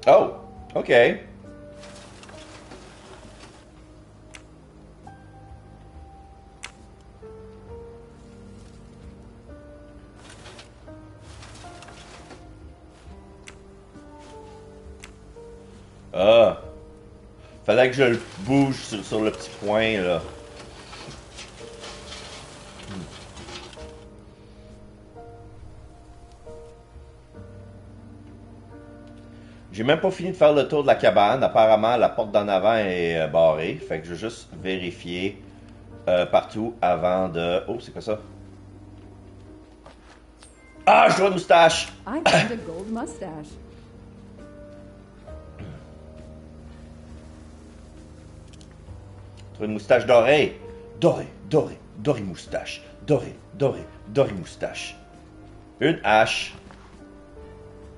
Oh, OK. Ah. Fallait que je le bouge sur le petit point, là. J'ai même pas fini de faire le tour de la cabane. Apparemment, la porte d'en avant est barrée. Fait que je vais juste vérifier partout avant de... Oh, c'est quoi ça? Ah, je vois une moustache! I found a gold mustache. Trouve une moustache dorée. Dorée, dorée, dorée moustache. Dorée, dorée, dorée moustache. Une hache.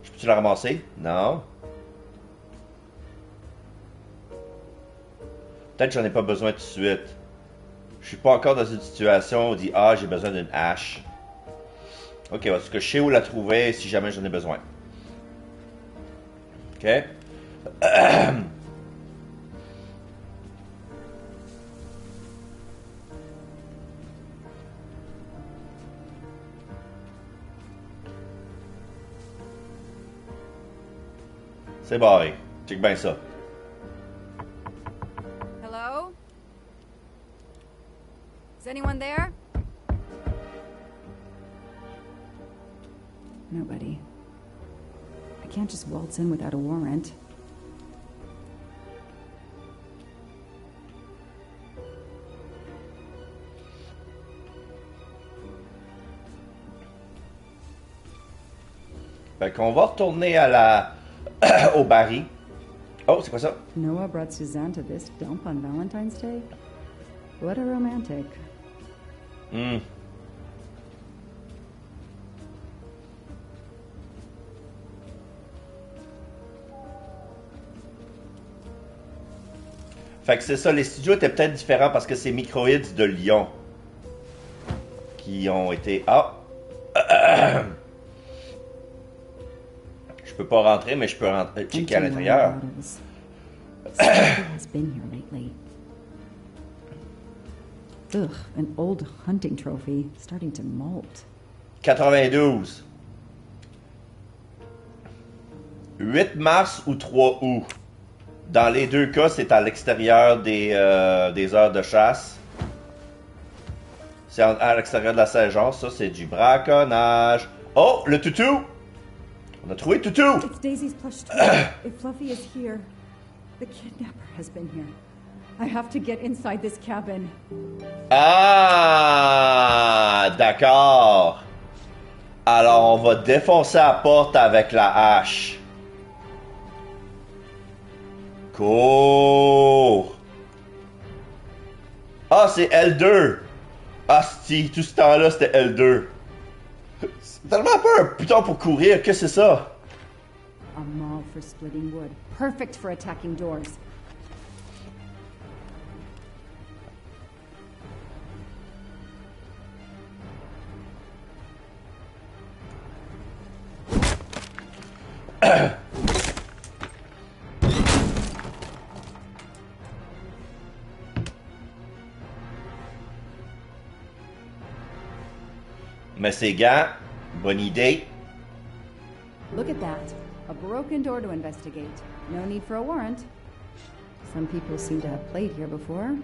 Je peux-tu la ramasser? Non. Peut-être que j'en ai pas besoin tout de suite. Je suis pas encore dans une situation où on dit ah, j'ai besoin d'une hache. Ok, parce que je sais où la trouver si jamais j'en ai besoin. Ok. C'est barré. Check bien ça. Hello? Is anyone there? Nobody. I can't just waltz in without a warrant. Fait qu'on va retourner à la... au baril. Oh, c'est quoi ça? Noah brought Suzanne to this dump on Valentine's Day? What a romantic. Hmm. Fait que c'est ça, les studios étaient peut-être différents parce que c'est Microids de Lyon qui ont été... Ah! Je peux pas rentrer, mais je peux rentrer, checker à l'intérieur. has been here lately. Ugh, an old hunting trophy starting to molt. 92. 8 mars ou 3 août. Dans les deux cas, c'est à l'extérieur des heures de chasse. C'est à l'extérieur de la saison. Ça, c'est du braconnage. Oh, le toutou! On a trouvé toutou! It's Daisy's plush toy. If Fluffy is here, the kidnapper has been here. I have to get inside this cabin. Ah, d'accord. Alors, on va défoncer la porte avec la hache. Cours. Ah, c'est L2. Asti, tout ce temps-là, c'était L2. C'est tellement pas un putain pour courir, qu'est-ce que c'est ça? A maul for splitting wood. Perfect for attacking doors. Mais ces gants, bonne idée. Look at that. A broken door to investigate. No need for a warrant. Some people seem to have played here before.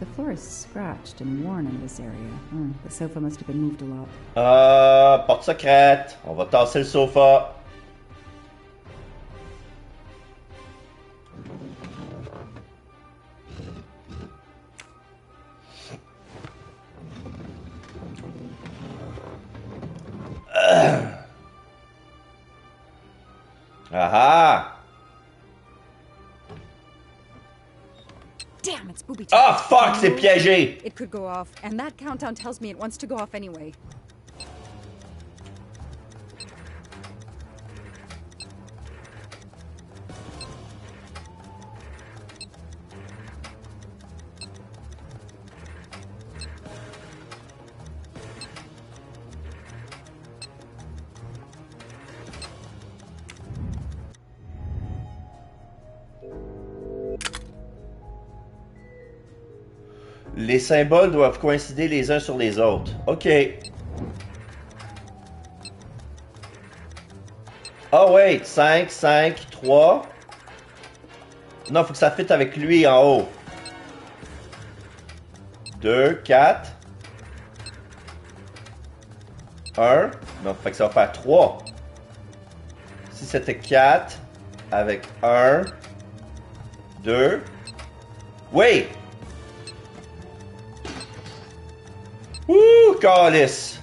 The floor is scratched and worn in this area. The sofa must have been moved a lot. Porte secrète. On va tasser le sofa. Ah! Damn, it's booby Ah, fuck, c'est piégé! It could go off, and that countdown tells me it wants to go off anyway. Les symboles doivent coïncider les uns sur les autres. OK. Ah, wait. 5, 5, 3. Non, faut que ça fitte avec lui en haut. 2, 4. 1. Non, fait que ça va faire 3. Si c'était 4 avec 1, 2. Oui! Ouh, calice!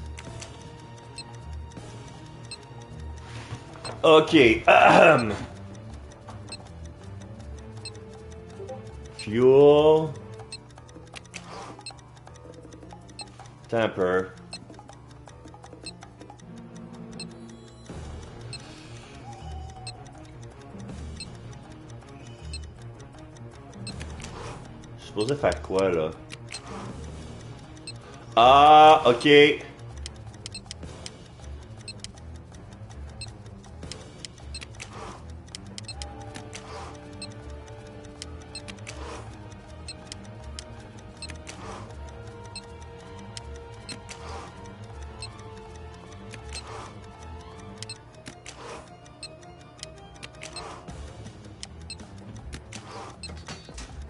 OK. Fuel. Temper. Je suis supposé faire quoi, là? Ah, OK.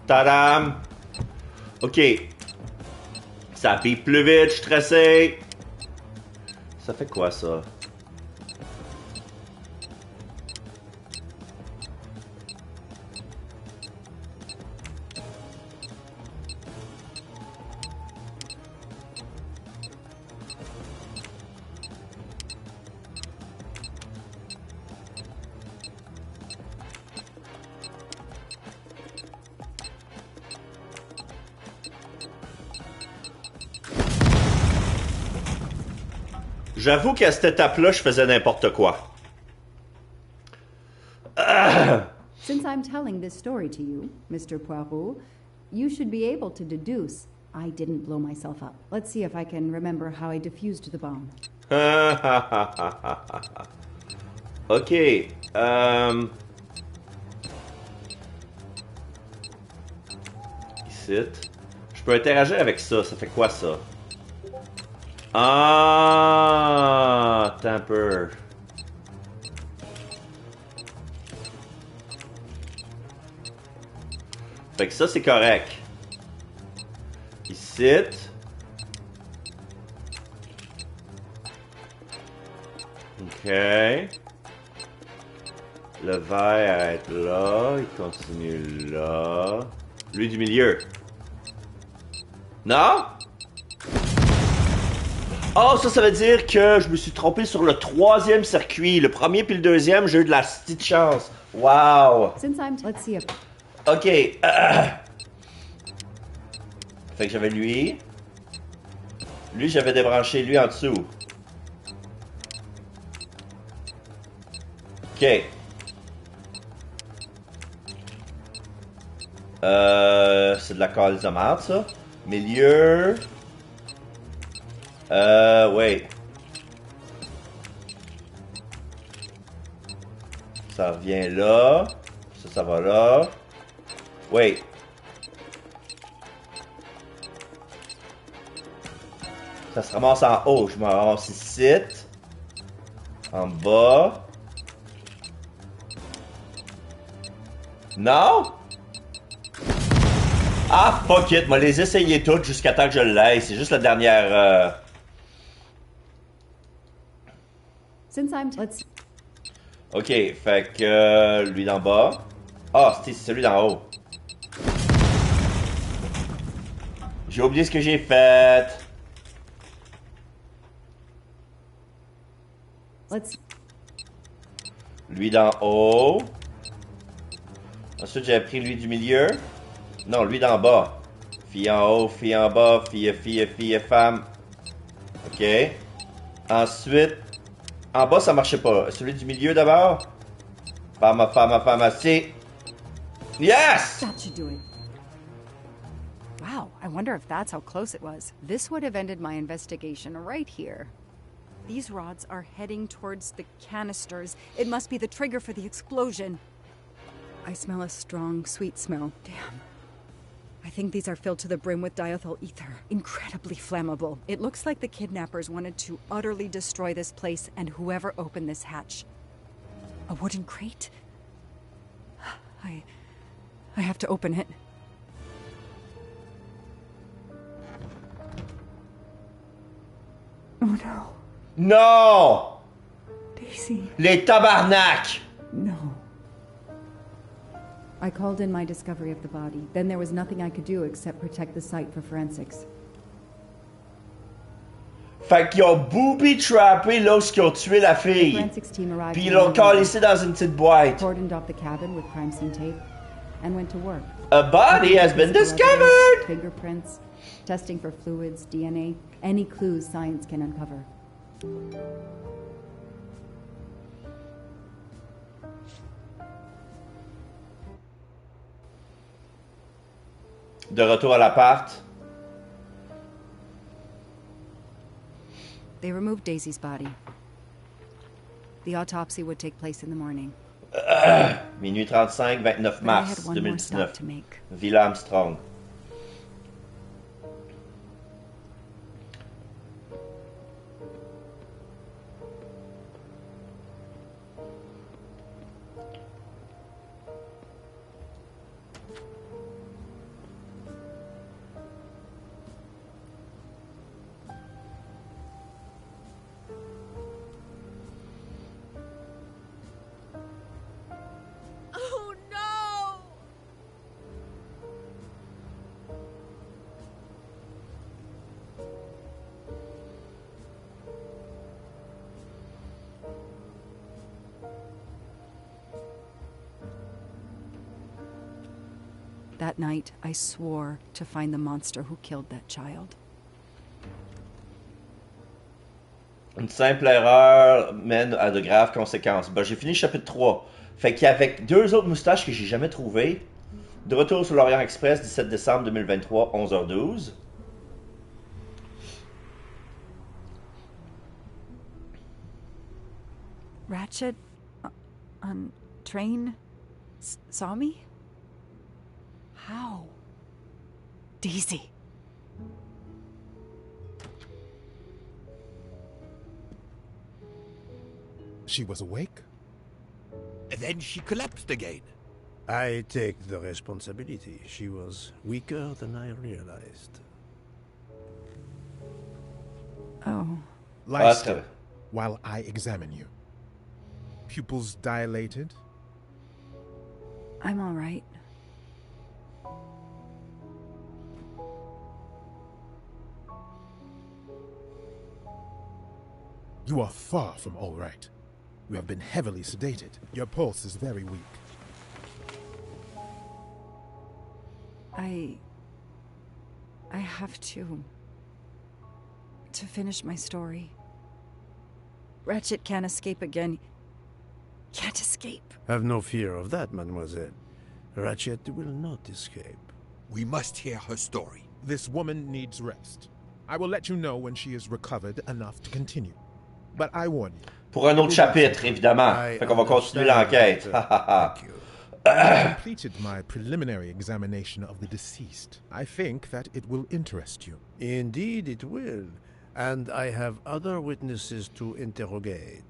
Tadam! OK. Ça pipe plus vite, je suis stressé. Ça fait quoi, ça? J'avoue qu'à cette étape-là, je faisais n'importe quoi. Since I'm telling this story to you, Mr. Poirot, you should be able to deduce I didn't blow myself up. Let's see if I can remember how I defused the bomb. OK. Ici. Je peux interagir avec ça. Ça fait quoi, ça? Ah, temper. Fait que ça, c'est correct. Ici. OK. Le verre arrête là. Il continue là. Lui du milieu. Non? Oh, ça veut dire que je me suis trompé sur le troisième circuit. Le premier puis le deuxième, j'ai eu de la petite chance. Wow! Let's see if... OK. Fait que j'avais lui. Lui, j'avais débranché lui en dessous. OK. C'est de la calice de merde, ça. Milieu. Ouais. Ça revient là. Ça va là. Ouais. Ça se ramasse en haut. Je me ramasse ici. En bas. Non? Ah, fuck it. Moi, les essayer toutes jusqu'à temps que je l'aille. C'est juste la dernière... Let's... OK, fait que lui d'en bas. Ah, c'est celui d'en haut. J'ai oublié ce que j'ai fait. Let's... Lui d'en haut. Ensuite, j'avais pris lui du milieu. Non, lui d'en bas. Fille en haut, fille en bas, fille, femme. OK. Ensuite, en bas, ça marchait pas. Celui du milieu d'abord. Femme, c'est... Yes! That should do it. Wow, I wonder if that's how close it was. This would have ended my investigation right here. These rods are heading towards the canisters. It must be the trigger for the explosion. I smell a strong, sweet smell. Damn. I think these are filled to the brim with diethyl ether. Incredibly flammable. It looks like the kidnappers wanted to utterly destroy this place and whoever opened this hatch. A wooden crate? I have to open it. Oh no. Non! Daisy. Les tabarnak! No. I called in my discovery of the body. Then there was nothing I could do except protect the site for forensics. Fait qu'ils ont booby-trappé lorsqu'ils ont tué la fille. Forensics team arrived. Puis ils l'ont calissé dans une petite boîte. Cordoned off the cabin with crime scene tape and went to work. A body has been discovered! Fingerprints, testing for fluids, DNA, any clues science can uncover. De retour à l'appart. They removed Daisy's body. The autopsy would take place in the morning. Minuit 35, 29 mars 2019. Villa Armstrong. That night, I swore to find the monster who killed that child. Une simple erreur mène à de graves conséquences. Ben, j'ai fini le chapitre 3. Fait qu'avec deux autres moustaches que j'ai jamais trouvées, de retour sur l'Orient Express, 17 décembre 2023, 11h12. Ratchet on train saw me? How? Daisy. She was awake? Then she collapsed again. I take the responsibility. She was weaker than I realized. Oh. Lie still while I examine you. Pupils dilated? I'm all right. You are far from all right. You have been heavily sedated. Your pulse is very weak. I have to finish my story. Ratchet can't escape again. Can't escape. Have no fear of that, mademoiselle. Ratchet will not escape. We must hear her story. This woman needs rest. I will let you know when she is recovered enough to continue. But I warn you. Pour un autre chapitre, évidemment. Fait qu'on va continuer l'enquête. I completed my preliminary examination of the deceased. I think that it will interest you. Indeed it will. And I have other witnesses to interrogate.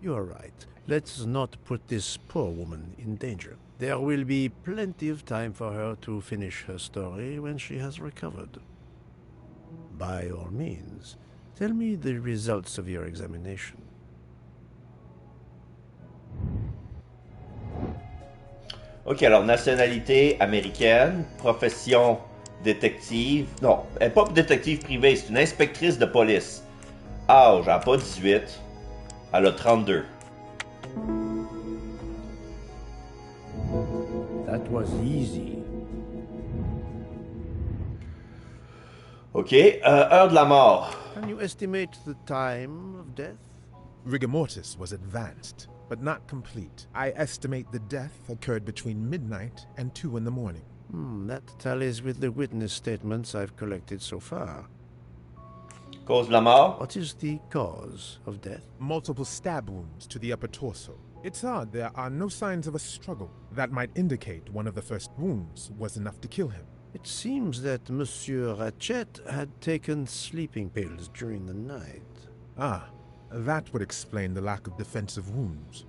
You are right. Let's not put this poor woman in danger. There will be plenty of time for her to finish her story when she has recovered. By all means, tell me the results of your examination. Ok, alors nationalité américaine, profession détective. Non, elle n'est pas détective privée, c'est une inspectrice de police. Âge, elle n'a pas 18. Elle a 32. That was easy. Ok, heure de la mort. Can you estimate the time of death? Rigor mortis was advanced, but not complete. I estimate the death occurred between midnight and 2 in the morning. That tallies with the witness statements I've collected so far. Cause de la mort? What is the cause of death? Multiple stab wounds to the upper torso. It's odd there are no signs of a struggle. That might indicate one of the first wounds was enough to kill him. It seems that Monsieur Ratchet had taken sleeping pills during the night. Ah, that would explain the lack of defensive wounds.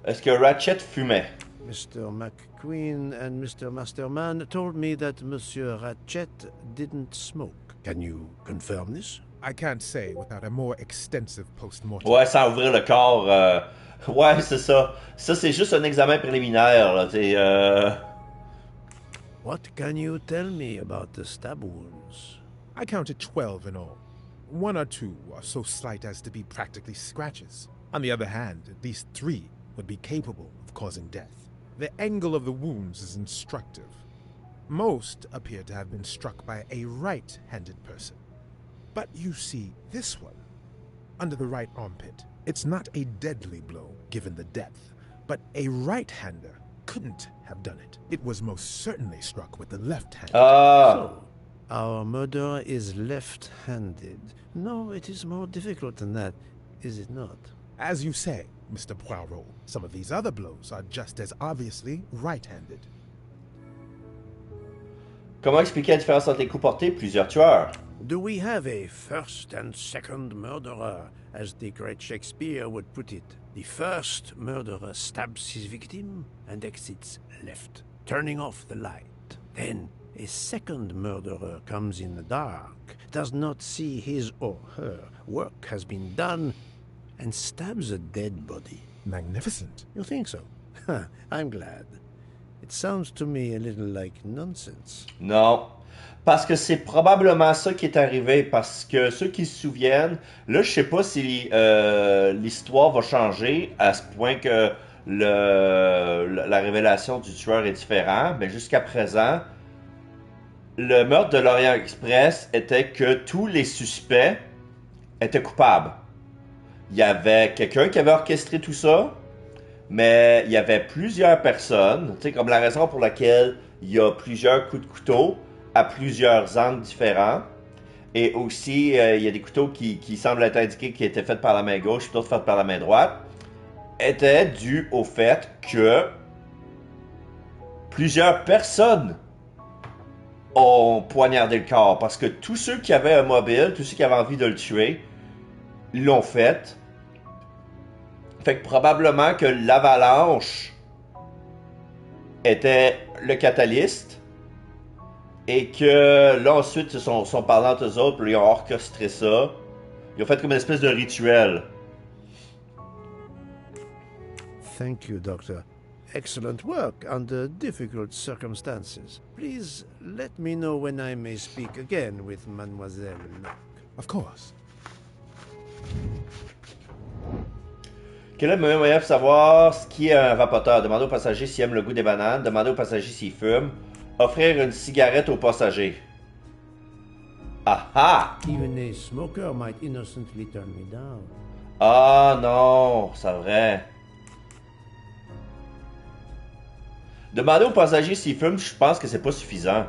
Est-ce que Ratchet fumait? Mr. McQueen and Mr. Masterman told me that Monsieur Ratchet didn't smoke. Can you confirm this? I can't say without a more extensive post-mortem. Ouais, sans ouvrir le corps. Ouais, c'est ça. Ça, c'est juste un examen préliminaire. Là, What can you tell me about the stab wounds? I counted 12 in all. 1 or 2 are so slight as to be practically scratches. On the other hand, at least 3 would be capable of causing death. The angle of the wounds is instructive. Most appear to have been struck by a right-handed person. But you see this one, under the right armpit. It's not a deadly blow, given the depth, but a right-hander couldn't have done it. It was most certainly struck with the left hand. So, our murderer is left-handed. No, it is more difficult than that, is it not? As you say, Mr. Poirot, some of these other blows are just as obviously right-handed. Comment expliquer la différence entre les coups portés? Plusieurs tueurs. Do we have a first and second murderer, as the great Shakespeare would put it? The first murderer stabs his victim and exits left, turning off the light. Then a second murderer comes in the dark, does not see his or her work has been done, and stabs a dead body. Magnificent. You think so? I'm glad. It sounds to me a little like nonsense. Non. Parce que c'est probablement ça qui est arrivé. Parce que ceux qui se souviennent, là, je sais pas si l'histoire va changer à ce point que la révélation du tueur est différente. Mais jusqu'à présent, le meurtre de l'Orient Express était que tous les suspects étaient coupables. Il y avait quelqu'un qui avait orchestré tout ça, mais il y avait plusieurs personnes, tu sais, comme la raison pour laquelle il y a plusieurs coups de couteau à plusieurs angles différents. Et aussi, il y a des couteaux qui semblent être indiqués qui étaient faits par la main gauche et d'autres faits par la main droite, étaient dus au fait que plusieurs personnes ont poignardé le corps. Parce que tous ceux qui avaient un mobile, tous ceux qui avaient envie de le tuer, l'ont fait. Fait que probablement que l'avalanche était le catalyste et que là ensuite ils sont parlés entre eux autres, puis ils ont orchestré ça. Ils ont fait comme une espèce de rituel. Thank you, Doctor. Excellent work under difficult circumstances. Please let me know when I may speak again with Mademoiselle Lock. Of course. Quel est le meilleur moyen de savoir ce qui est un vapoteur? Demander aux passagers s'ils aiment le goût des bananes. Demander aux passagers s'ils fument. Offrir une cigarette aux passagers. Ah ah! Even a smoker might innocently turn me down. Ah non, c'est vrai. Demander aux passagers s'ils fument, je pense que c'est pas suffisant.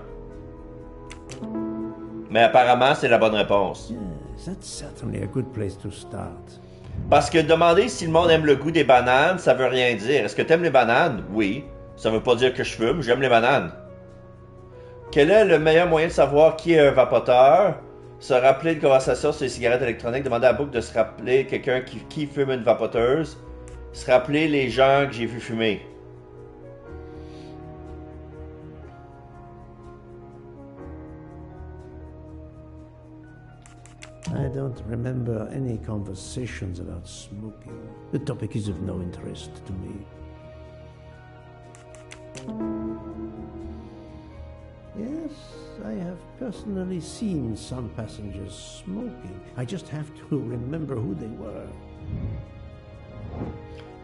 Mais apparemment, c'est la bonne réponse. Yes, that's certainly a good place to start. Parce que demander si le monde aime le goût des bananes, ça veut rien dire. Est-ce que t'aimes les bananes? Oui. Ça veut pas dire que je fume, j'aime les bananes. Quel est le meilleur moyen de savoir qui est un vapoteur? Se rappeler une conversation sur les cigarettes électroniques, demander à Book de se rappeler quelqu'un qui fume une vapoteuse, se rappeler les gens que j'ai vu fumer. I don't remember any conversations about smoking. The topic is of no interest to me. Yes, I have personally seen some passengers smoking. I just have to remember who they were.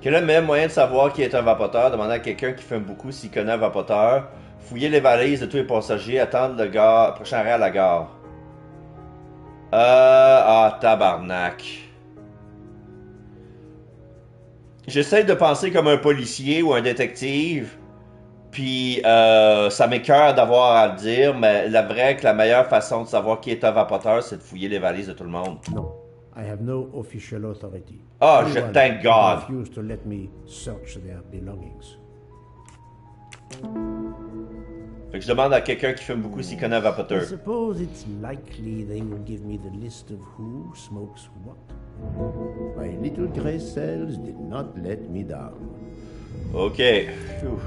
Quel est le meilleur moyen de savoir qui est un vapoteur? Demander à quelqu'un qui fume beaucoup s'il connaît un vapoteur. Fouiller les valises de tous les passagers. Attendre le prochain arrêt à la gare. Tabarnak. J'essaie de penser comme un policier ou un détective. Puis ça m'écoeure d'avoir à le dire, mais la meilleure façon de savoir qui est un vapoteur, c'est de fouiller les valises de tout le monde. No, I have no official authority. Thank God. Refuse to let me search their belongings. Fait que je demande à quelqu'un qui fume beaucoup s'il connaît un I vapoteur. suppose it's likely they will give me the list of who smokes what. My little gray cells did not let me down. Ok. Phew.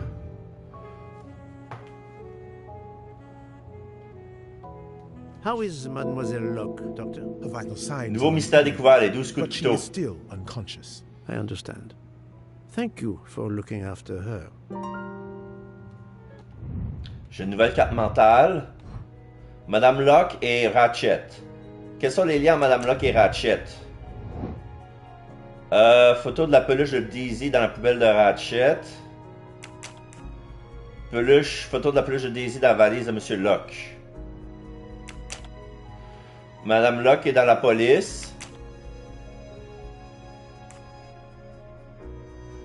How is Mademoiselle Lock, Doctor? A vital sign. Nouveau mystère découvert, les 12 coups But de she couteau. is still unconscious. I understand. Thank you for looking after her. J'ai une nouvelle carte mentale. Madame Lock et Ratchet. Quels sont les liens entre Madame Lock et Ratchet? Photo de la peluche de Daisy dans la poubelle de Ratchet. Photo de la peluche de Daisy dans la valise de Monsieur Lock. Madame Lock est dans la police.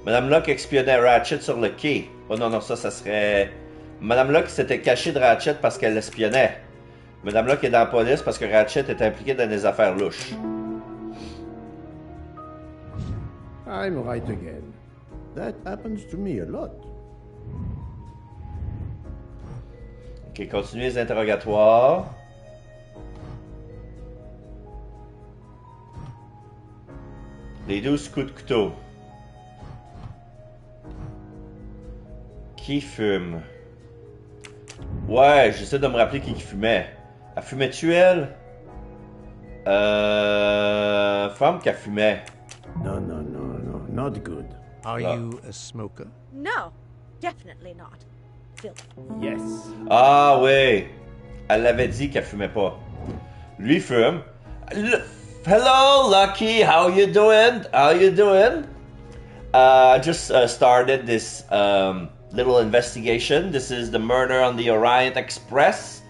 Madame Lock espionnait Ratchet sur le quai. Oh non, non, ça serait... Madame Lock s'était cachée de Ratchet parce qu'elle l'espionnait. Madame Lock est dans la police parce que Ratchet est impliqué dans des affaires louches. I'm right again. That happens to me a lot. Ok, continuez les interrogatoires. Les 12 coups de couteau. Qui fume? Ouais, j'essaie de me rappeler qui fumait. Elle fumait-tu, elle? Femme qui fumait. No, not good. Are Ah. you a smoker? No, definitely not. Phil. Yes. Ah, ouais. Elle l'avait dit qu'elle fumait pas. Lui fume. Hello, Lucky. How you doing? How you doing? I just started this little investigation. This is the murder on the Orient Express.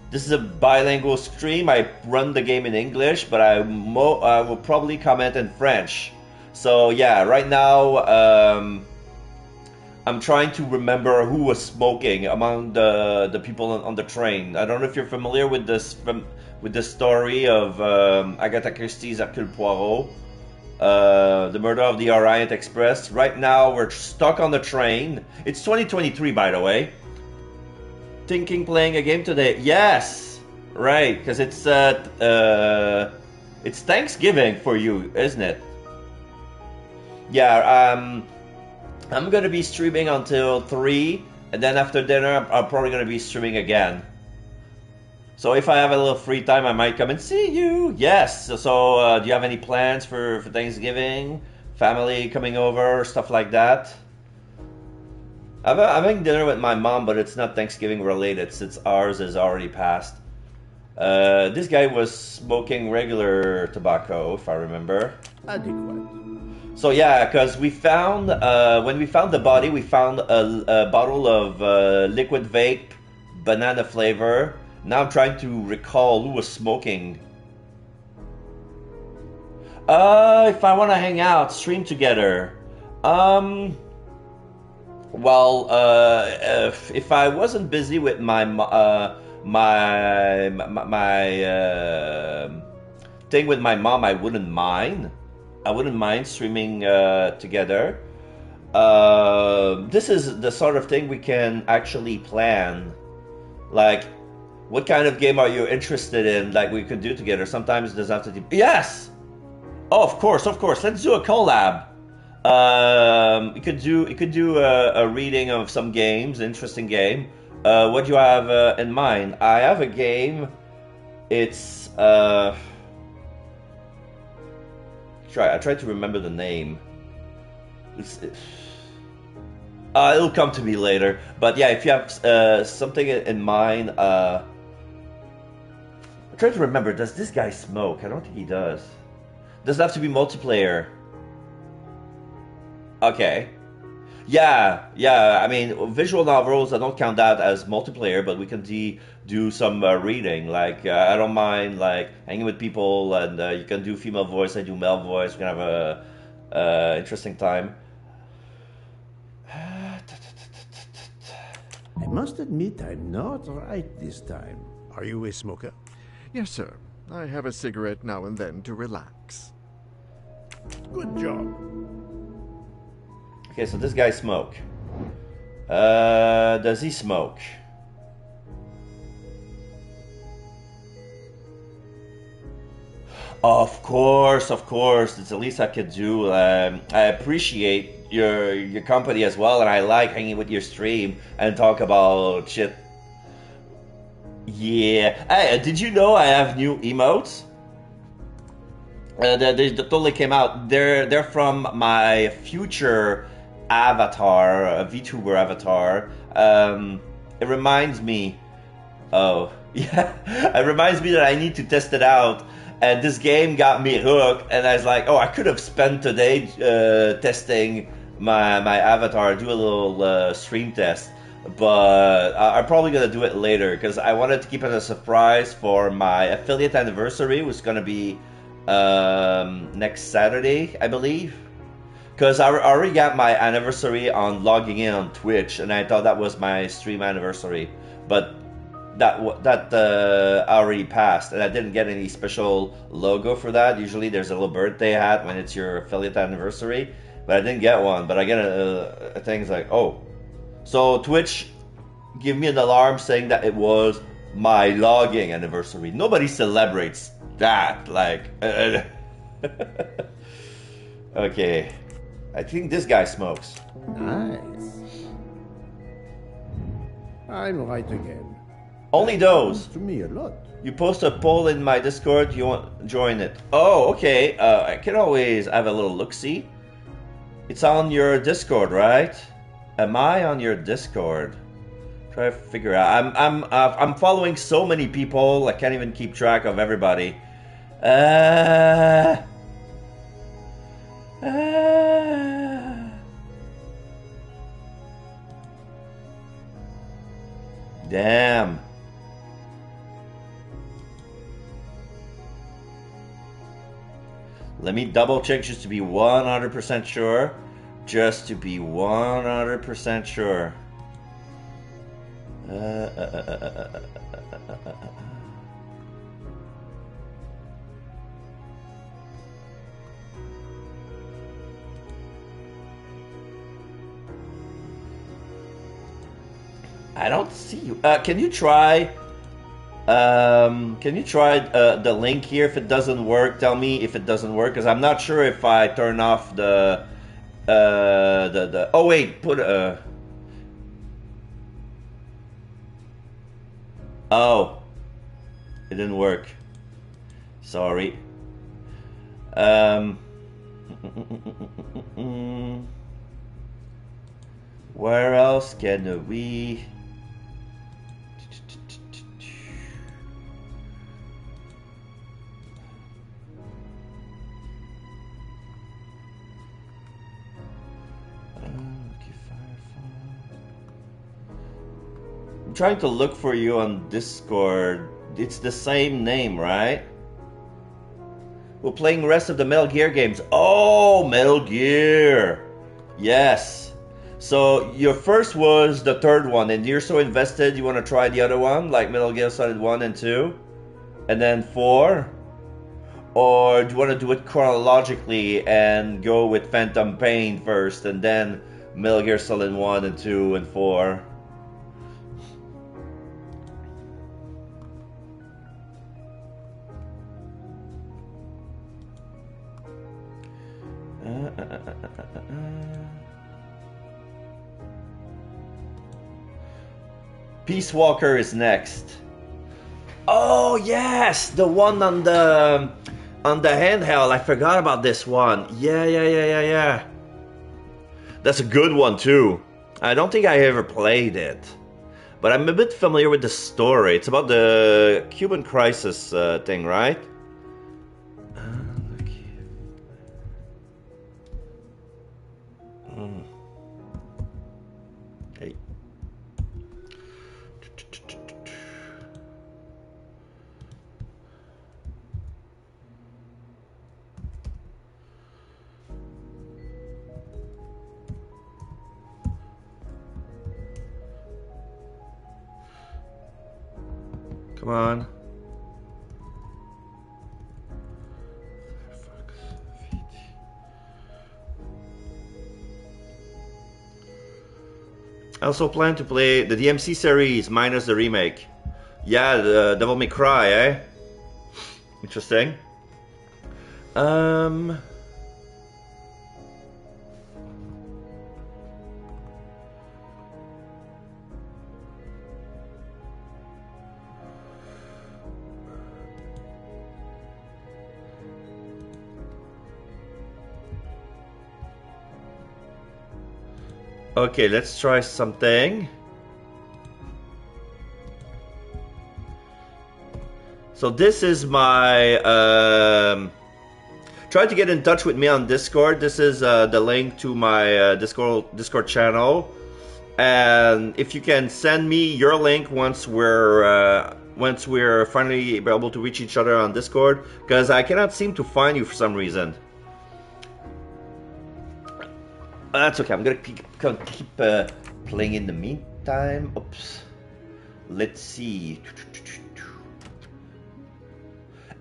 This is a bilingual stream. I run the game in English, but I will probably comment in French. So yeah, right now I'm trying to remember who was smoking among the people on the train. I don't know if you're familiar with this story of Agatha Christie's Hercule Poirot. The murder of the Orient Express. Right now, we're stuck on the train. It's 2023, by the way. Thinking playing a game today. Yes, right, because it's Thanksgiving for you, isn't it? Yeah, I'm gonna be streaming until 3, and then after dinner, I'm probably gonna be streaming again. So if I have a little free time, I might come and see you. Yes. So do you have any plans for Thanksgiving? Family coming over, stuff like that? I'm having dinner with my mom, but it's not Thanksgiving related since ours is already passed. This guy was smoking regular tobacco, if I remember. Adequate. So yeah, because we found, when we found the body, we found a bottle of liquid vape, banana flavor. Now I'm trying to recall who was smoking. If I want to hang out, stream together. Well, if I wasn't busy with my thing with my mom, I wouldn't mind. I wouldn't mind streaming together. This is the sort of thing we can actually plan. Like, what kind of game are you interested in? Like, we could do together. Sometimes it doesn't have to be. Yes. Oh, of course. Let's do a collab. You could do a reading of some games, interesting game. What do you have in mind? I have a game. It's I tried to remember the name. It'll come to me later. But yeah, if you have something in mind, I'm trying to remember. Does this guy smoke? I don't think he does. Doesn't have to be multiplayer. Okay. Yeah. I mean, visual novels, I don't count that as multiplayer, but we can do some reading. Like, I don't mind, like, hanging with people, and you can do female voice, I do male voice. We can have a interesting time. I must admit I'm not right this time. Are you a smoker? Yes, sir. I have a cigarette now and then to relax. Good job. Okay, so this guy smoke. Does he smoke? Of course, of course. It's the least I could do. I appreciate your company as well, and I like hanging with your stream and talk about shit. Yeah. Hey, did you know I have new emotes? They totally came out. They're from my future avatar, a VTuber avatar. It reminds me. Oh, yeah. It reminds me that I need to test it out. And this game got me hooked, and I was like, oh, I could have spent today testing my avatar, do a little stream test. But I'm probably going to do it later, because I wanted to keep it a surprise for my affiliate anniversary, which is going to be next Saturday, I believe. Because I already got my anniversary on logging in on Twitch, and I thought that was my stream anniversary. But that already passed, and I didn't get any special logo for that. Usually there's a little birthday hat when it's your affiliate anniversary, but I didn't get one. But I get a thing like, oh. So Twitch give me an alarm saying that it was my logging anniversary. Nobody celebrates that. Like, okay. I think this guy smokes. Nice. I'm right again. Only those. To me a lot. You post a poll in my Discord, you want to join it. Oh, okay. I can always have a little look-see. It's on your Discord, right? Am I on your Discord? Try to figure out. I'm following so many people, I can't even keep track of everybody. Damn. Let me double check just to be 100% sure. Just to be 100% sure. I don't see you. Can you try? Can you try the link here? If it doesn't work, tell me if it doesn't work, because I'm not sure if I turn off the. Oh wait, put Oh, it didn't work. Sorry. Where else can we? I'm trying to look for you on Discord. It's the same name, right? We're playing the rest of the Metal Gear games. Oh, Metal Gear! Yes. So your first was the third one, and you're so invested you want to try the other one, like Metal Gear Solid 1 and 2? And then 4? Or do you want to do it chronologically and go with Phantom Pain first, and then Metal Gear Solid 1 and 2 and 4? Peace Walker is next. Oh yes, the one on the handheld. I forgot about this one. Yeah. That's a good one too. I don't think I ever played it, but I'm a bit familiar with the story. It's about the Cuban crisis thing, right? Hey. Come on. I also plan to play the DMC series minus the remake. Yeah, the Devil May Cry, eh? Interesting. Okay, let's try something. So this is my try to get in touch with me on Discord. This is the link to my Discord channel, and if you can send me your link once we're finally able to reach each other on Discord, because I cannot seem to find you for some reason. That's okay. I'm gonna keep playing in the meantime. Oops. Let's see.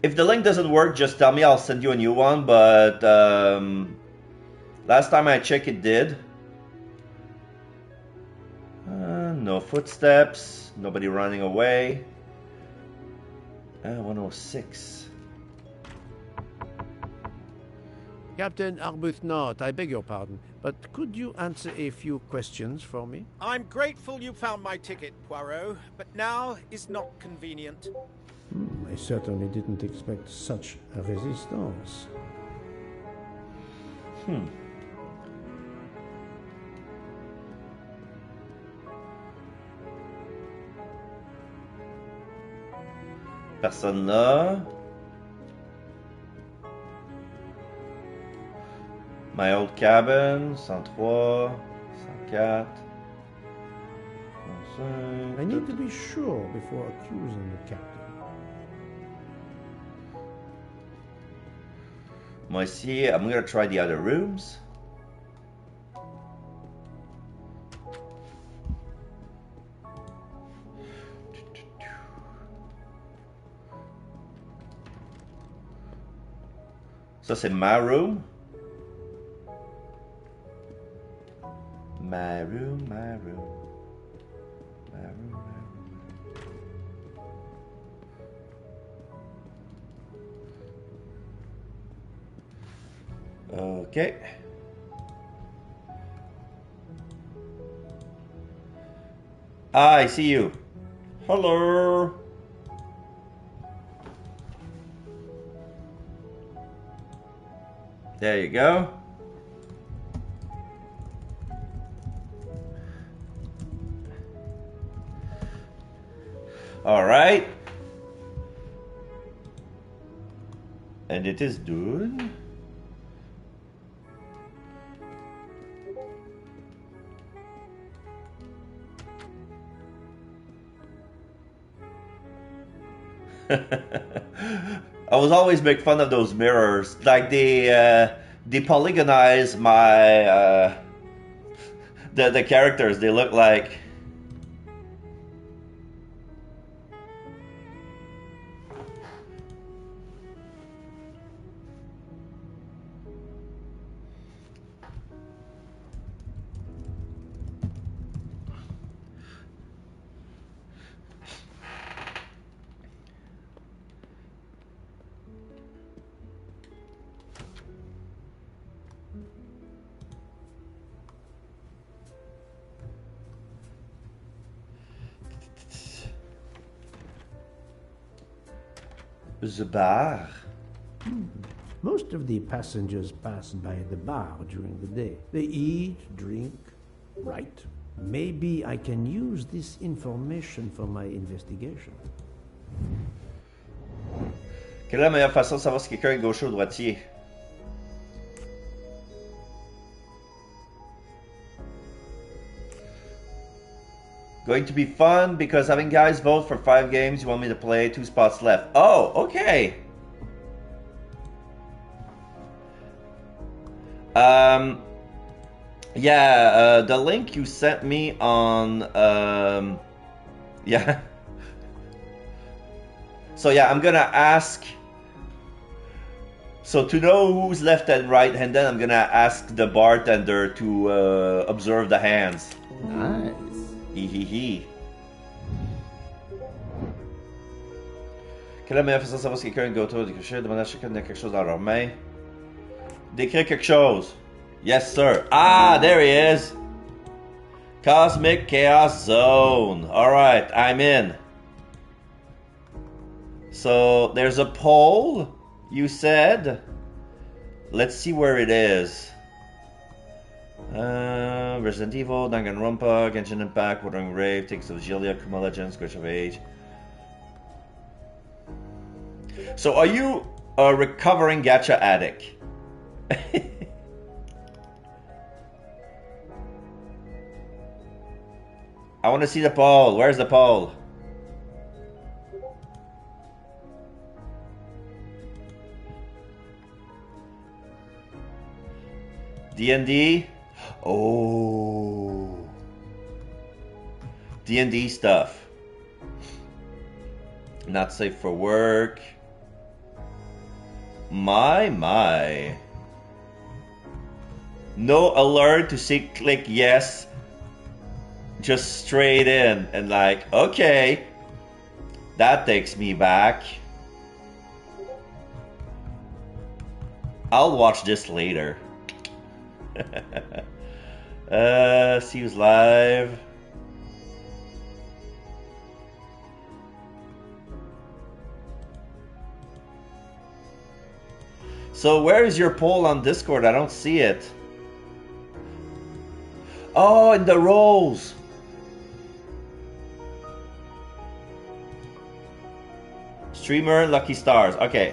If the link doesn't work, just tell me. I'll send you a new one. But last time I checked, it did. No footsteps. Nobody running away. 106. Captain Arbuthnot, I beg your pardon, but could you answer a few questions for me? I'm grateful you found my ticket, Poirot, but now is not convenient. I certainly didn't expect such a resistance. Personne là. My old cabin, 103, 104. I need to be sure before accusing the captain. Moi ici, I'm gonna try the other rooms. Ça c'est my room. My room, my room. My room, my room. Okay. I see you. Hello. There you go. All right. And it is done. I was always make fun of those mirrors, like they polygonize my the characters. They look like. The bar. Most of the passengers pass by the bar during the day. They eat, drink, write. Maybe I can use this information for my investigation. Quelle est la meilleure façon de savoir si quelqu'un est gaucher ou droitier? Going to be fun because having guys vote for 5 games you want me to play, 2 spots left. Oh, okay. Yeah, the link you sent me on, yeah. So yeah, I'm gonna ask, so to know who's left and right, and then I'm gonna ask the bartender to observe the hands. Nice. Hee. Quelle est la meilleure façon de savoir si quelqu'un est gâteau ou décroché? Demander à chacun de quelque chose dans leurs mains. Décrire quelque chose. Yes, sir. Ah, there he is. Cosmic Chaos Zone. Alright, I'm in. So, there's a pole, you said. Let's see where it is. Resident Evil, Danganronpa, Genshin Impact, Wuthering Rave, Takes of Gilia, Kuma Legends, Squash of Age. So, are you a recovering gacha addict? I want to see the pole. Where's the pole? D&D? Oh. D&D stuff. Not safe for work. My. No alert to say click yes. Just straight in and like, okay. That takes me back. I'll watch this later. See who's live. So where is your poll on Discord? I don't see it. Oh, in the roles. Streamer, Lucky Stars. Okay.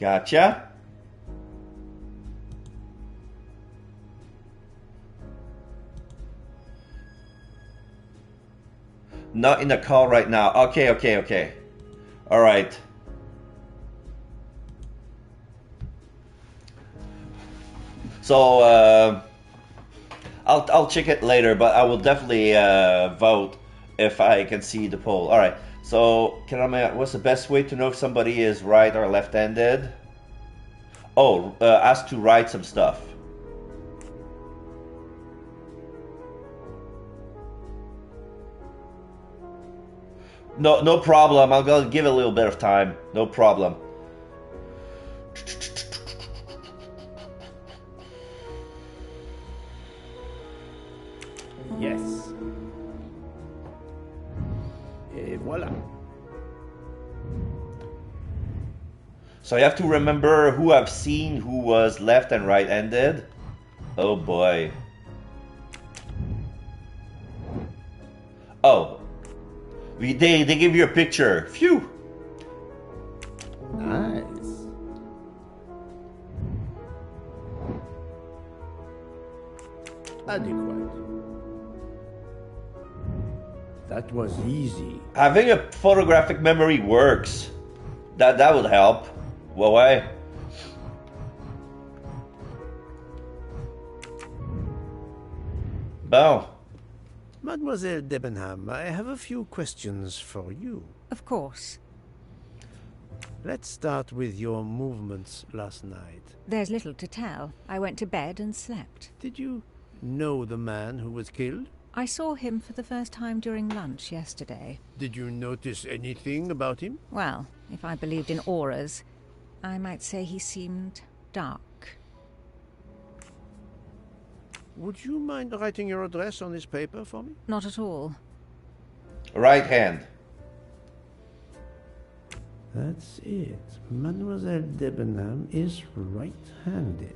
Gotcha. Not in the call right now. Okay. All right. So I'll check it later, but I will definitely vote if I can see the poll. All right. So what's the best way to know if somebody is right or left-handed? Oh, ask to write some stuff. No problem. I'm gonna give it a little bit of time. No problem. Yes. Et voilà. So you have to remember who I've seen who was left and right-handed. Oh boy. Oh. They give you a picture. Phew. Nice. Adequate. That was easy. Having a photographic memory works. That would help. Why? Bon. Mademoiselle Debenham, I have a few questions for you. Of course. Let's start with your movements last night. There's little to tell. I went to bed and slept. Did you know the man who was killed? I saw him for the first time during lunch yesterday. Did you notice anything about him? Well, if I believed in auras, I might say he seemed dark. Would you mind writing your address on this paper for me? Not at all. Right hand. That's it. Mademoiselle Debenham is right-handed.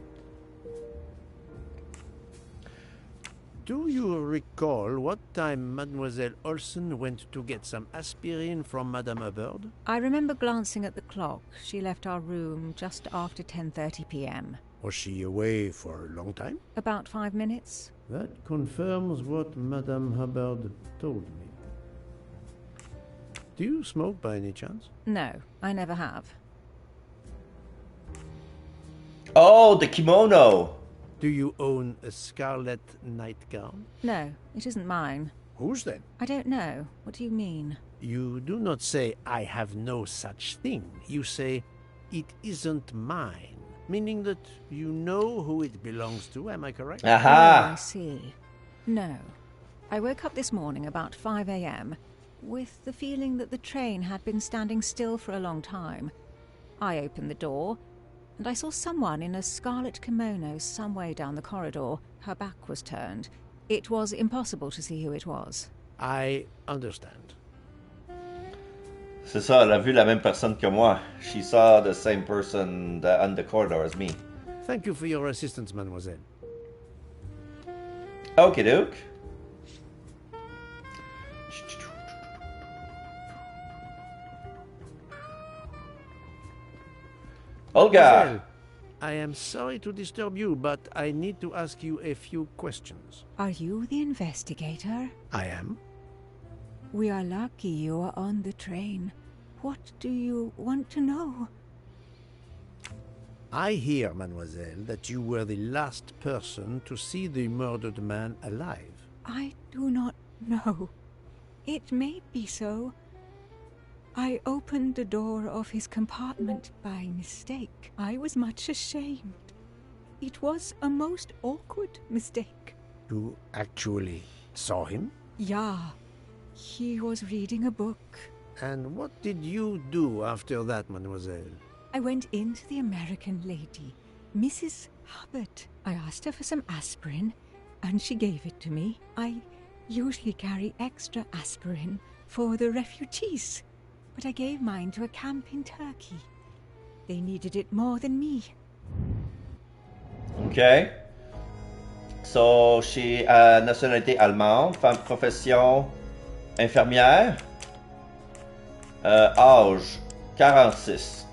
Do you recall what time Mademoiselle Olsen went to get some aspirin from Madame Hubbard? I remember glancing at the clock. She left our room just after 10:30 p.m. Was she away for a long time? About 5 minutes. That confirms what Madame Hubbard told me. Do you smoke by any chance? No, I never have. Oh, the kimono. Do you own a scarlet nightgown? No, it isn't mine. Whose then? I don't know. What do you mean? You do not say, I have no such thing. You say, it isn't mine. Meaning that you know who it belongs to, am I correct? Oh, Aha! I see. No. I woke up this morning about 5 a.m. with the feeling that the train had been standing still for a long time. I opened the door, and I saw someone in a scarlet kimono some way down the corridor. Her back was turned. It was impossible to see who it was. I understand. C'est ça, elle a vu la même personne que moi. She saw the same person on the corridor as me. Thank you for your assistance, mademoiselle. Okay, Duke. Olga! Mademoiselle, I am sorry to disturb you, but I need to ask you a few questions. Are you the investigator? I am. We are lucky you are on the train. What do you want to know? I hear, mademoiselle, that you were the last person to see the murdered man alive. I do not know. It may be so. I opened the door of his compartment by mistake. I was much ashamed. It was a most awkward mistake. You actually saw him? Yeah. He was reading a book. And what did you do after that, mademoiselle? I went in to the American lady, Mrs. Hubbard. I asked her for some aspirin, and she gave it to me. I usually carry extra aspirin for the refugees, but I gave mine to a camp in Turkey. They needed it more than me. Okay. So, she a nationalité allemande, femme profession infirmière, âge 46.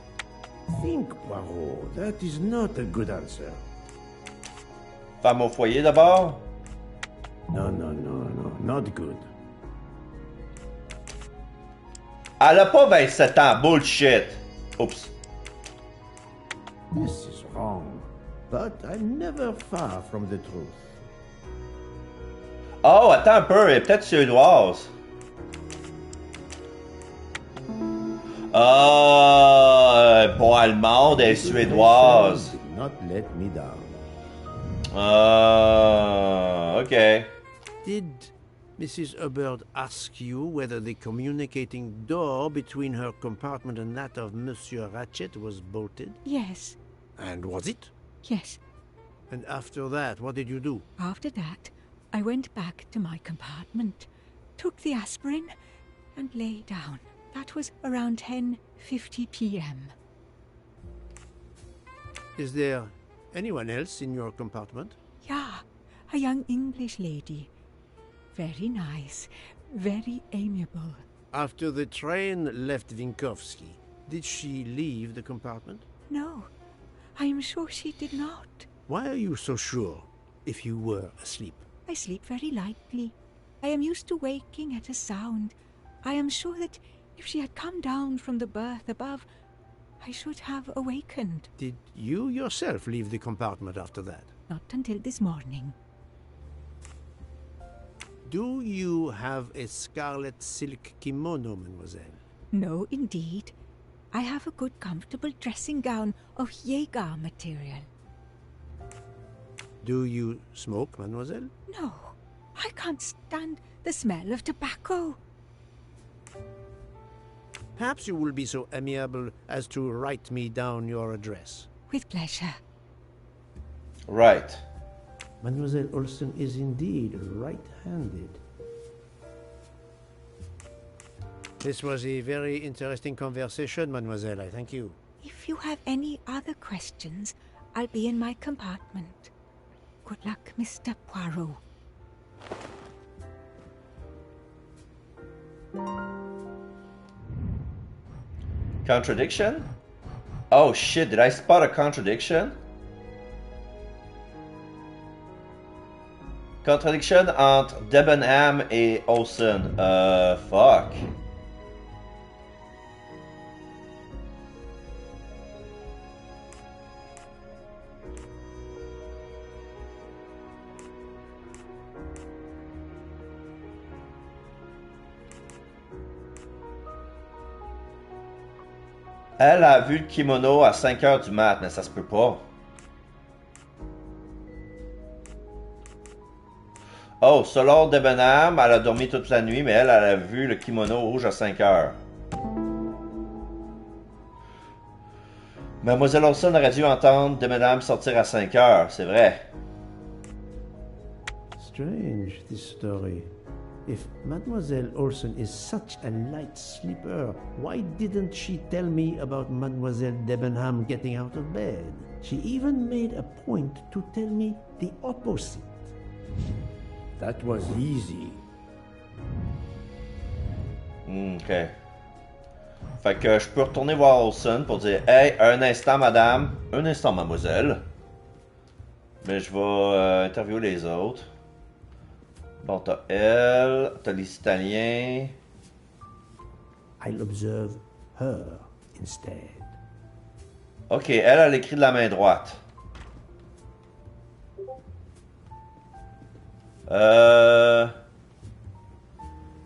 Think, Poirot. That is not a good answer. Femme au foyer d'abord? No, not good. Elle a pas 27 ans, bullshit. Oops. This is wrong, but I'm never far from the truth. Oh, attends un peu, elle est peut-être suédoise. Ah, pas allemande, elle est suédoise. Did not let me down. Okay. Did Mrs. Hubbard ask you whether the communicating door between her compartment and that of Monsieur Ratchet was bolted? Yes. And was it? Yes. And after that, what did you do? After that, I went back to my compartment, took the aspirin, and lay down. That was around 10:50 p.m. Is there anyone else in your compartment? Yeah, a young English lady. Very nice, very amiable. After the train left Vinkovsky, did she leave the compartment? No, I am sure she did not. Why are you so sure if you were asleep? I sleep very lightly. I am used to waking at a sound. I am sure that if she had come down from the berth above, I should have awakened. Did you yourself leave the compartment after that? Not until this morning. Do you have a scarlet silk kimono, mademoiselle? No, indeed. I have a good, comfortable dressing gown of Jaeger material. Do you smoke, mademoiselle? No, I can't stand the smell of tobacco. Perhaps you will be so amiable as to write me down your address. With pleasure. Right. Mademoiselle Olsen is indeed right-handed. This was a very interesting conversation, mademoiselle. I thank you. If you have any other questions, I'll be in my compartment. Good luck, Mr. Poirot. Contradiction? Oh shit, did I spot a contradiction? Contradiction entre Debenham et Olsen. Fuck. Elle a vu le kimono à 5 heures du mat, mais ça se peut pas. Oh, selon Debenham, elle a dormi toute la nuit, mais elle a vu le kimono rouge à 5 heures. Mademoiselle Olson aurait dû entendre Debenham sortir à 5 heures, c'est vrai. Strange, this story. If Mademoiselle Olson is such a light sleeper, why didn't she tell me about Mademoiselle Debenham getting out of bed? She even made a point to tell me the opposite. That was easy. OK. Fait que je peux retourner voir Olson pour dire « Hey, un instant, madame. Un instant, mademoiselle. » Mais je vais interviewer les autres. Bon, t'as elle, t'as les Italiens. I'll observe her instead. OK, elle écrit de la main droite.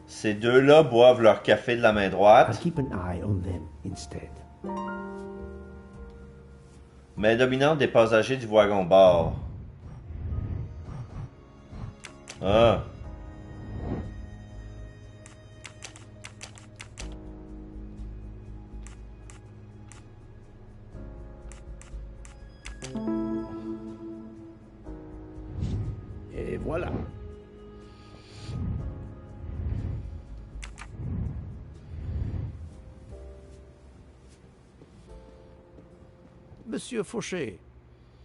Ces deux-là boivent leur café de la main I'll droite. keep an eye on them instead. Main dominante des passagers du wagon-bar. Ah. Et voilà. Monsieur Fauché,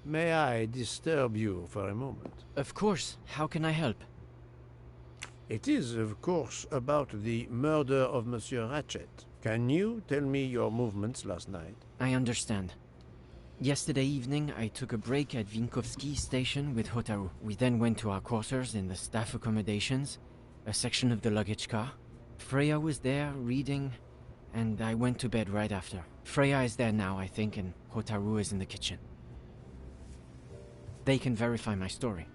may I disturb you for a moment? Of course. How can I help? It is, of course, about the murder of Monsieur Ratchet. Can you tell me your movements last night? I understand. Yesterday evening, I took a break at Vinkovsky station with Hotaru. We then went to our quarters in the staff accommodations, a section of the luggage car. Freya was there, reading, and I went to bed right after. Freya is there now, I think, and Hotaru is in the kitchen. They can verify my story.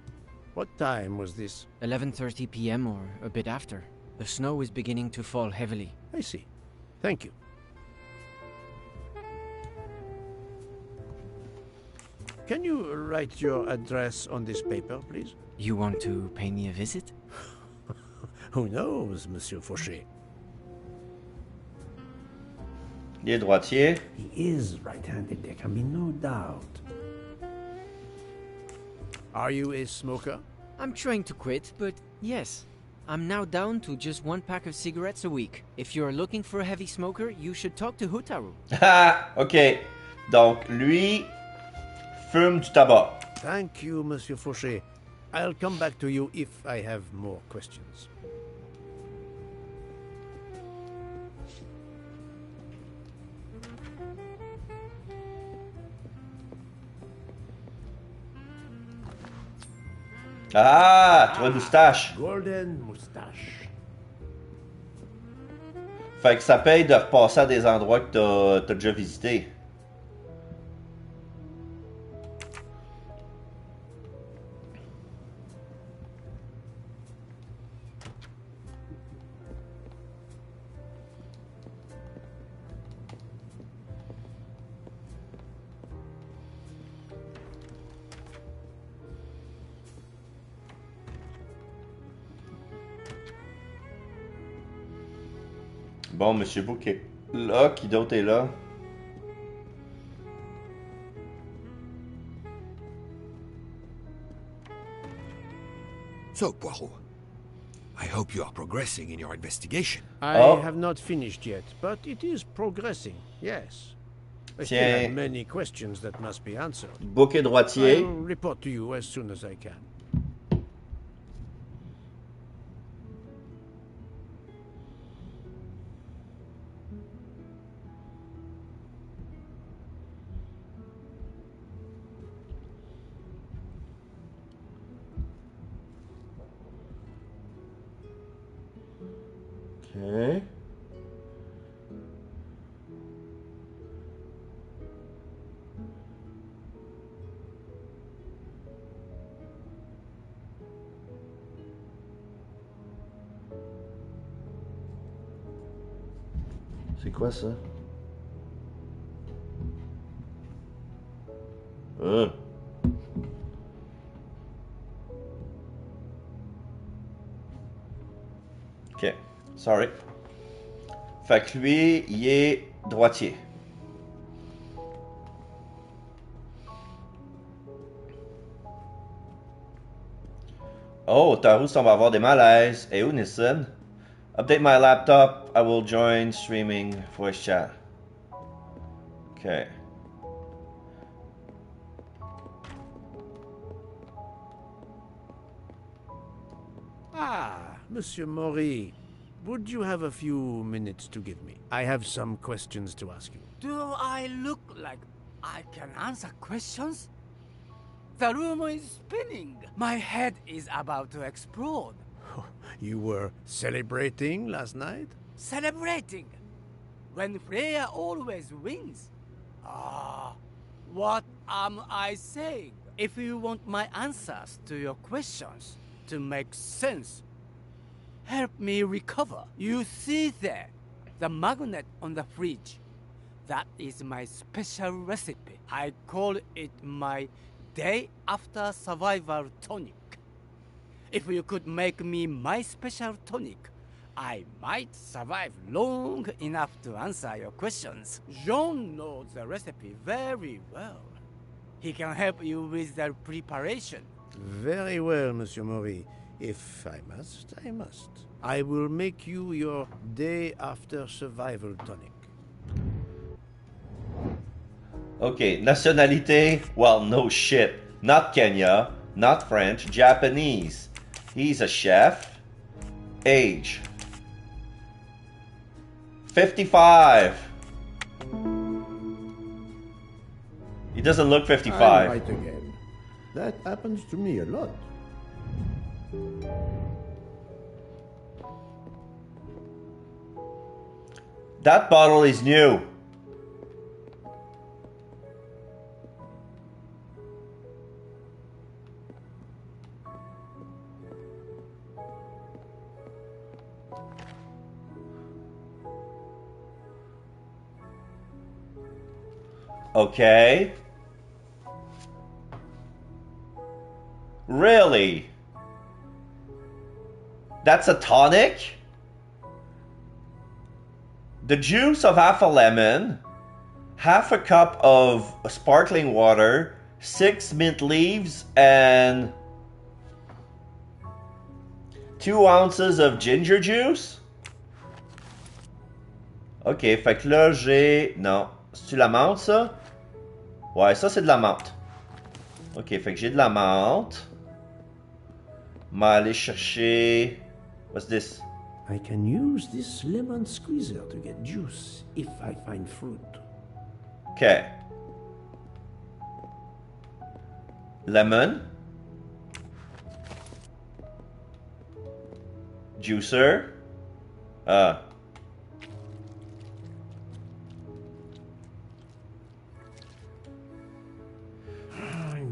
What time was this? 11:30 p.m. or a bit after. The snow is beginning to fall heavily. I see. Thank you. Can you write your address on this paper, please? You want to pay me a visit? Who knows, Monsieur Fauché? Il est droitier. He is right-handed, there can be no doubt. Are you a smoker? I'm trying to quit, but yes. I'm now down to just 1 pack of cigarettes a week. If you're looking for a heavy smoker, you should talk to Hotaru. Ah, OK. Donc, lui fume du tabac. Thank you, Monsieur Fauché. I'll come back to you if I have more questions. Ah, trois moustaches. Golden moustache. Fait que ça paye de repasser à des endroits que t'as déjà visités. Bon, Monsieur Book est là. Qui d'autre est là? So, Poirot, I hope you are progressing in your investigation. I have not finished yet, but it is progressing, yes. I still have many questions that must be answered. Book est droitier. I'll report to you as soon as I can. OK. C'est quoi ça? Ok, sorry. Fait que lui, il est droitier. Oh, Tarus, on va avoir des malaises. Et où, Nissan? Update my laptop. I will join streaming voice chat. Okay. Ah, Monsieur Maury. Would you have a few minutes to give me? I have some questions to ask you. Do I look like I can answer questions? The room is spinning. My head is about to explode. You were celebrating last night? Celebrating? When Freya always wins? Ah, what am I saying? If you want my answers to your questions to make sense, help me recover. You see there, the magnet on the fridge. That is my special recipe. I call it my day after survival tonic. If you could make me my special tonic, I might survive long enough to answer your questions. Jean knows the recipe very well. He can help you with the preparation. Very well, Monsieur Maury. If I must, I must. I will make you your day after survival tonic. Okay, nationalité? Well, no shit. Not Kenya, not French, Japanese. He's a chef. Age 55. He doesn't look 55. I'm right again. That happens to me a lot. That bottle is new. Okay. Really? That's a tonic? The juice of half a lemon, half a cup of sparkling water, 6 mint leaves, and 2 ounces of ginger juice? Ok, fait que là j'ai... Non. C'est-tu la menthe, ça? Ouais, ça c'est de la menthe. Ok, fait que j'ai de la menthe. Mais aller chercher... What's this? I can use this lemon squeezer to get juice if I find fruit. Okay. Lemon. Juicer. I'm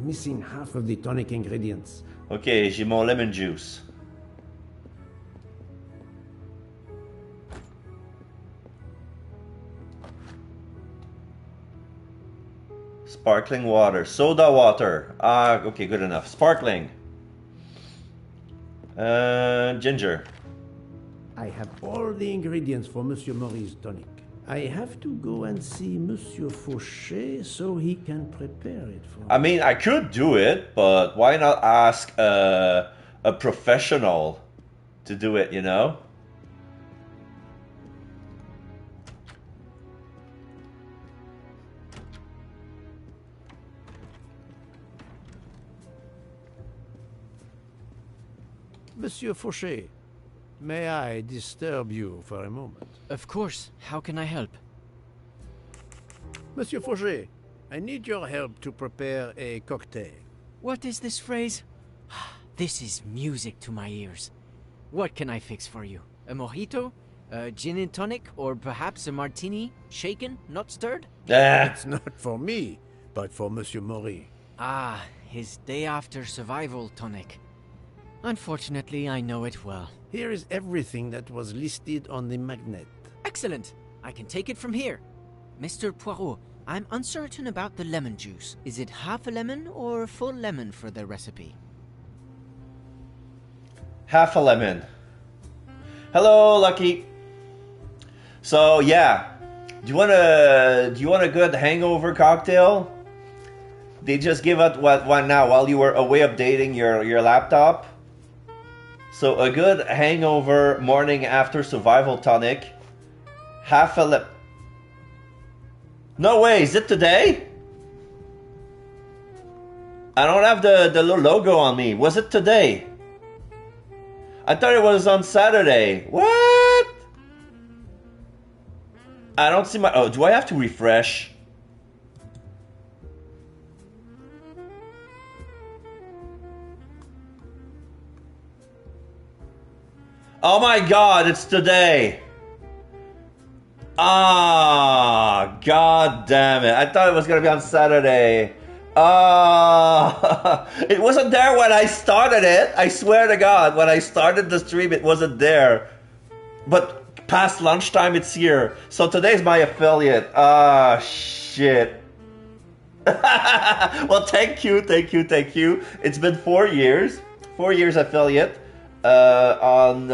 missing half of the tonic ingredients. Ok, j'ai mon lemon juice. Sparkling water. Soda water. Ah, okay, good enough. Sparkling. Ginger. I have all the ingredients for Monsieur Maury's tonic. I have to go and see Monsieur Fauché so he can prepare it for me. I mean, I could do it, but why not ask a professional to do it, you know? Monsieur Fauché, may I disturb you for a moment? Of course. How can I help? Monsieur Fauché, I need your help to prepare a cocktail. What is this phrase? This is music to my ears. What can I fix for you? A mojito? A gin and tonic? Or perhaps a martini? Shaken, not stirred? It's not for me, but for Monsieur Maury. Ah, his day after survival tonic. Unfortunately, I know it well. Here is everything that was listed on the magnet. Excellent! I can take it from here. Mr. Poirot, I'm uncertain about the lemon juice. Is it half a lemon or a full lemon for the recipe? Half a lemon. Hello, Lucky. So yeah, do you want a good hangover cocktail? They just give out one now while you were away updating your laptop. So a good hangover morning after survival tonic. Half a lip. No way, is it today? I don't have the little logo on me. Was it today? I thought it was on Saturday. What? I don't see my... Oh, do I have to refresh? Oh my god, it's today. Ah, god damn it. I thought it was going to be on Saturday. It wasn't there when I started it. I swear to God, when I started the stream, it wasn't there. But past lunchtime, it's here. So today's my affiliate. Ah, shit. Well, thank you. It's been 4 years. 4 years affiliate. On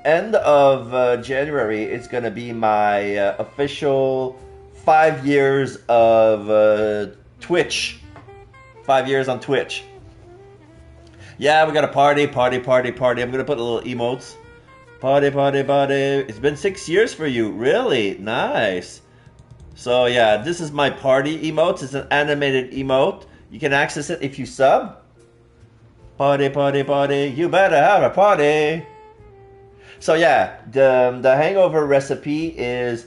end of January, it's gonna be my official 5 years of Twitch. 5 years on Twitch. Yeah, we got a party. I'm gonna put a little emotes. Party. It's been 6 years for you. Really? Nice. So yeah, this is my party emotes. It's an animated emote. You can access it if you sub. Party. You better have a party. So yeah, the hangover recipe is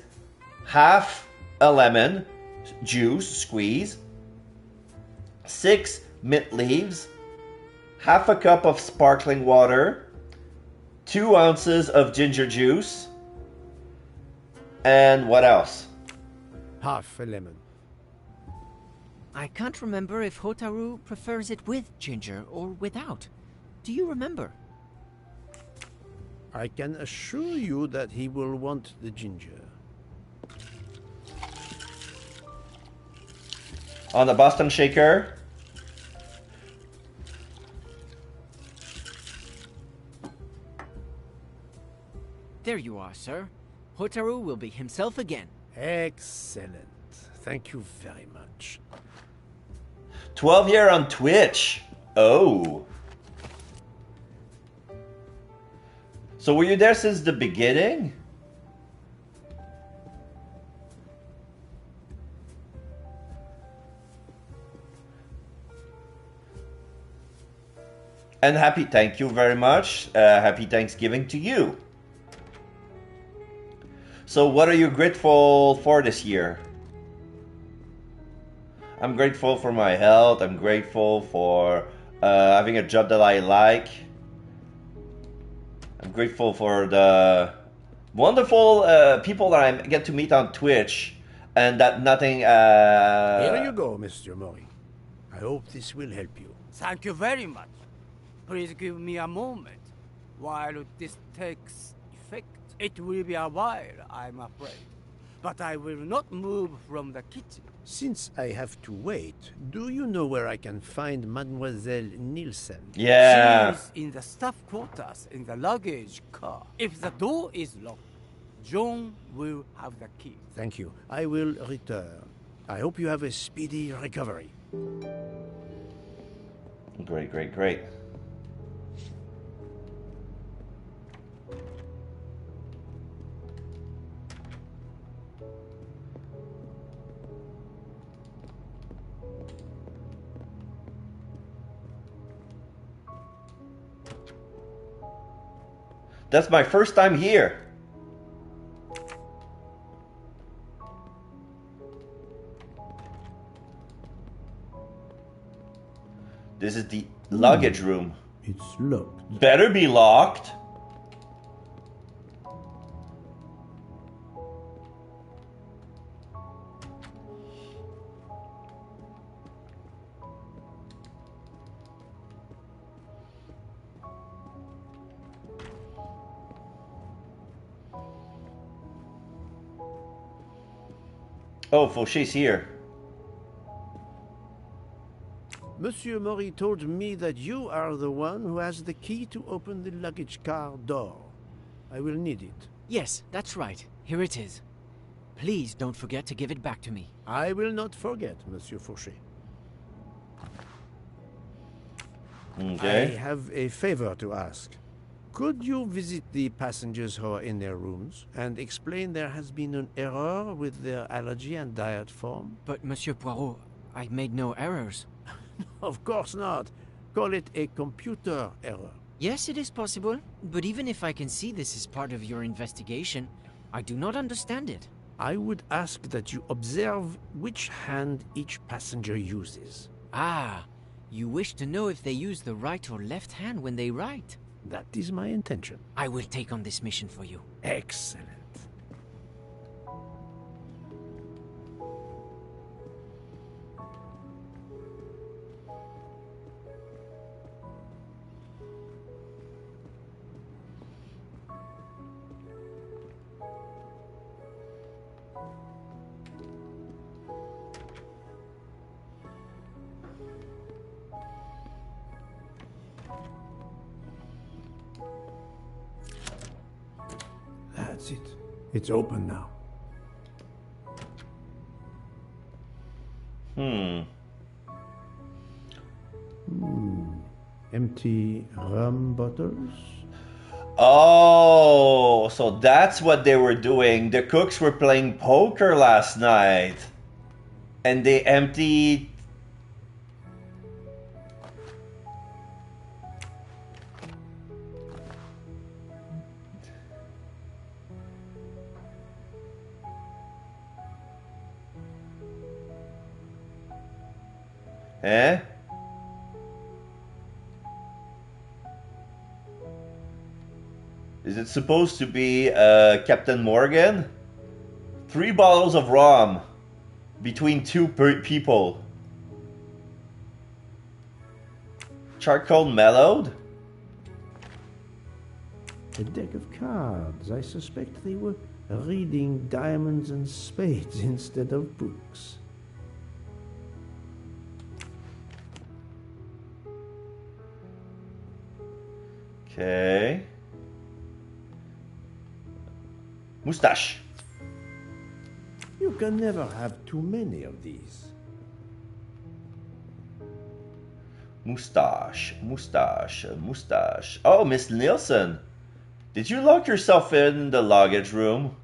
half a lemon juice squeeze, 6 mint leaves, half a cup of sparkling water, 2 ounces of ginger juice, and what else? Half a lemon. I can't remember if Hotaru prefers it with ginger or without. Do you remember? I can assure you that he will want the ginger. On the Boston shaker. There you are, sir. Hotaru will be himself again. Excellent. Thank you very much. 12 year on Twitch. Oh. So were you there since the beginning? And thank you very much. Happy Thanksgiving to you. So what are you grateful for this year? I'm grateful for my health. I'm grateful for having a job that I like. I'm grateful for the wonderful people that I get to meet on Twitch, and that nothing... Here you go, Mr. Mori. I hope this will help you. Thank you very much. Please give me a moment while this takes effect. It will be a while, I'm afraid. But I will not move from the kitchen. Since I have to wait, do you know where I can find Mademoiselle Nielsen? Yeah. She is in the staff quarters in the luggage car. If the door is locked, John will have the key. Thank you. I will return. I hope you have a speedy recovery. Great. That's my first time here. This is the luggage room. It's locked. Better be locked. Oh, Fauché's here. Monsieur Mori told me that you are the one who has the key to open the luggage car door. I will need it. Yes, that's right. Here it is. Please don't forget to give it back to me. I will not forget, Monsieur Fauché. Okay. I have a favor to ask. Could you visit the passengers who are in their rooms and explain there has been an error with their allergy and diet form? But, Monsieur Poirot, I made no errors. Of course not. Call it a computer error. Yes, it is possible, but even if I can see this is part of your investigation, I do not understand it. I would ask that you observe which hand each passenger uses. Ah, you wish to know if they use the right or left hand when they write? That is my intention. I will take on this mission for you. Excellent. That's it. It's open now. Empty rum bottles? Oh, so that's what they were doing. The cooks were playing poker last night. And they emptied... Eh? Is it supposed to be Captain Morgan? 3 bottles of rum between 2 people. Charcoal mellowed? A deck of cards. I suspect they were reading diamonds and spades instead of books. Okay. Moustache. You can never have too many of these. Moustache, moustache, moustache. Oh, Miss Nielsen. Did you lock yourself in the luggage room?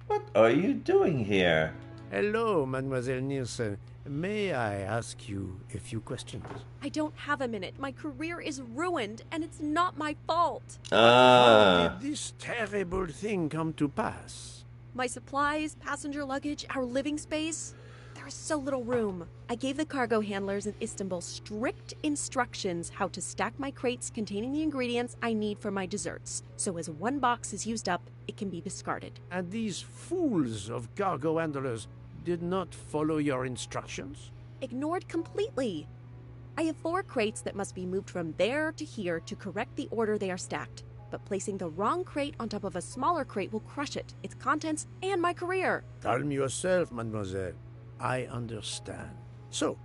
What are you doing here? Hello, Mademoiselle Nielsen. May I ask you a few questions? I don't have a minute. My career is ruined, and it's not my fault. How did this terrible thing come to pass? My supplies, passenger luggage, our living space. There is so little room. I gave the cargo handlers in Istanbul strict instructions how to stack my crates containing the ingredients I need for my desserts. So as one box is used up, it can be discarded. And these fools of cargo handlers did not follow your instructions? Ignored completely. I have 4 crates that must be moved from there to here to correct the order they are stacked. But placing the wrong crate on top of a smaller crate will crush it, its contents, and my career. Calm yourself, mademoiselle. I understand. So,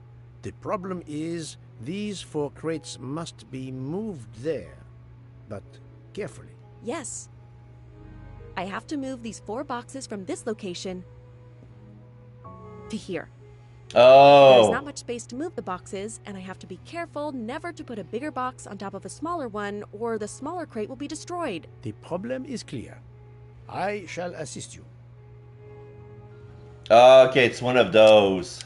the problem is these 4 crates must be moved there, but carefully. Yes. I have to move these 4 boxes from this location to here. Oh. There's not much space to move the boxes, and I have to be careful never to put a bigger box on top of a smaller one, or the smaller crate will be destroyed. The problem is clear. I shall assist you. Okay, it's one of those.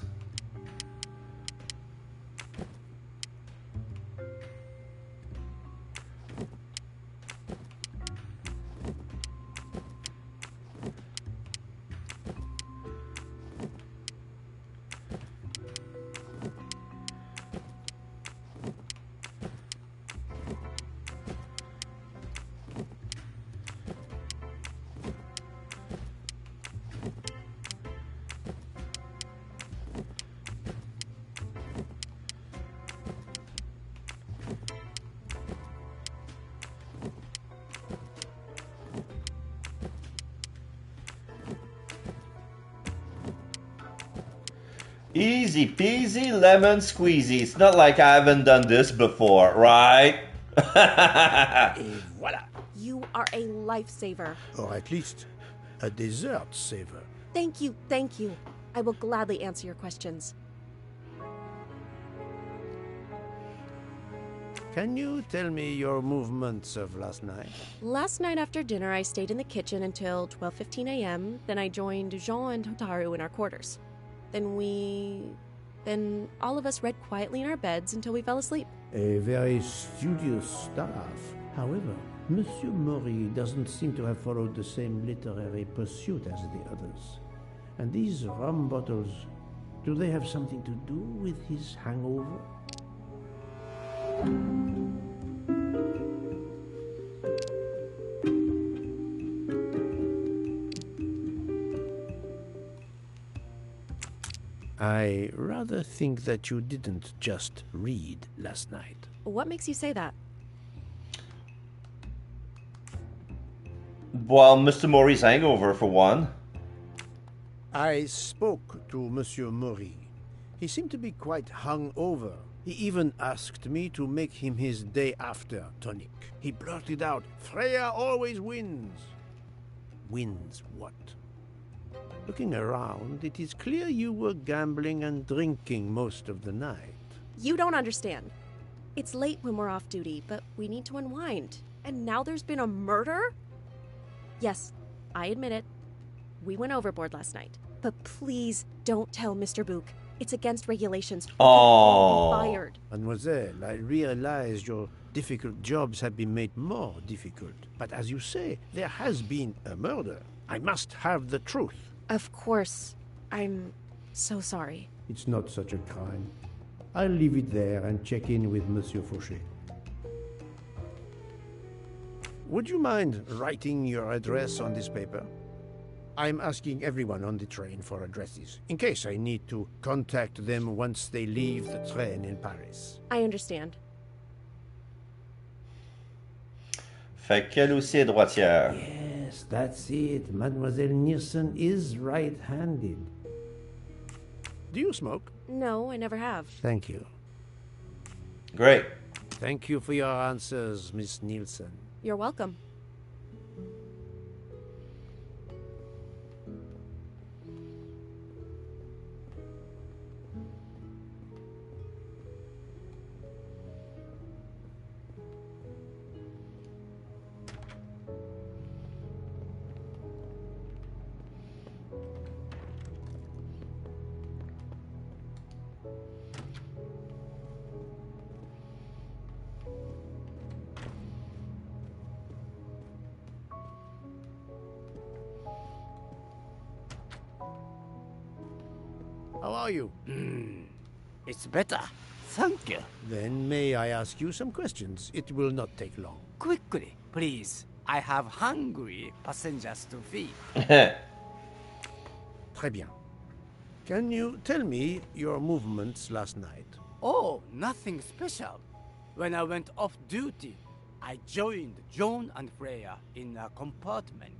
Easy peasy lemon squeezy. It's not like I haven't done this before, right? Et voilà. You are a lifesaver. Or at least a dessert saver. Thank you, thank you. I will gladly answer your questions. Can you tell me your movements of last night? Last night after dinner, I stayed in the kitchen until 12:15 a.m. Then I joined Jean and Hotaru in our quarters. Then all of us read quietly in our beds until we fell asleep. A very studious staff. However, Monsieur Mori doesn't seem to have followed the same literary pursuit as the others. And these rum bottles, do they have something to do with his hangover? I rather think that you didn't just read last night. What makes you say that? Well, Mr. Mori's hangover, for one. I spoke to Monsieur Mori. He seemed to be quite hungover. He even asked me to make him his day after tonic. He blurted out, "Freya always wins." Wins what? Looking around, it is clear you were gambling and drinking most of the night. You don't understand. It's late when we're off duty, but we need to unwind. And now there's been a murder? Yes, I admit it. We went overboard last night. But please don't tell Mr. Book. It's against regulations. Oh. Fired. Mademoiselle, I realize your difficult jobs have been made more difficult. But as you say, there has been a murder. I must have the truth. Of course. I'm so sorry. It's not such a crime. I'll leave it there and check in with Monsieur Fauché. Would you mind writing your address on this paper? I'm asking everyone on the train for addresses, in case I need to contact them once they leave the train in Paris. I understand. Fait qu'elle aussi est droitière. Yes, that's it. Mademoiselle Niersen is right-handed. Do you smoke? No, I never have. Thank you. Great. Thank you for your answers, Miss Nielsen. You're welcome. How are you? It's better. Thank you. Then may I ask you some questions? It will not take long. Quickly, please. I have hungry passengers to feed. Très bien. Can you tell me your movements last night? Oh, nothing special. When I went off duty, I joined John and Freya in a compartment.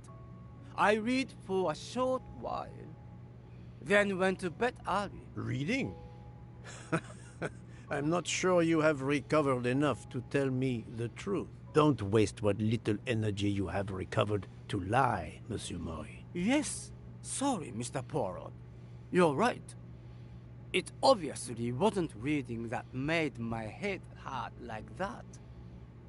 I read for a short while, then went to bed early. Reading? I'm not sure you have recovered enough to tell me the truth. Don't waste what little energy you have recovered to lie, Monsieur Mori. Yes, sorry, Mr. Poirot. You're right. It obviously wasn't reading that made my head hurt like that.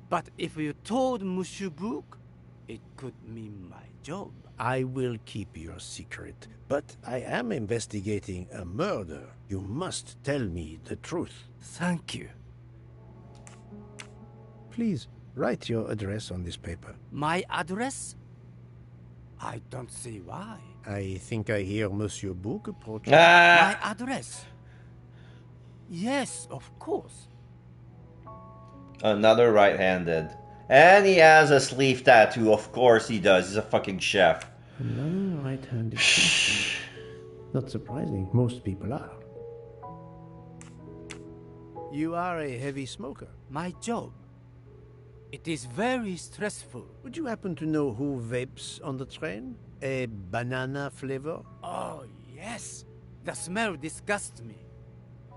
But if you told Monsieur Book, it could mean my job. I will keep your secret, but I am investigating a murder. You must tell me the truth. Thank you. Please, write your address on this paper. My address? I don't see why. I think I hear Monsieur Book approaching. My address? Yes, of course. Another right-handed. And he has a sleeve tattoo. Of course he does. He's a fucking chef. Another right-handed person. Not surprising. Most people are. You are a heavy smoker. My job. It is very stressful. Would you happen to know who vapes on the train? A banana flavor? Oh, yes. The smell disgusts me.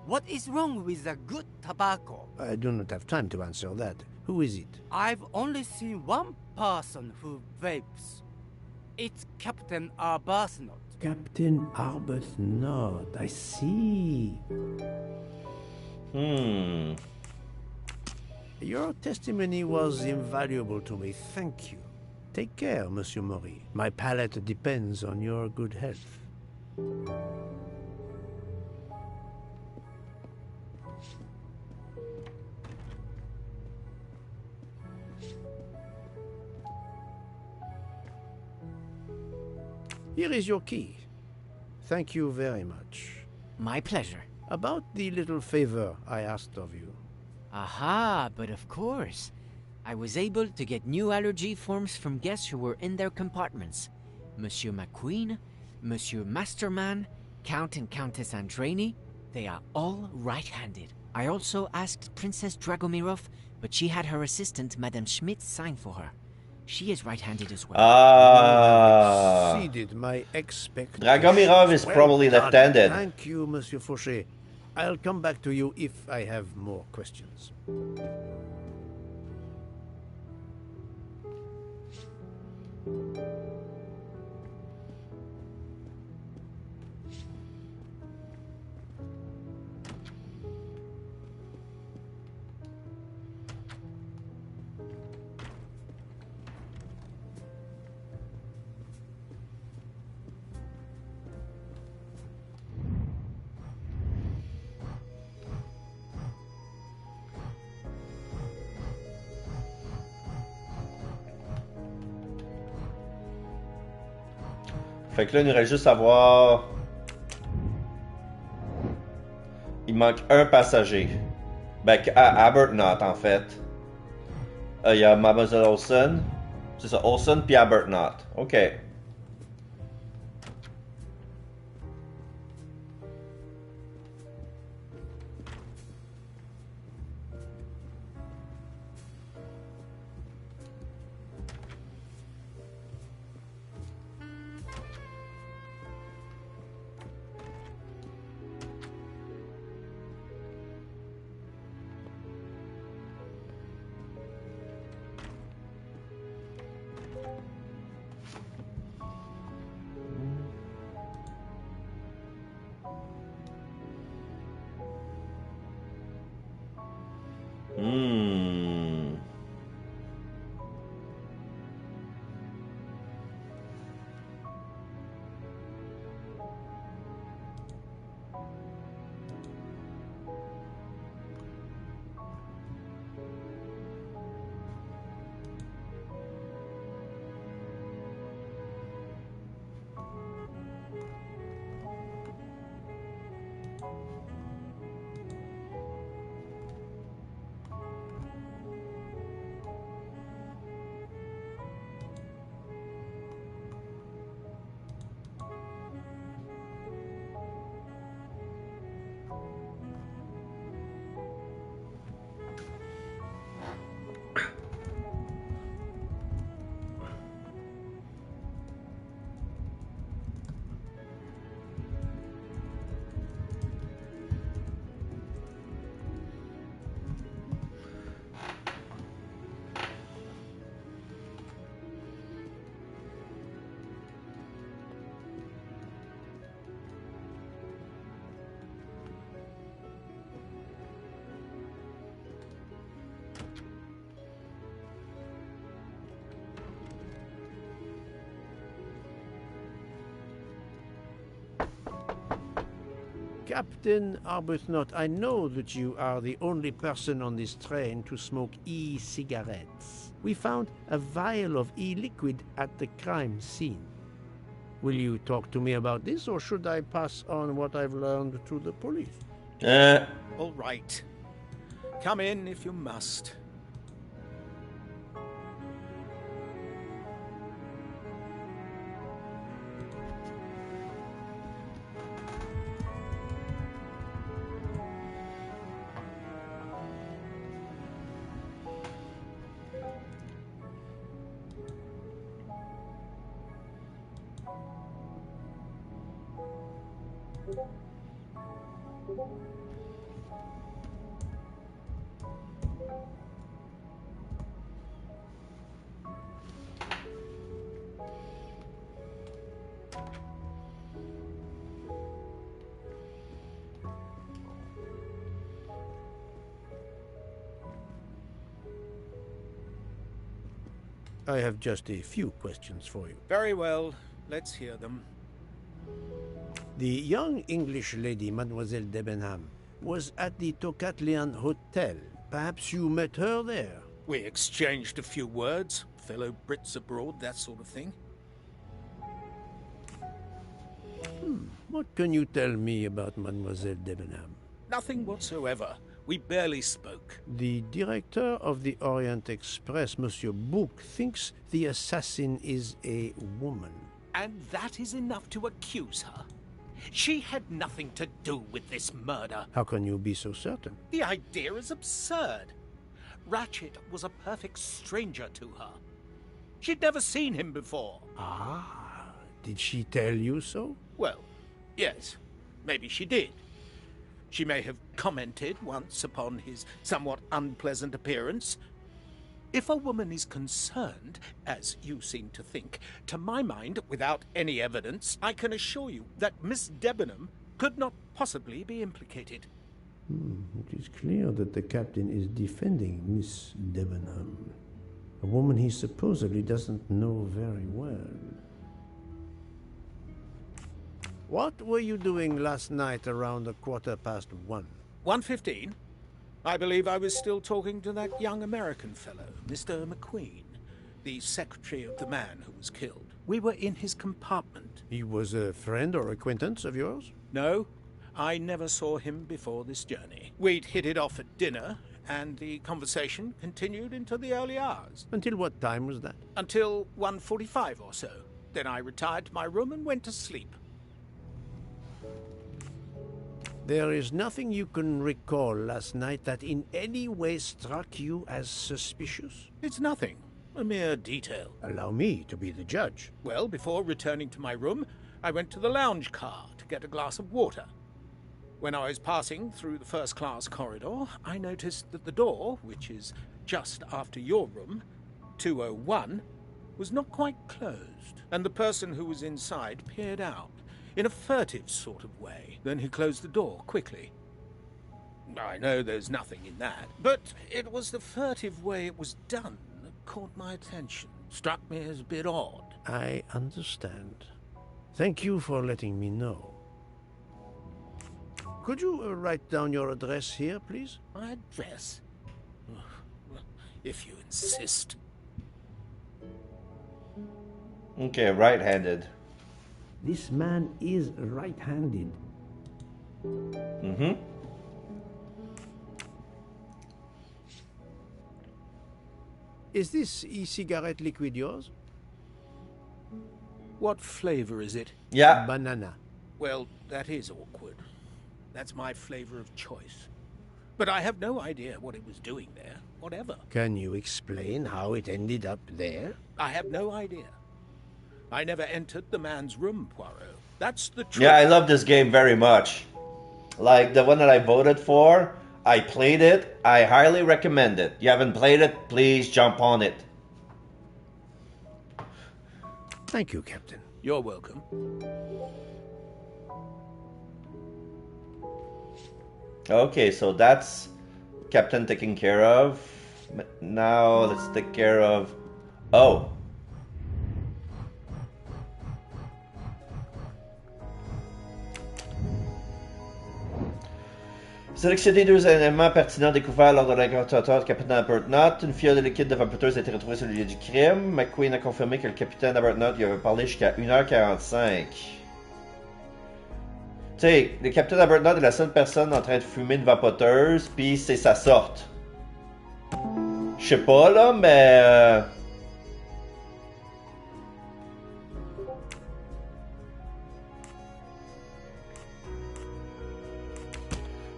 What is wrong with a good tobacco? I do not have time to answer that. Who is it? I've only seen one person who vapes. It's Captain Arbuthnot. Captain Arbuthnot. I see. Your testimony was invaluable to me. Thank you. Take care, Monsieur Maury. My palate depends on your good health. Here is your key. Thank you very much. My pleasure. About the little favor I asked of you. Aha, but of course. I was able to get new allergy forms from guests who were in their compartments. Monsieur McQueen, Monsieur Masterman, Count and Countess Andreni, they are all right-handed. I also asked Princess Dragomirov, but she had her assistant, Madame Schmidt, sign for her. She is right-handed as well. You have exceeded my expectations. Dragomirov is probably left-handed. Thank you, Monsieur Fauché. I'll come back to you if I have more questions. Fait que là, il nous reste juste à voir. Il manque un passager. Ben, Arbuthnot, en fait. Il y a Mademoiselle Olsen. C'est ça, Olsen puis Arbuthnot. Ok. Captain Arbuthnot, I know that you are the only person on this train to smoke e-cigarettes. We found a vial of e-liquid at the crime scene. Will you talk to me about this, or should I pass on what I've learned to the police? All right. Come in if you must. I have just a few questions for you. Very well. Let's hear them. The young English lady, Mademoiselle Debenham, was at the Tocatlian Hotel. Perhaps you met her there? We exchanged a few words. Fellow Brits abroad, that sort of thing. What can you tell me about Mademoiselle Debenham? Nothing whatsoever. We barely spoke. The director of the Orient Express, Monsieur Bouc, thinks the assassin is a woman. And that is enough to accuse her. She had nothing to do with this murder. How can you be so certain? The idea is absurd. Ratchet was a perfect stranger to her. She'd never seen him before. Ah, did she tell you so? Well, yes, maybe she did. She may have commented once upon his somewhat unpleasant appearance. If a woman is concerned, as you seem to think, to my mind, without any evidence, I can assure you that Miss Debenham could not possibly be implicated. It is clear that the captain is defending Miss Debenham, a woman he supposedly doesn't know very well. What were you doing last night around 1:15? 1:15? I believe I was still talking to that young American fellow, Mr. McQueen, the secretary of the man who was killed. We were in his compartment. He was a friend or acquaintance of yours? No, I never saw him before this journey. We'd hit it off at dinner, and the conversation continued into the early hours. Until what time was that? Until 1:45 or so. Then I retired to my room and went to sleep. There is nothing you can recall last night that in any way struck you as suspicious? It's nothing. A mere detail. Allow me to be the judge. Well, before returning to my room, I went to the lounge car to get a glass of water. When I was passing through the first-class corridor, I noticed that the door, which is just after your room, 201, was not quite closed, and the person who was inside peered out in a furtive sort of way. Then he closed the door quickly. I know there's nothing in that, but it was the furtive way it was done that caught my attention. Struck me as a bit odd. I understand. Thank you for letting me know. Could you write down your address here, please? My address? If you insist. Okay, right-handed. This man is right-handed. Mm-hmm. Is this e-cigarette liquid yours? What flavor is it? Yeah. Banana. Well, that is awkward. That's my flavor of choice. But I have no idea what it was doing there, whatever. Can you explain how it ended up there? I have no idea. I never entered the man's room, Poirot. That's the truth. Yeah, I love this game very much. Like the one that I voted for, I played it. I highly recommend it. You haven't played it, please jump on it. Thank you, Captain. You're welcome. Okay, so that's Captain taken care of. Now let's take care of... Oh. Sélectionnez deux éléments pertinents découverts lors de l'interrogatoire du capitaine Arbuthnot. Une fiole de liquide de vapoteuse a été retrouvée sur le lieu du crime. McQueen a confirmé que le capitaine Arbuthnot lui avait parlé jusqu'à 1h45. Tu sais, le capitaine Arbuthnot est la seule personne en train de fumer une vapoteuse, puis c'est sa sorte. Je sais pas là, mais...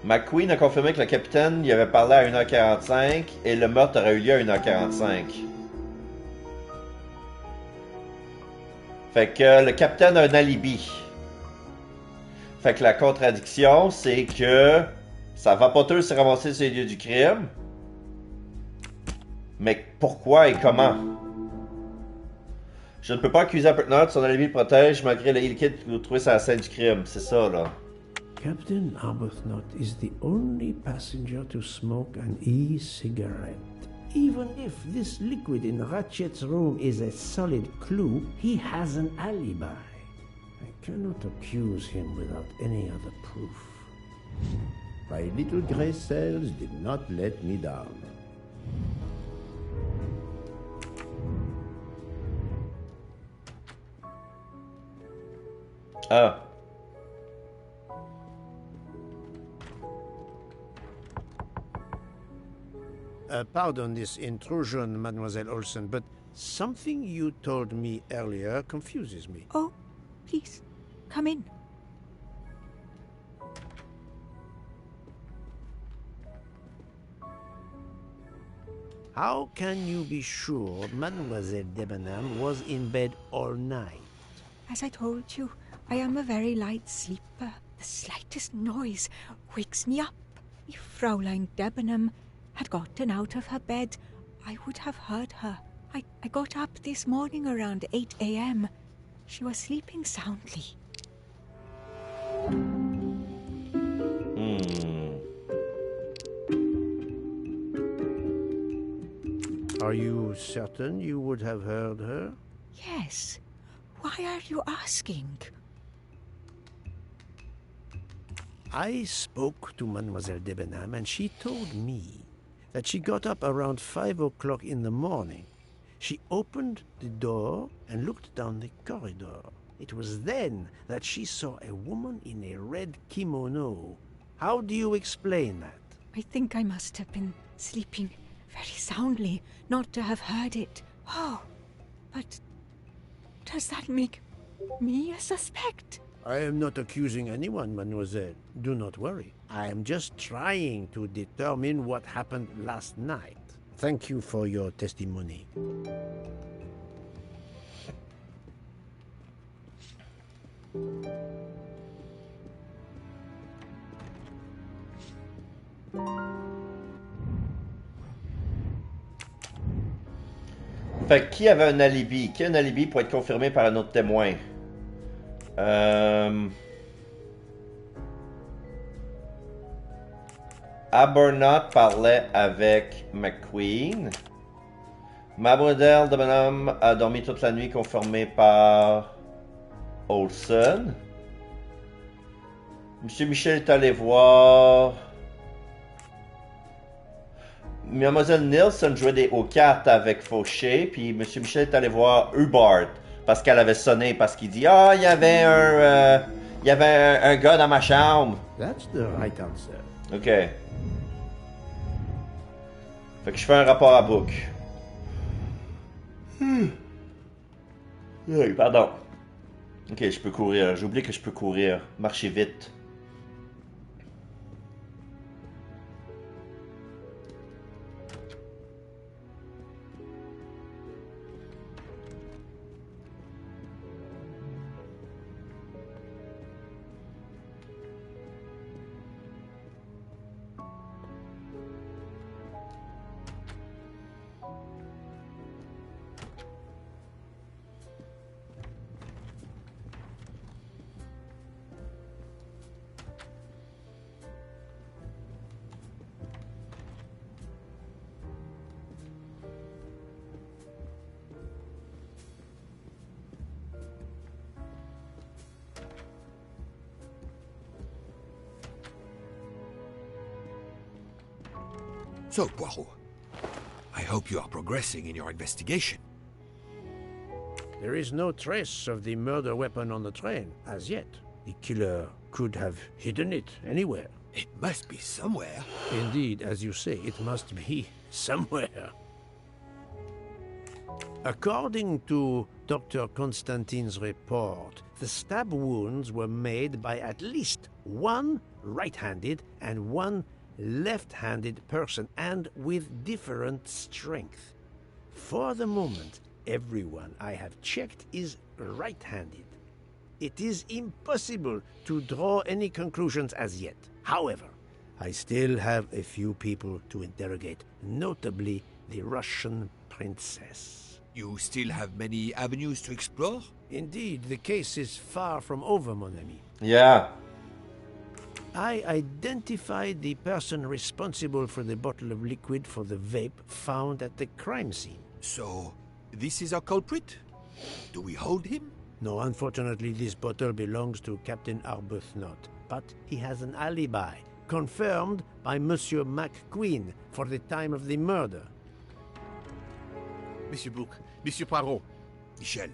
McQueen a confirmé que le capitaine y avait parlé à 1h45 et le meurtre aurait eu lieu à 1h45. Fait que le capitaine a un alibi. Fait que la contradiction, c'est que sa vapoteuse s'est ramassée sur les lieux du crime. Mais pourquoi et comment? Je ne peux pas accuser un partenaire, son alibi le protège malgré le liquide que vous trouvez sur la scène du crime. C'est ça, là. Captain Arbuthnot is the only passenger to smoke an e-cigarette. Even if this liquid in Ratchet's room is a solid clue, he has an alibi. I cannot accuse him without any other proof. My little gray cells did not let me down. Ah. Pardon this intrusion, Mademoiselle Olsen, but something you told me earlier confuses me. Oh, please, come in. How can you be sure Mademoiselle Debenham was in bed all night? As I told you, I am a very light sleeper. The slightest noise wakes me up. If Fraulein Debenham had gotten out of her bed, I would have heard her. I got up this morning around 8 a.m. She was sleeping soundly. Are you certain you would have heard her? Yes. Why are you asking? I spoke to Mademoiselle Debenham and she told me that she got up around 5 o'clock in the morning. She opened the door and looked down the corridor. It was then that she saw a woman in a red kimono. How do you explain that? I think I must have been sleeping very soundly not to have heard it. Oh, but does that make me a suspect? I am not accusing anyone, mademoiselle. Do not worry. I am just trying to determine what happened last night. Thank you for your testimony. Fait que qui avait un alibi? Qui a un alibi pour être confirmé par un autre témoin? Abernathy parlait avec McQueen. Mademoiselle Debenham a dormi toute la nuit, confirmé par Olsen. Monsieur Michel est allé voir. Mademoiselle Nielsen jouait aux cartes avec Fauché, puis Monsieur Michel est allé voir Hubbard parce qu'elle avait sonné, parce qu'il dit ah, il y avait un gars dans ma chambre. That's the right answer. Ok. Fait que je fais un rapport à Book. Oui, pardon. Ok, je peux courir. J'ai oublié que je peux courir. Marcher vite. So, Poirot, I hope you are progressing in your investigation. There is no trace of the murder weapon on the train, as yet. The killer could have hidden it anywhere. It must be somewhere. Indeed, as you say, it must be somewhere. According to Dr. Constantine's report, the stab wounds were made by at least one right-handed and one left-handed person, and with different strength. For the moment, everyone I have checked is right-handed. It is impossible to draw any conclusions as yet. However, I still have a few people to interrogate, notably the Russian princess. You still have many avenues to explore? Indeed, the case is far from over, mon ami. Yeah. I identified the person responsible for the bottle of liquid for the vape found at the crime scene. So, this is our culprit? Do we hold him? No, unfortunately, this bottle belongs to Captain Arbuthnot, but he has an alibi, confirmed by Monsieur McQueen for the time of the murder. Monsieur Book, Monsieur Poirot. Michel,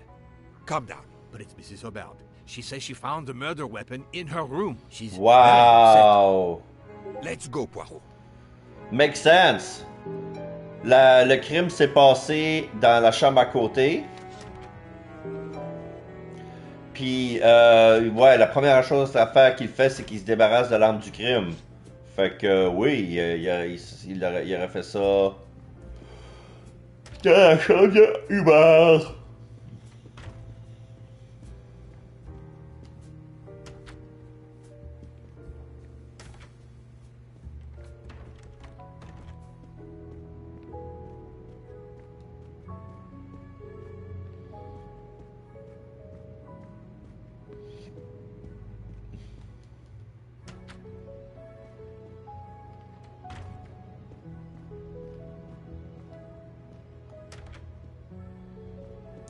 calm down. But it's Mrs. Hubbard. She says she found the murder weapon in her room. She's Wow. very upset. Let's go, Poirot. Makes sense. Le crime s'est passé dans la chambre à côté. Puis, ouais, la première chose à faire qu'il fait, c'est qu'il se débarrasse de l'arme du crime. Fait que, oui, il aurait fait ça dans la chambre de Hubbard.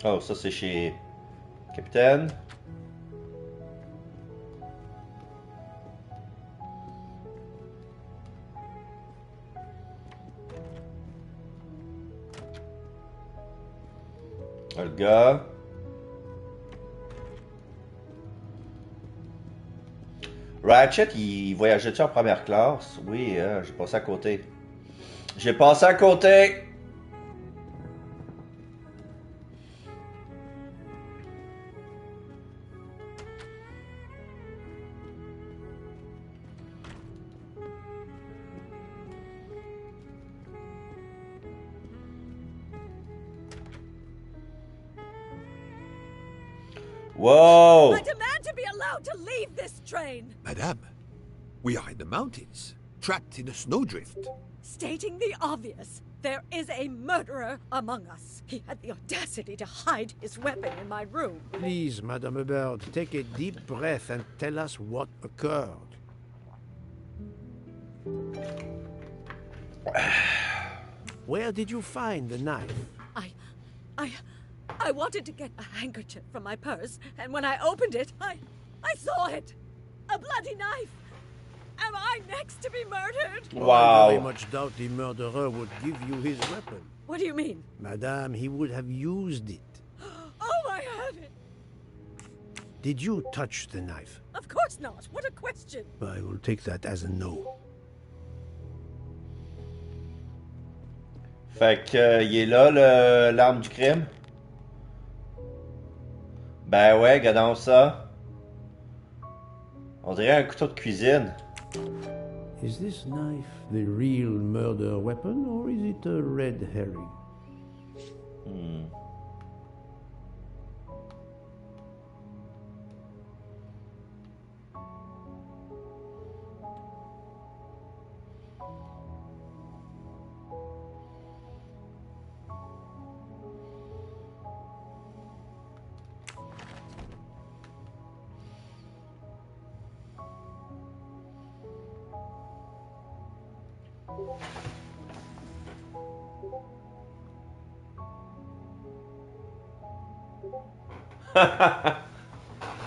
Oh, ça c'est chez Capitaine. Le gars. Ratchet, il voyageait-tu en première classe? Oui, j'ai passé à côté. J'ai passé à côté! Whoa! I demand to be allowed to leave this train! Madame, we are in the mountains, trapped in a snowdrift. Stating the obvious, there is a murderer among us. He had the audacity to hide his weapon in my room. Please, Madame Hubbard, take a deep breath and tell us what occurred. Where did you find the knife? I wanted to get a handkerchief from my purse, and when I opened it, I saw it! A bloody knife! Am I next to be murdered? Wow. I very much doubt the murderer would give you his weapon. What do you mean? Madame, he would have used it. Oh, I have it! Did you touch the knife? Of course not. What a question. I will take that as a no. Fait que, il est là, l'arme du crime. Ben ouais, regardons ça. On dirait un couteau de cuisine. Is this knife the real murder weapon, or is it a red herring?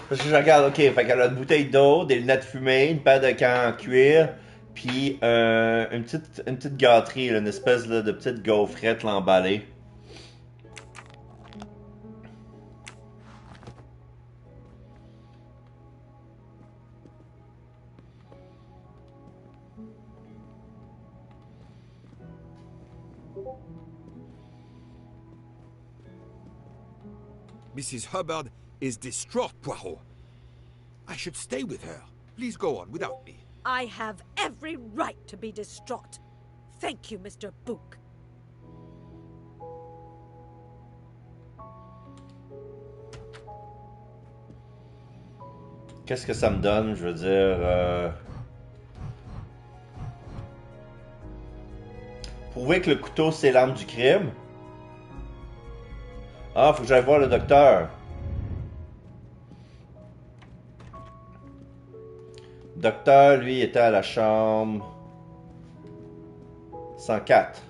Parce que je regarde, ok, fait qu'elle a une bouteille d'eau, des lunettes fumées, une paire de camps en cuir, puis une petite gâterie, là, une espèce là, de petite gaufrette l'emballée. Mrs. Hubbard is distraught, Poirot. I should stay with her. Please go on without me. I have every right to be distraught. Thank you, Mr. Book. Qu'est-ce que ça me donne, je veux dire... Prouver que le couteau, c'est l'arme du crime. Ah, faut que j'aille voir le docteur. Docteur, lui, était à la chambre 104.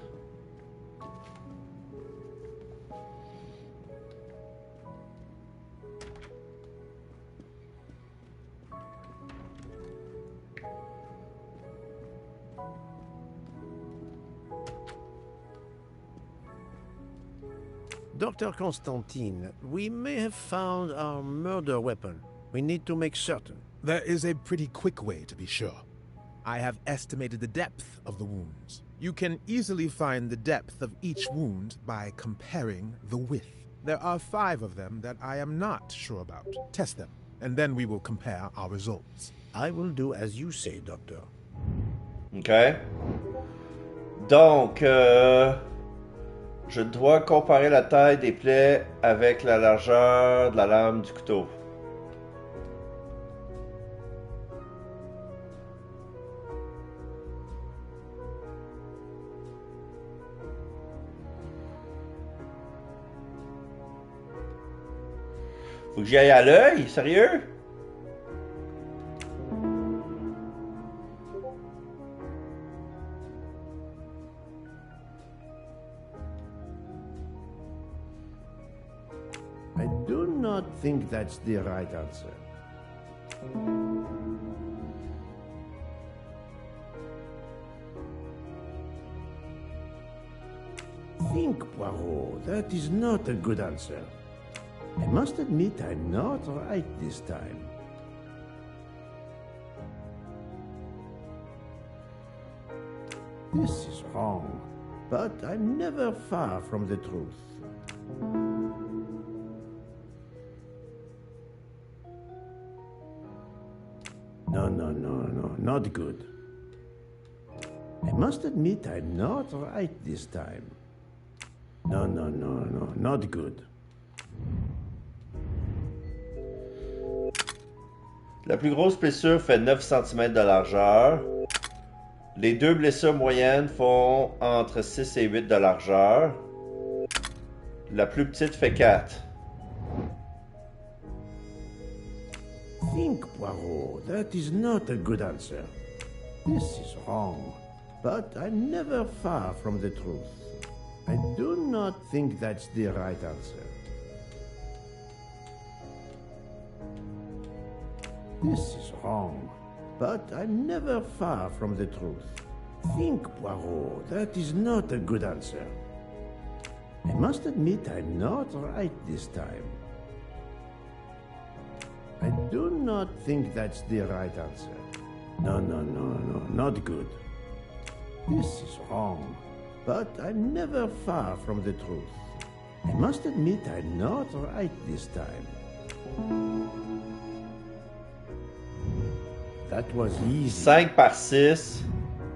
Dr. Constantine, we may have found our murder weapon. We need to make certain. There is a pretty quick way to be sure. I have estimated the depth of the wounds. You can easily find the depth of each wound by comparing the width. There are 5 of them that I am not sure about. Test them, and then we will compare our results. I will do as you say, Doctor. OK. Donc, je dois comparer la taille des plaies avec la largeur de la lame du couteau. Faut que j'y aille à l'œil? Sérieux? I do not think that's the right answer. Think, Poirot. That is not a good answer. I must admit I'm not right this time. This is wrong, but I'm never far from the truth. No, not good. I must admit I'm not right this time. No, not good. La plus grosse blessure fait 9 cm de largeur. Les 2 blessures moyennes font entre 6 et 8 de largeur. La plus petite fait 4. Think, Poirot. That is not a good answer. This is wrong, but I'm never far from the truth. I do not think that's the right answer. This is wrong, but I'm never far from the truth. Think, Poirot. That is not a good answer. I must admit I'm not right this time. I do not think that's the right answer. No, not good. This is wrong, but I'm never far from the truth. I must admit I'm not right this time. That was easy. 5 par 6.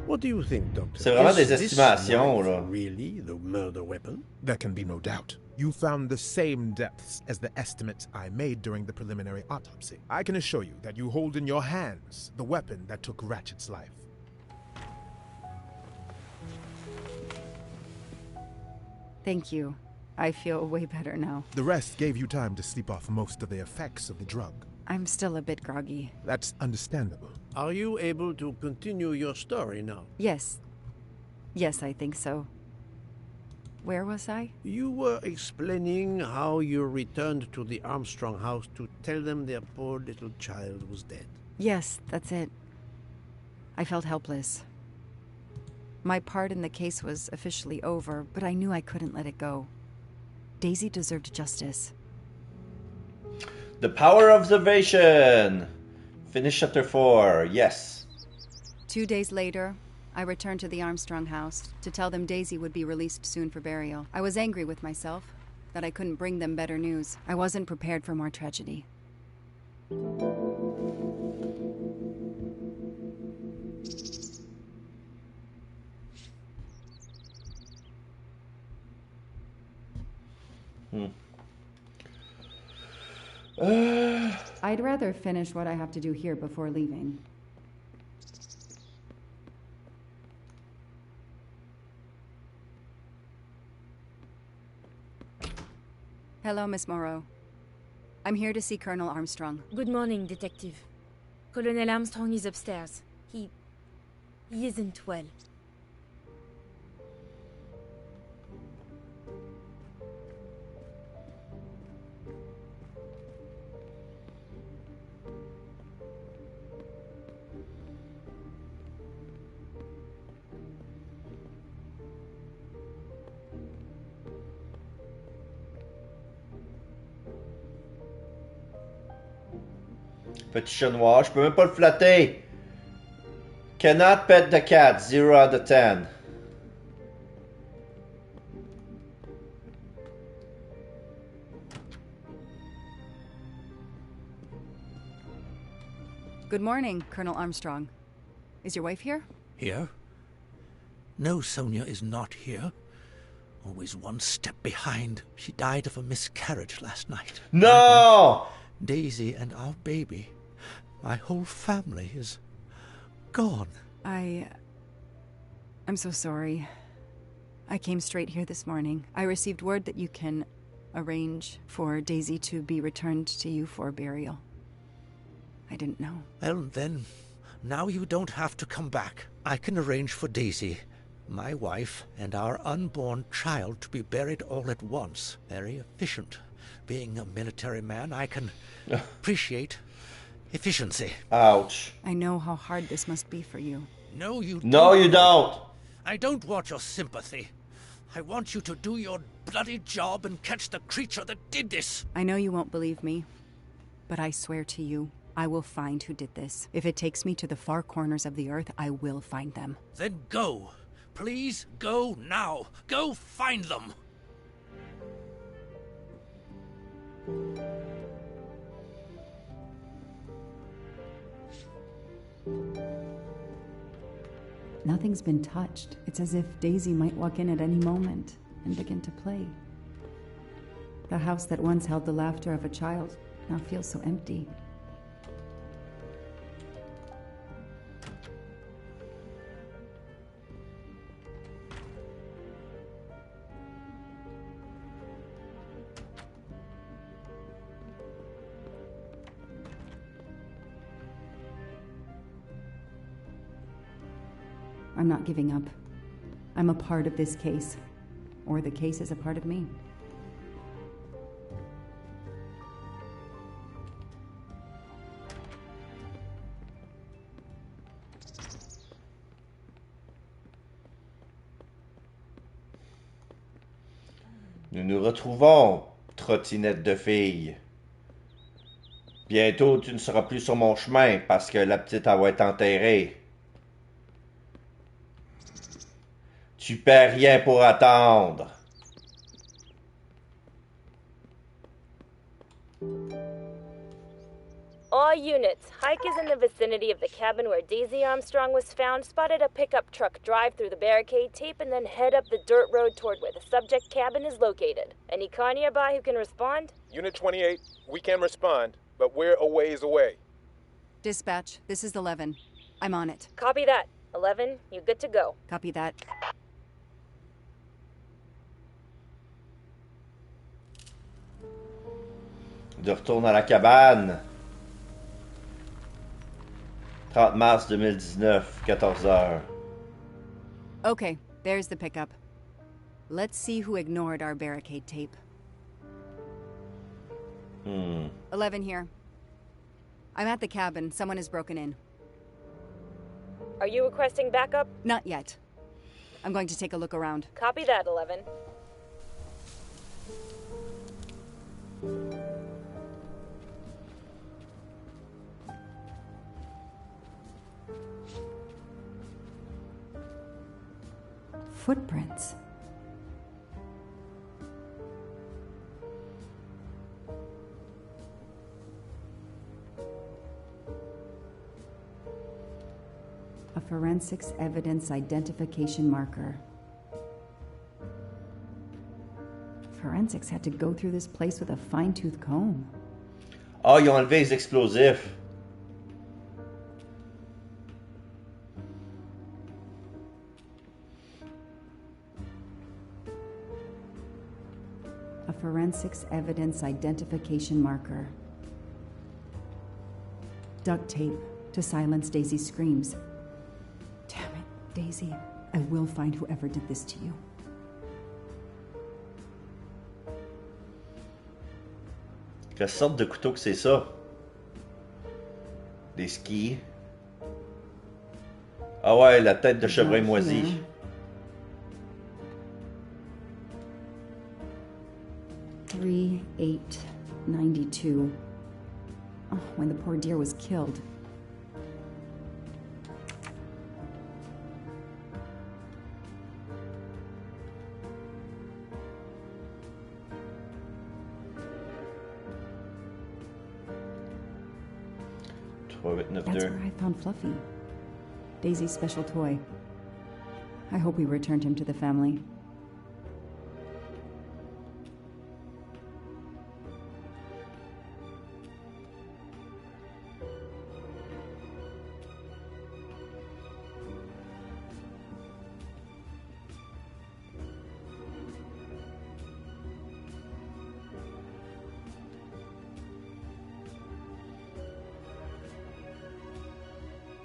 What do you think, Doctor? C'est vraiment Is des this estimations, knife là. really the murder weapon? There can be no doubt. You found the same depths as the estimate I made during the preliminary autopsy. I can assure you that you hold in your hands the weapon that took Ratchet's life. Thank you. I feel way better now. The rest gave you time to sleep off most of the effects of the drug. I'm still a bit groggy. That's understandable. Are you able to continue your story now? Yes. Yes, I think so. Where was I? You were explaining how you returned to the Armstrong house to tell them their poor little child was dead. Yes, that's it. I felt helpless. My part in the case was officially over, but I knew I couldn't let it go. Daisy deserved justice. The power of observation. Finish chapter 4. Yes. 2 days later, I returned to the Armstrong house to tell them Daisy would be released soon for burial. I was angry with myself that I couldn't bring them better news. I wasn't prepared for more tragedy. I'd rather finish what I have to do here before leaving. Hello, Miss Moreau. I'm here to see Colonel Armstrong. Good morning, Detective. Colonel Armstrong is upstairs. He isn't well. Petit chat noir, je peux même pas le flatter. Cannot pet the cat, 0 out of 10. Good morning, Colonel Armstrong. Is your wife here? Here? No, Sonia is not here. Always one step behind. She died of a miscarriage last night. No! Daisy and our baby. My whole family is gone. I'm so sorry. I came straight here this morning. I received word that you can arrange for Daisy to be returned to you for burial. I didn't know. Well, then, now you don't have to come back. I can arrange for Daisy, my wife, and our unborn child to be buried all at once. Very efficient. Being a military man, I can appreciate efficiency. Ouch. I know how hard this must be for you. No, you don't. No, you don't. I don't want your sympathy. I want you to do your bloody job and catch the creature that did this. I know you won't believe me, but I swear to you, I will find who did this. If it takes me to the far corners of the earth, I will find them. Then go. Please go now. Go find them. Nothing's been touched. It's as if Daisy might walk in at any moment and begin to play. The house that once held the laughter of a child now feels so empty. I'm not giving up. I'm a part of this case. Or the case is a part of me. Nous nous retrouvons, trottinette de fille. Bientôt, tu ne seras plus sur mon chemin parce que la petite, elle va être enterrée. Tu perds rien pour attendre. All units, Hike is in the vicinity of the cabin where Daisy Armstrong was found, spotted a pickup truck drive through the barricade tape, and then head up the dirt road toward where the subject cabin is located. Any car nearby who can respond? Unit 28, we can respond, but we're a ways away. Dispatch, this is 11. I'm on it. Copy that. 11, you good to go. Copy that. De retour à la cabane. 30 mars 2019, 14h. Okay, there's the pickup. Let's see who ignored our barricade tape. 11 here. I'm at the cabin. Someone has broken in. Are you requesting backup? Not yet. I'm going to take a look around. Copy that, 11. Footprints. A forensics evidence identification marker. Forensics had to go through this place with a fine-tooth comb. Ah, ils ont enlevé les explosifs. A Forensics evidence identification marker. Duct tape to silence Daisy's screams. Damn it, Daisy. I will find whoever did this to you. Quelle sorte de couteau que c'est ça? Des skis. Ah ouais, la tête de chevreuil moisi. Three, 8, 92. Oh, when the poor deer was killed. That's where I found Fluffy. Daisy's special toy. I hope we returned him to the family.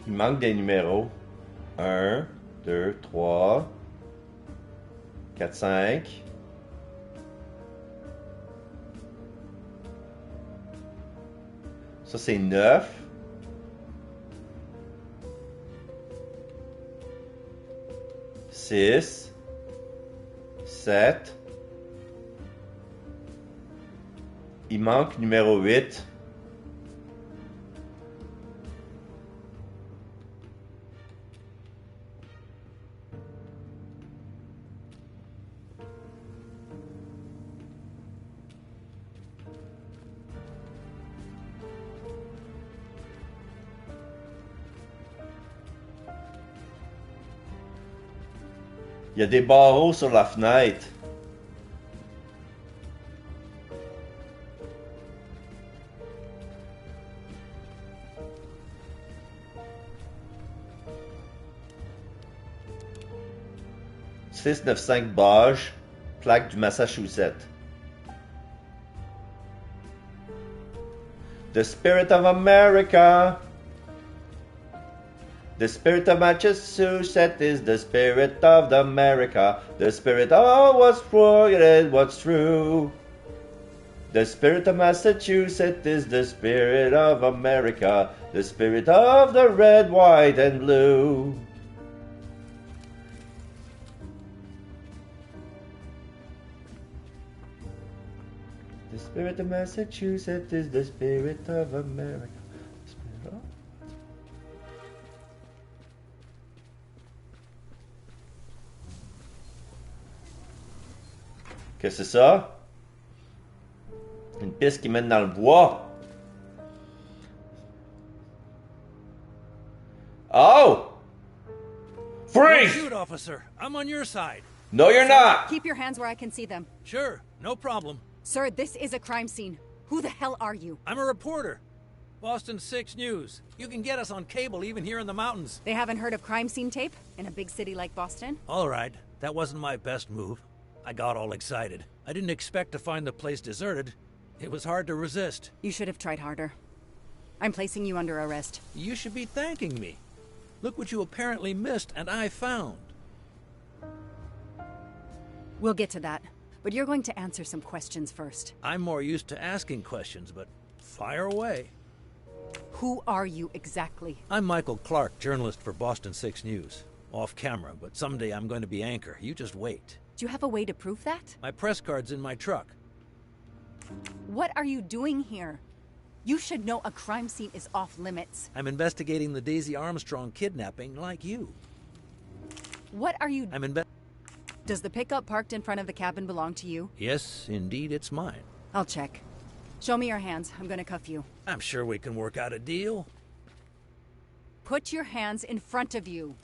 Il manque des numéros. 1, 2, 3, 4, 5. Ça, c'est 9. Six, 7. Il manque numéro 8. Il y a des barreaux sur la fenêtre. « 695 Bage, plaque du Massachusetts. The spirit of America. The spirit of Massachusetts is the spirit of the America. The spirit of what's true, what's true. The spirit of Massachusetts is the spirit of America. The spirit of the red, white, and blue. The spirit of Massachusetts is the spirit of America. The spirit of... Qu'est-ce que c'est ça? Une piste qui mène dans le bois. Oh! Freeze! Don't shoot, officer. I'm on your side. No, you're not! Keep your hands where I can see them. Sure, no problem. Sir, this is a crime scene. Who the hell are you? I'm a reporter. Boston 6 News. You can get us on cable even here in the mountains. They haven't heard of crime scene tape in a big city like Boston? All right, that wasn't my best move. I got all excited. I didn't expect to find the place deserted. It was hard to resist. You should have tried harder. I'm placing you under arrest. You should be thanking me. Look what you apparently missed and I found. We'll get to that, but you're going to answer some questions first. I'm more used to asking questions, but fire away. Who are you exactly? I'm Michael Clark, journalist for Boston 6 News. Off camera, but someday I'm going to be anchor. You just wait. Do you have a way to prove that? My press card's in my truck. What are you doing here? You should know a crime scene is off limits. I'm investigating the Daisy Armstrong kidnapping like you. What are you... Does the pickup parked in front of the cabin belong to you? Yes, indeed, it's mine. I'll check. Show me your hands. I'm gonna cuff you. I'm sure we can work out a deal. Put your hands in front of you.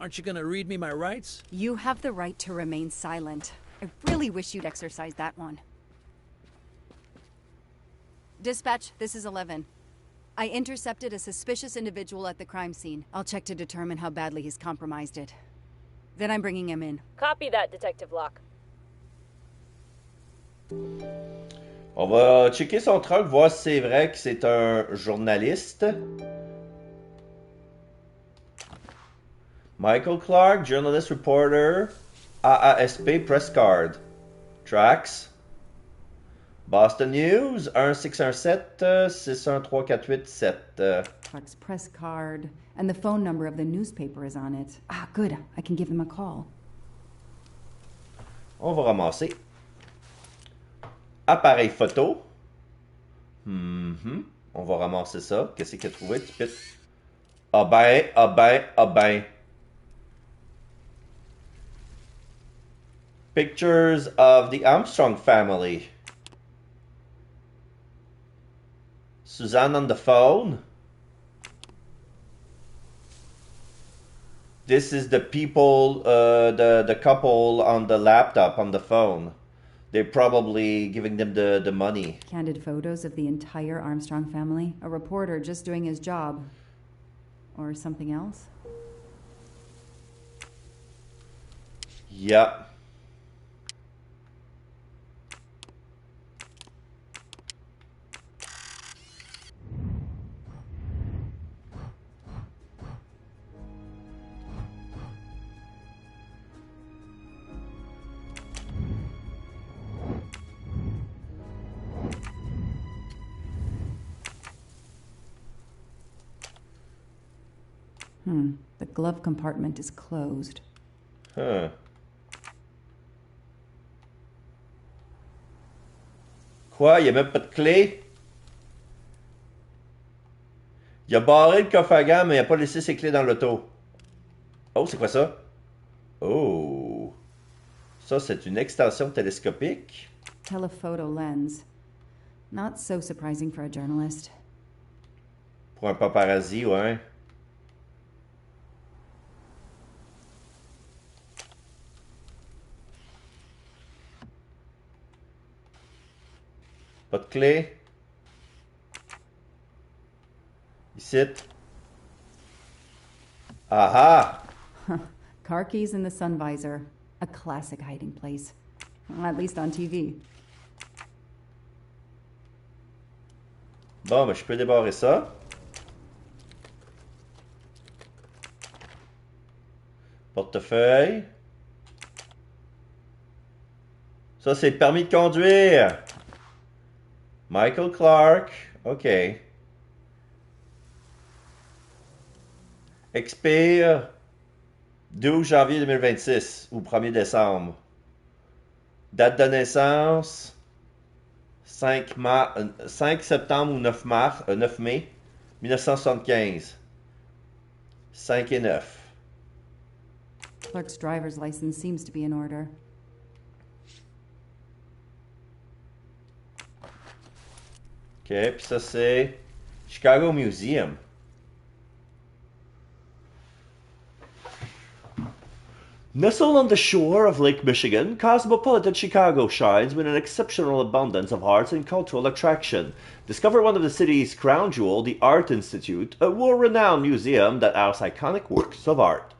Aren't you gonna read me my rights? You have the right to remain silent. I really wish you'd exercise that one. Dispatch, this is 11. I intercepted a suspicious individual at the crime scene. I'll check to determine how badly he's compromised it. Then I'm bringing him in. Copy that, Detective Lock. On va checker son truck, voir si c'est vrai que c'est un journaliste. Michael Clark, journalist reporter, AASP press card. Tracks. Boston News, 1617-613487. Clark's press card, and the phone number of the newspaper is on it. Ah, good. I can give him a call. On va ramasser. Appareil photo. On va ramasser ça. Qu'est-ce qu'il a trouvé? Ah ben. Pictures of the Armstrong family. Suzanne on the phone. This is the people, the couple on the laptop on the phone. They're probably giving them the money. Candid photos of the entire Armstrong family. A reporter just doing his job. Or something else? Yep. The glove compartment is closed. Huh. Quoi? Il n'y a même pas de clé? Il a barré le coffre à gants, mais il n'a pas laissé ses clés dans l'auto. Oh, c'est quoi ça? Oh. Ça, c'est une extension télescopique. Telephoto lens. Not so surprising for a journalist. Pour un paparazzi, ouais. Pas de clé. Ici. Aha! Car keys in the sun visor. A classic hiding place. At least on TV. Bon, ben, je peux débarrer ça. Portefeuille. Ça, c'est le permis de conduire. Michael Clark. OK. Expire 12 janvier 2026 ou 1er décembre. Date de naissance 5 septembre ou 9 mai 1975. 5 et 9. Clark's driver's license seems to be in order. OK, puis ça c'est Chicago Museum. Nestled on the shore of Lake Michigan, cosmopolitan Chicago shines with an exceptional abundance of arts and cultural attraction. Discover one of the city's crown jewel, the Art Institute, a world-renowned museum that houses iconic works of art.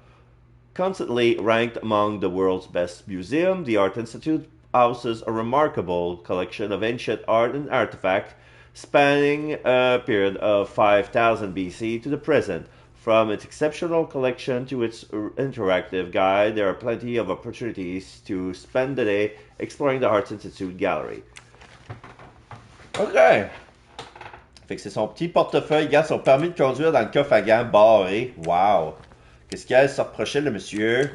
Constantly ranked among the world's best museums, the Art Institute houses a remarkable collection of ancient art and artifacts spanning a period of 5000 BC to the present. From its exceptional collection to its interactive guide, there are plenty of opportunities to spend the day exploring the Arts Institute Gallery. OK. Fait que c'est son petit portefeuille. Il garde son permis de conduire dans le coffre à gants barré. Wow. Qu'est-ce qu'il y a? Il se reprochait, le monsieur.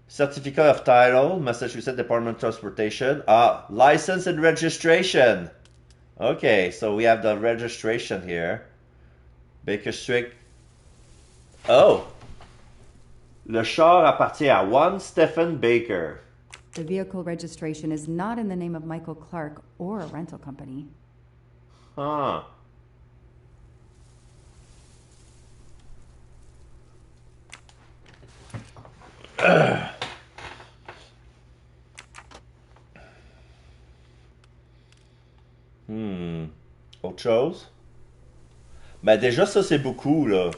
Certificate of Title, Massachusetts Department of Transportation. Ah, License and Registration. Okay, so we have the registration here. Baker Street. Oh! Le char appartient à one Stephen Baker. The vehicle registration is not in the name of Michael Clark or a rental company. Huh. chose? Ben déjà, ça c'est beaucoup, là.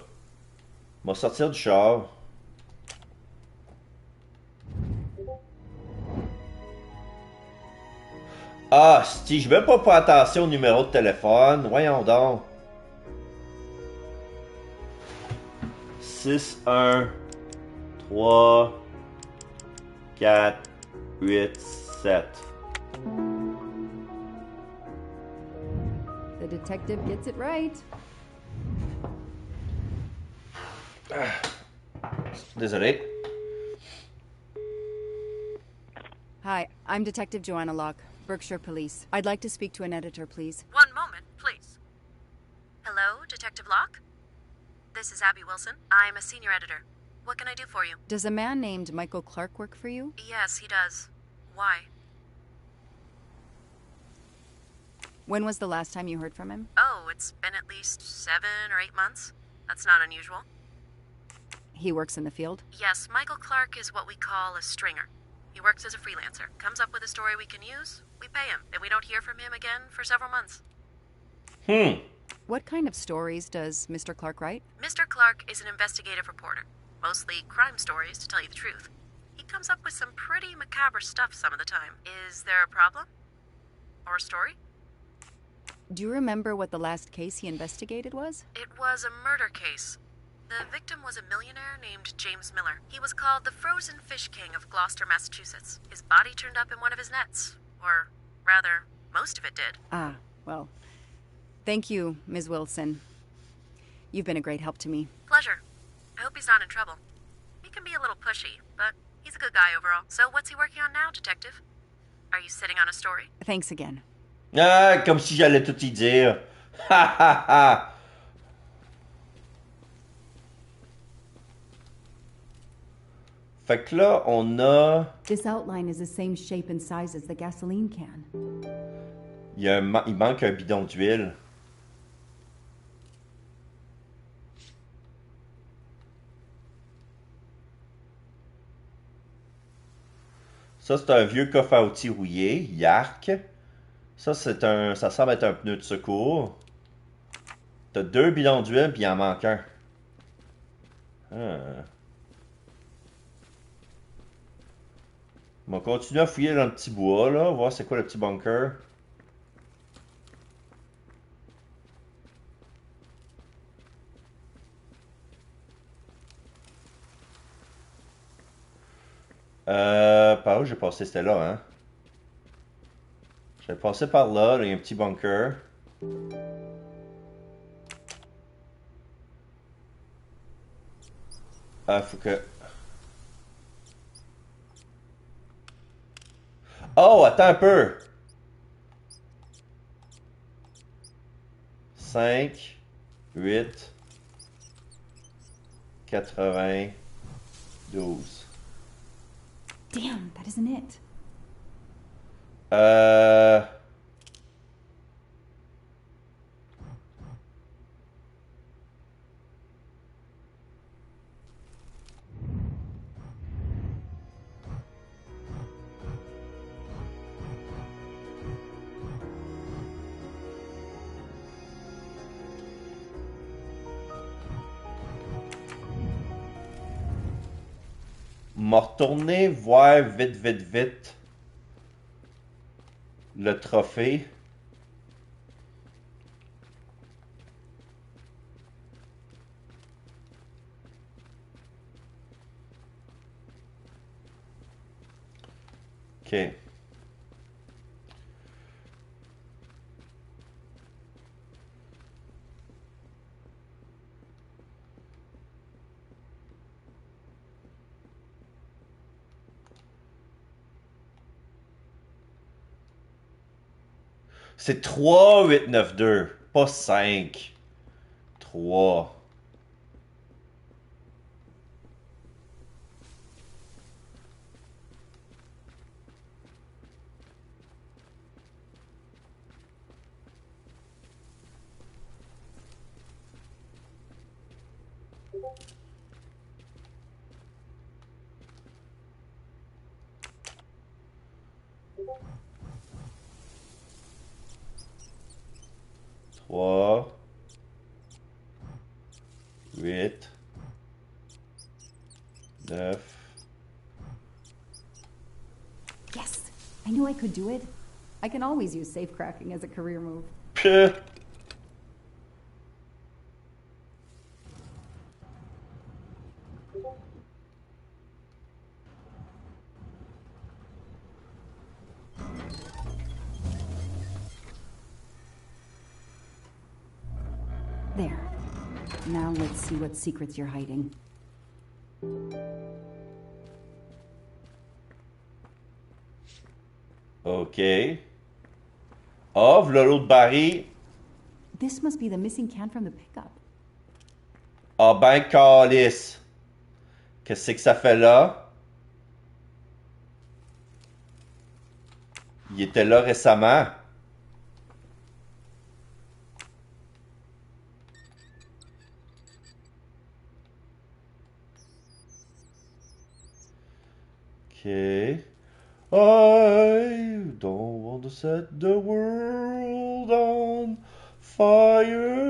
On va sortir du char. Ah, si, je vais pas faire attention au numéro de téléphone. Voyons donc. 6, 1, 3, 4, 8, 7. The detective gets it right. Désolé. Hi, I'm Detective Joanna Lock, Berkshire Police. I'd like to speak to an editor, please. One moment, please. Hello, Detective Locke? This is Abby Wilson. I'm a senior editor. What can I do for you? Does a man named Michael Clark work for you? Yes, he does. Why? When was the last time you heard from him? Oh, it's been at least 7 or 8 months. That's not unusual. He works in the field? Yes, Michael Clark is what we call a stringer. He works as a freelancer, comes up with a story we can use, we pay him, and we don't hear from him again for several months. What kind of stories does Mr. Clark write? Mr. Clark is an investigative reporter, mostly crime stories, to tell you the truth. He comes up with some pretty macabre stuff some of the time. Is there a problem? Or a story? Do you remember what the last case he investigated was? It was a murder case. The victim was a millionaire named James Miller. He was called the Frozen Fish King of Gloucester, Massachusetts. His body turned up in one of his nets. Or, rather, most of it did. Ah, well, thank you, Ms. Wilson. You've been a great help to me. Pleasure. I hope he's not in trouble. He can be a little pushy, but he's a good guy overall. So what's he working on now, Detective? Are you sitting on a story? Thanks again. Ah, comme si j'allais tout y dire. Ha ha ha. Fait que là, on a... This outline is the same shape and size as the gasoline can. Il manque un bidon d'huile. Ça, c'est un vieux coffre à outils rouillé. Yark. Ça, ça semble être un pneu de secours. T'as 2 bidons d'huile, puis il en manque un. On va continuer à fouiller dans le petit bois, là. Voir c'est quoi le petit bunker. Par où j'ai passé? C'était là, hein? J'ai passé par là, il y a un petit bunker. Ah, faut que... Oh, attends un peu! 5, 8, 92. Damn, that isn't it. M'a retourné voir vite le trophée. OK. C'est 3, 8, 9, 2. Pas 5. 3. 3, 8, 9. Yes! I knew I could do it. I can always use safe cracking as a career move. Peuh. There. Now let's see what secrets you're hiding. OK. Ah, v'là l'autre baril. This must be the missing can from the pickup. Ah ben, calice. Qu'est-ce que ça fait là? Il était là récemment. OK. I don't want to set the world on fire.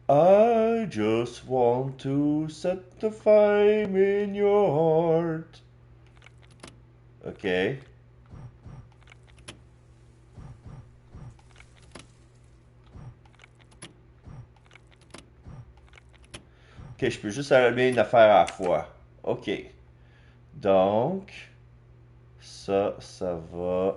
I just want to set the flame in your heart. OK. OK, je peux juste allumer une affaire à la fois. OK. Donc, ça va.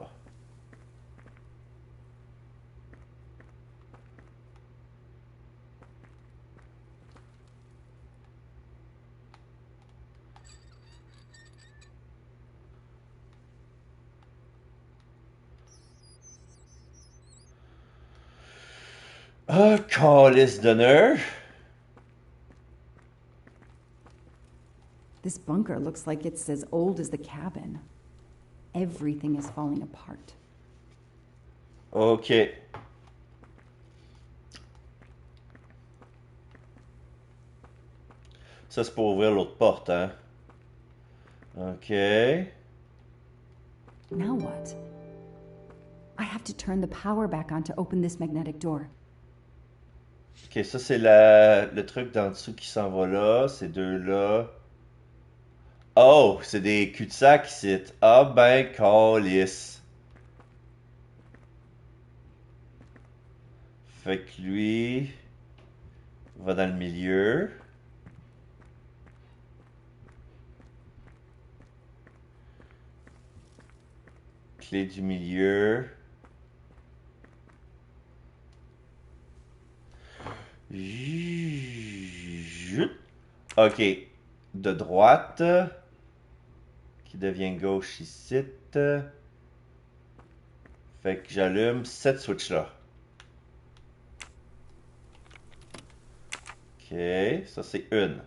Ah, calice d'honneur. This bunker looks like it's as old as the cabin. Everything is falling apart. OK. Ça, c'est pour ouvrir l'autre porte, hein? OK. Now what? I have to turn the power back on to open this magnetic door. OK, ça, c'est le truc d'en dessous qui s'en va là. Ces deux-là. Oh, c'est des cul-de-sac ici. Ah ben, calice. Fait que lui va dans le milieu. Clé du milieu. OK. De droite. Qui devient gauche ici. Fait que j'allume cette switch-là. OK. Ça, c'est une.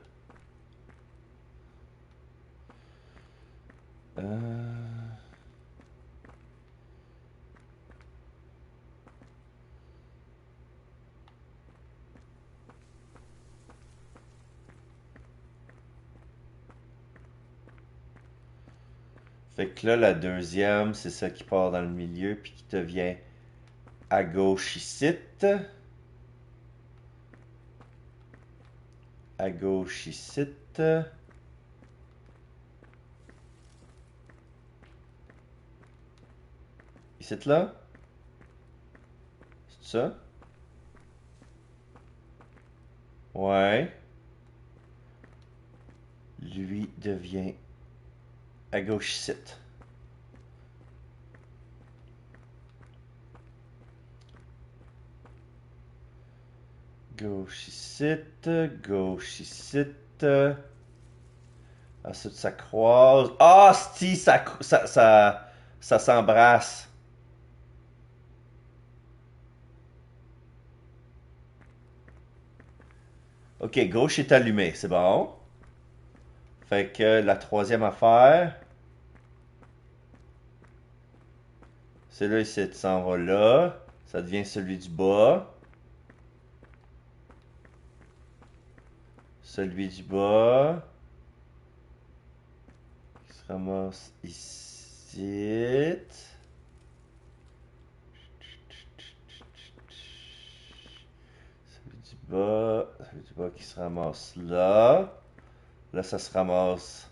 Fait que là, la deuxième, c'est celle qui part dans le milieu puis qui devient à gauche ici. À gauche ici. Ici là? C'est ça? Ouais. Lui devient à gauche ici. Gauche ici, gauche ici. Ensuite, ça croise. Ah, si, ça s'embrasse. Ok, gauche est allumé, c'est bon. Fait que la troisième affaire, c'est là ici, ça s'en va là. Ça devient celui du bas. Celui du bas. Qui se ramasse ici. Celui du bas qui se ramasse là. Là, ça se ramasse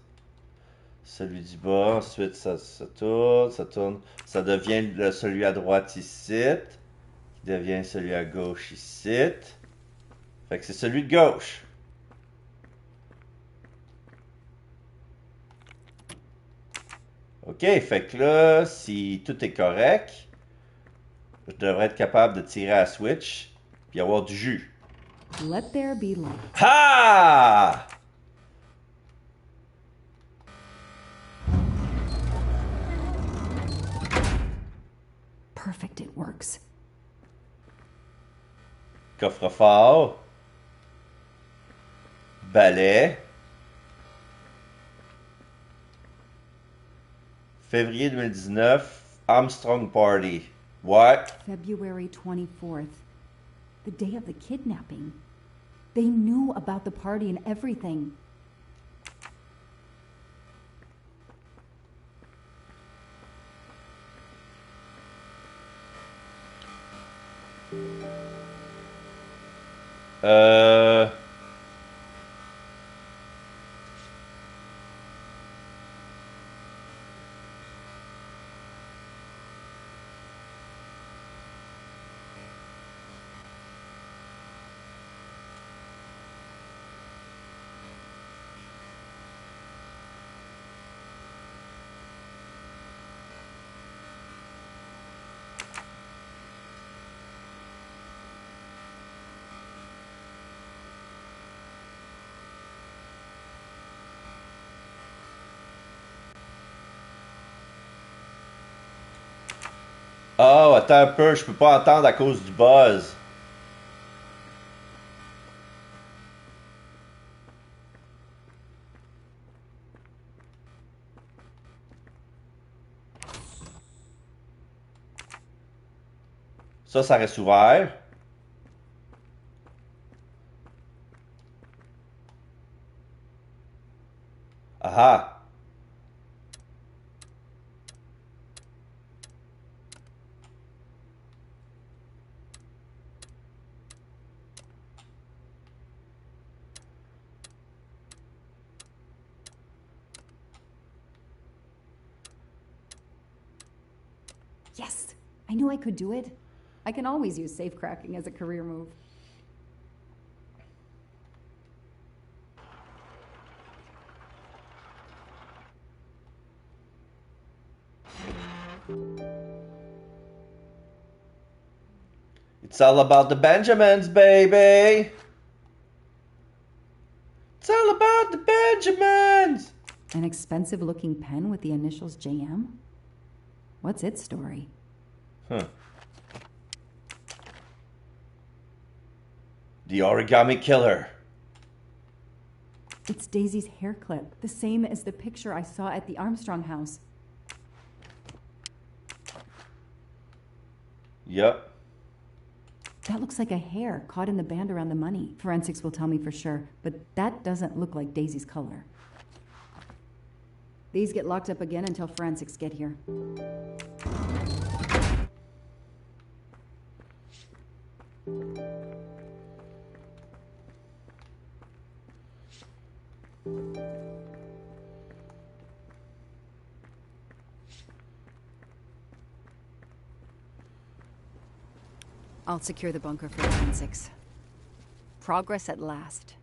celui du bas. Ensuite, ça tourne, ça tourne. Ça devient celui à droite ici. Qui devient celui à gauche ici. Fait que c'est celui de gauche. Ok, fait que là, si tout est correct, je devrais être capable de tirer à la switch puis avoir du jus. Let there be light. Ha! Perfect, it works. Coffre-fort. Balai. Février 2019, Armstrong Party. What? February 24th. The day of the kidnapping. They knew about the party and everything. Oh, attends un peu, je peux pas entendre à cause du buzz. Ça reste ouvert. Ah. Yes, I knew I could do it. I can always use safe cracking as a career move. It's all about the Benjamins, baby. It's all about the Benjamins. An expensive-looking pen with the initials JM? What's its story? Huh. The Origami Killer. It's Daisy's hair clip, the same as the picture I saw at the Armstrong house. Yep. That looks like a hair caught in the band around the money. Forensics will tell me for sure, but that doesn't look like Daisy's color. These get locked up again until forensics get here. I'll secure the bunker for forensics. Progress at last.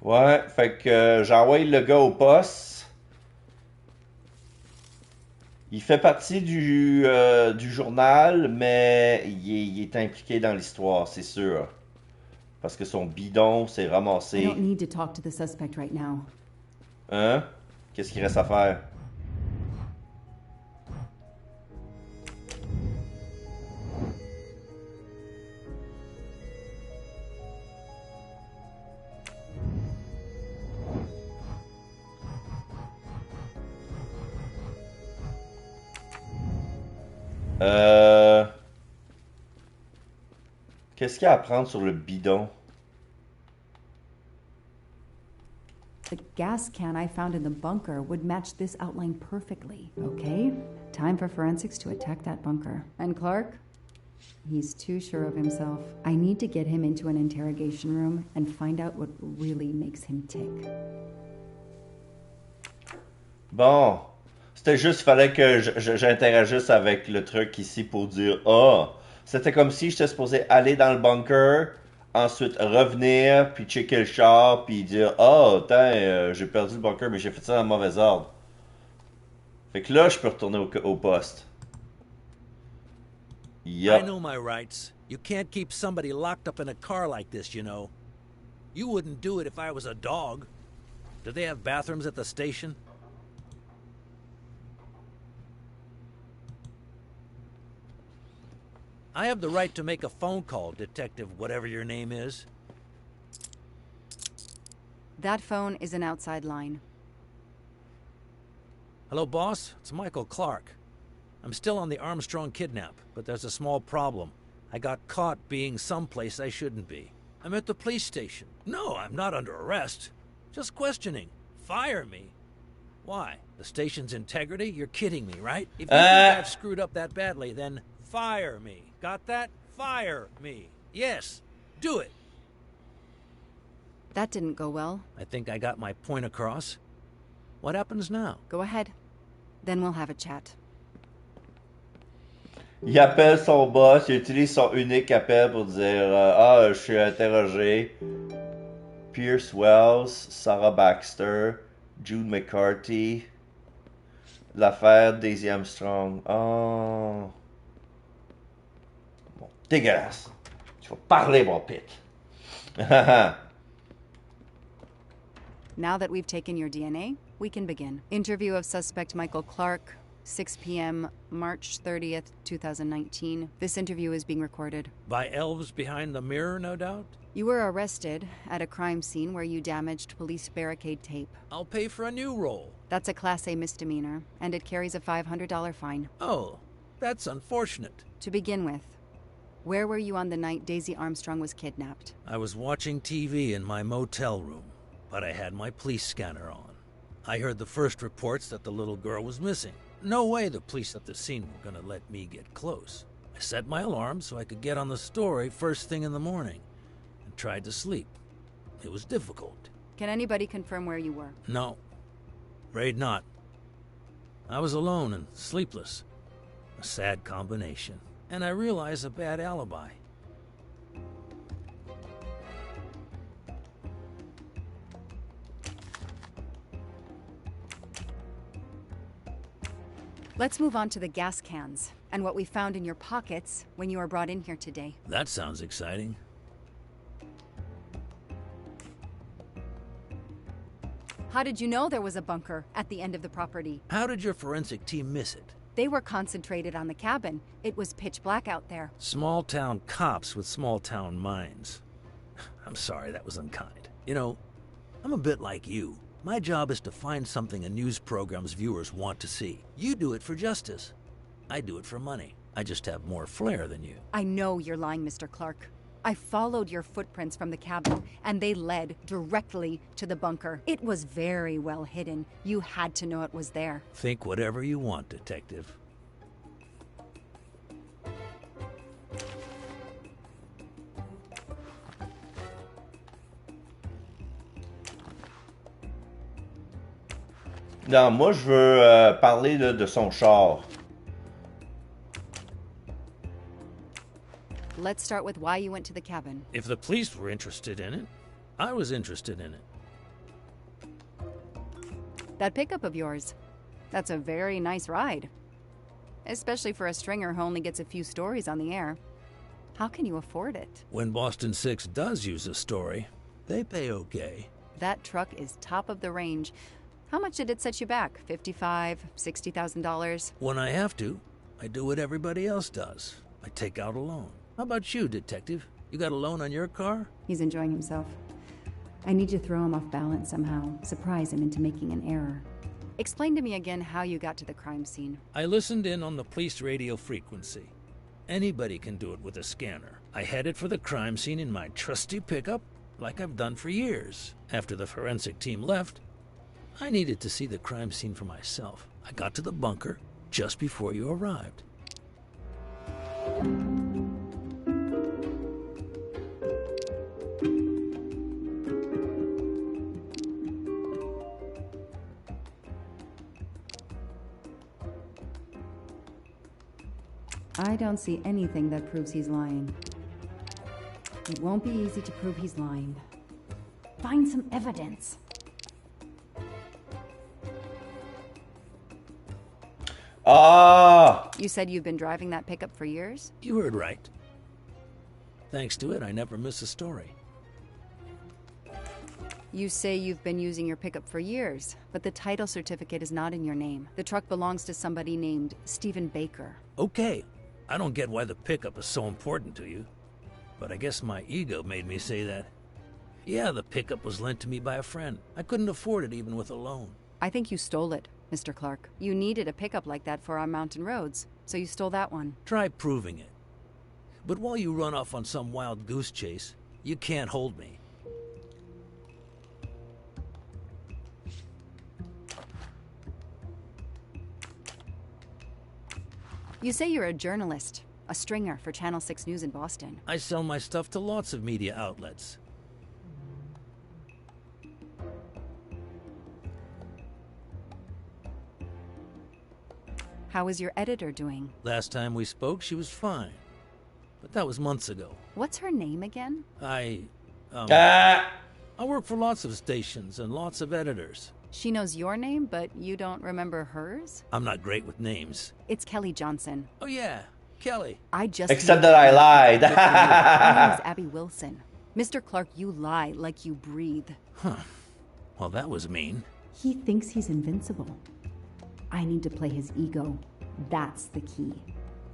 Ouais, fait que j'envoie le gars au poste. Il fait partie du journal, mais il est impliqué dans l'histoire, c'est sûr. Parce que son bidon s'est I ramassé. don't need to talk to the suspect right now. Hein? Qu'est-ce qu'il reste à faire? Qu'est-ce qu'il y a à prendre sur le bidon? The gas can I found in the bunker would match this outline perfectly. Okay, time for forensics to attack that bunker. And Clark, He's too sure of himself. I need to get him into an interrogation room and find out what really makes him tick. Bon. C'était juste, fallait que j'interagisse avec le truc ici pour dire, ah, c'était comme si j'étais supposé aller dans le bunker, ensuite revenir, puis checker le char, puis dire, ah, attends, j'ai perdu le bunker, mais j'ai fait ça dans le mauvais ordre. Fait que là, je peux retourner au poste. I know my rights. You can't keep somebody locked up in a car like this, you know. You wouldn't do it if I was a dog. Do they have bathrooms at the station? I have the right to make a phone call, Detective whatever your name is. That phone is an outside line. Hello, boss. It's Michael Clark. I'm still on the Armstrong kidnap, but there's a small problem. I got caught being someplace I shouldn't be. I'm at the police station. No, I'm not under arrest. Just questioning. Fire me. Why? The station's integrity? You're kidding me, right? If you think I've screwed up that badly, then fire me. Got that? Fire me. Yes. Do it. That didn't go well. I think I got my point across. What happens now? Go ahead. Then we'll have a chat. Il appelle son boss, il utilise son unique appel pour dire ah, je suis interrogé. Pierce Wells, Sarah Baxter, Jude McCarthy, l'affaire Daisy Armstrong. Oh. Bon, dégueulasse. Tu vas parler, mon pit. Now that we've taken your DNA, we can begin. Interview of suspect Michael Clark, 6 p.m., March 30th, 2019. This interview is being recorded. By elves behind the mirror, no doubt? You were arrested at a crime scene where you damaged police barricade tape. I'll pay for a new roll. That's a Class A misdemeanor, and it carries a $500 fine. Oh, that's unfortunate. To begin with, where were you on the night Daisy Armstrong was kidnapped? I was watching TV in my motel room, but I had my police scanner on. I heard the first reports that the little girl was missing. No way the police at the scene were gonna let me get close. I set my alarm so I could get on the story first thing in the morning, and tried to sleep. It was difficult. Can anybody confirm where you were? No. Afraid not. I was alone and sleepless. A sad combination. And I realized a bad alibi. Let's move on to the gas cans and what we found in your pockets when you were brought in here today. That sounds exciting. How did you know there was a bunker at the end of the property? How did your forensic team miss it? They were concentrated on the cabin. It was pitch black out there. Small-town cops with small-town minds. I'm sorry, that was unkind. You know, I'm a bit like you. My job is to find something a news program's viewers want to see. You do it for justice. I do it for money. I just have more flair than you. I know you're lying, Mr. Clark. I followed your footprints from the cabin, and they led directly to the bunker. It was very well hidden. You had to know it was there. Think whatever you want, Detective. Non, moi je veux parler là, de son char. Let's start with why you went to the cabin. If the police were interested in it, I was interested in it. That pickup of yours, that's a very nice ride. Especially for a stringer who only gets a few stories on the air. How can you afford it? When Boston 6 does use a story, they pay okay. That truck is top of the range. How much did it set you back? $55,000, $60,000? When I have to, I do what everybody else does. I take out a loan. How about you, Detective? You got a loan on your car? He's enjoying himself. I need to throw him off balance somehow, surprise him into making an error. Explain to me again how you got to the crime scene. I listened in on the police radio frequency. Anybody can do it with a scanner. I headed for the crime scene in my trusty pickup, like I've done for years. After the forensic team left, I needed to see the crime scene for myself. I got to the bunker just before you arrived. I don't see anything that proves he's lying. It won't be easy to prove he's lying. Find some evidence. Ah! You said you've been driving that pickup for years? You heard right. Thanks to it, I never miss a story. You say you've been using your pickup for years, but the title certificate is not in your name. The truck belongs to somebody named Stephen Baker. Okay, I don't get why the pickup is so important to you, but I guess my ego made me say that. Yeah, the pickup was lent to me by a friend. I couldn't afford it even with a loan. I think you stole it, Mr. Clark. You needed a pickup like that for our mountain roads, so you stole that one. Try proving it. But while you run off on some wild goose chase, you can't hold me. You say you're a journalist, a stringer for Channel 6 News in Boston. I sell my stuff to lots of media outlets. How is your editor doing? Last time we spoke, she was fine. But that was months ago. What's her name again? I work for lots of stations and lots of editors. She knows your name, but you don't remember hers? I'm not great with names. It's Kelly Johnson. Oh yeah, Kelly. I just... Except that I lied. My name is Abby Wilson. Mr. Clark, you lie like you breathe. Huh. Well, that was mean. He thinks he's invincible. I need to play his ego. That's the key.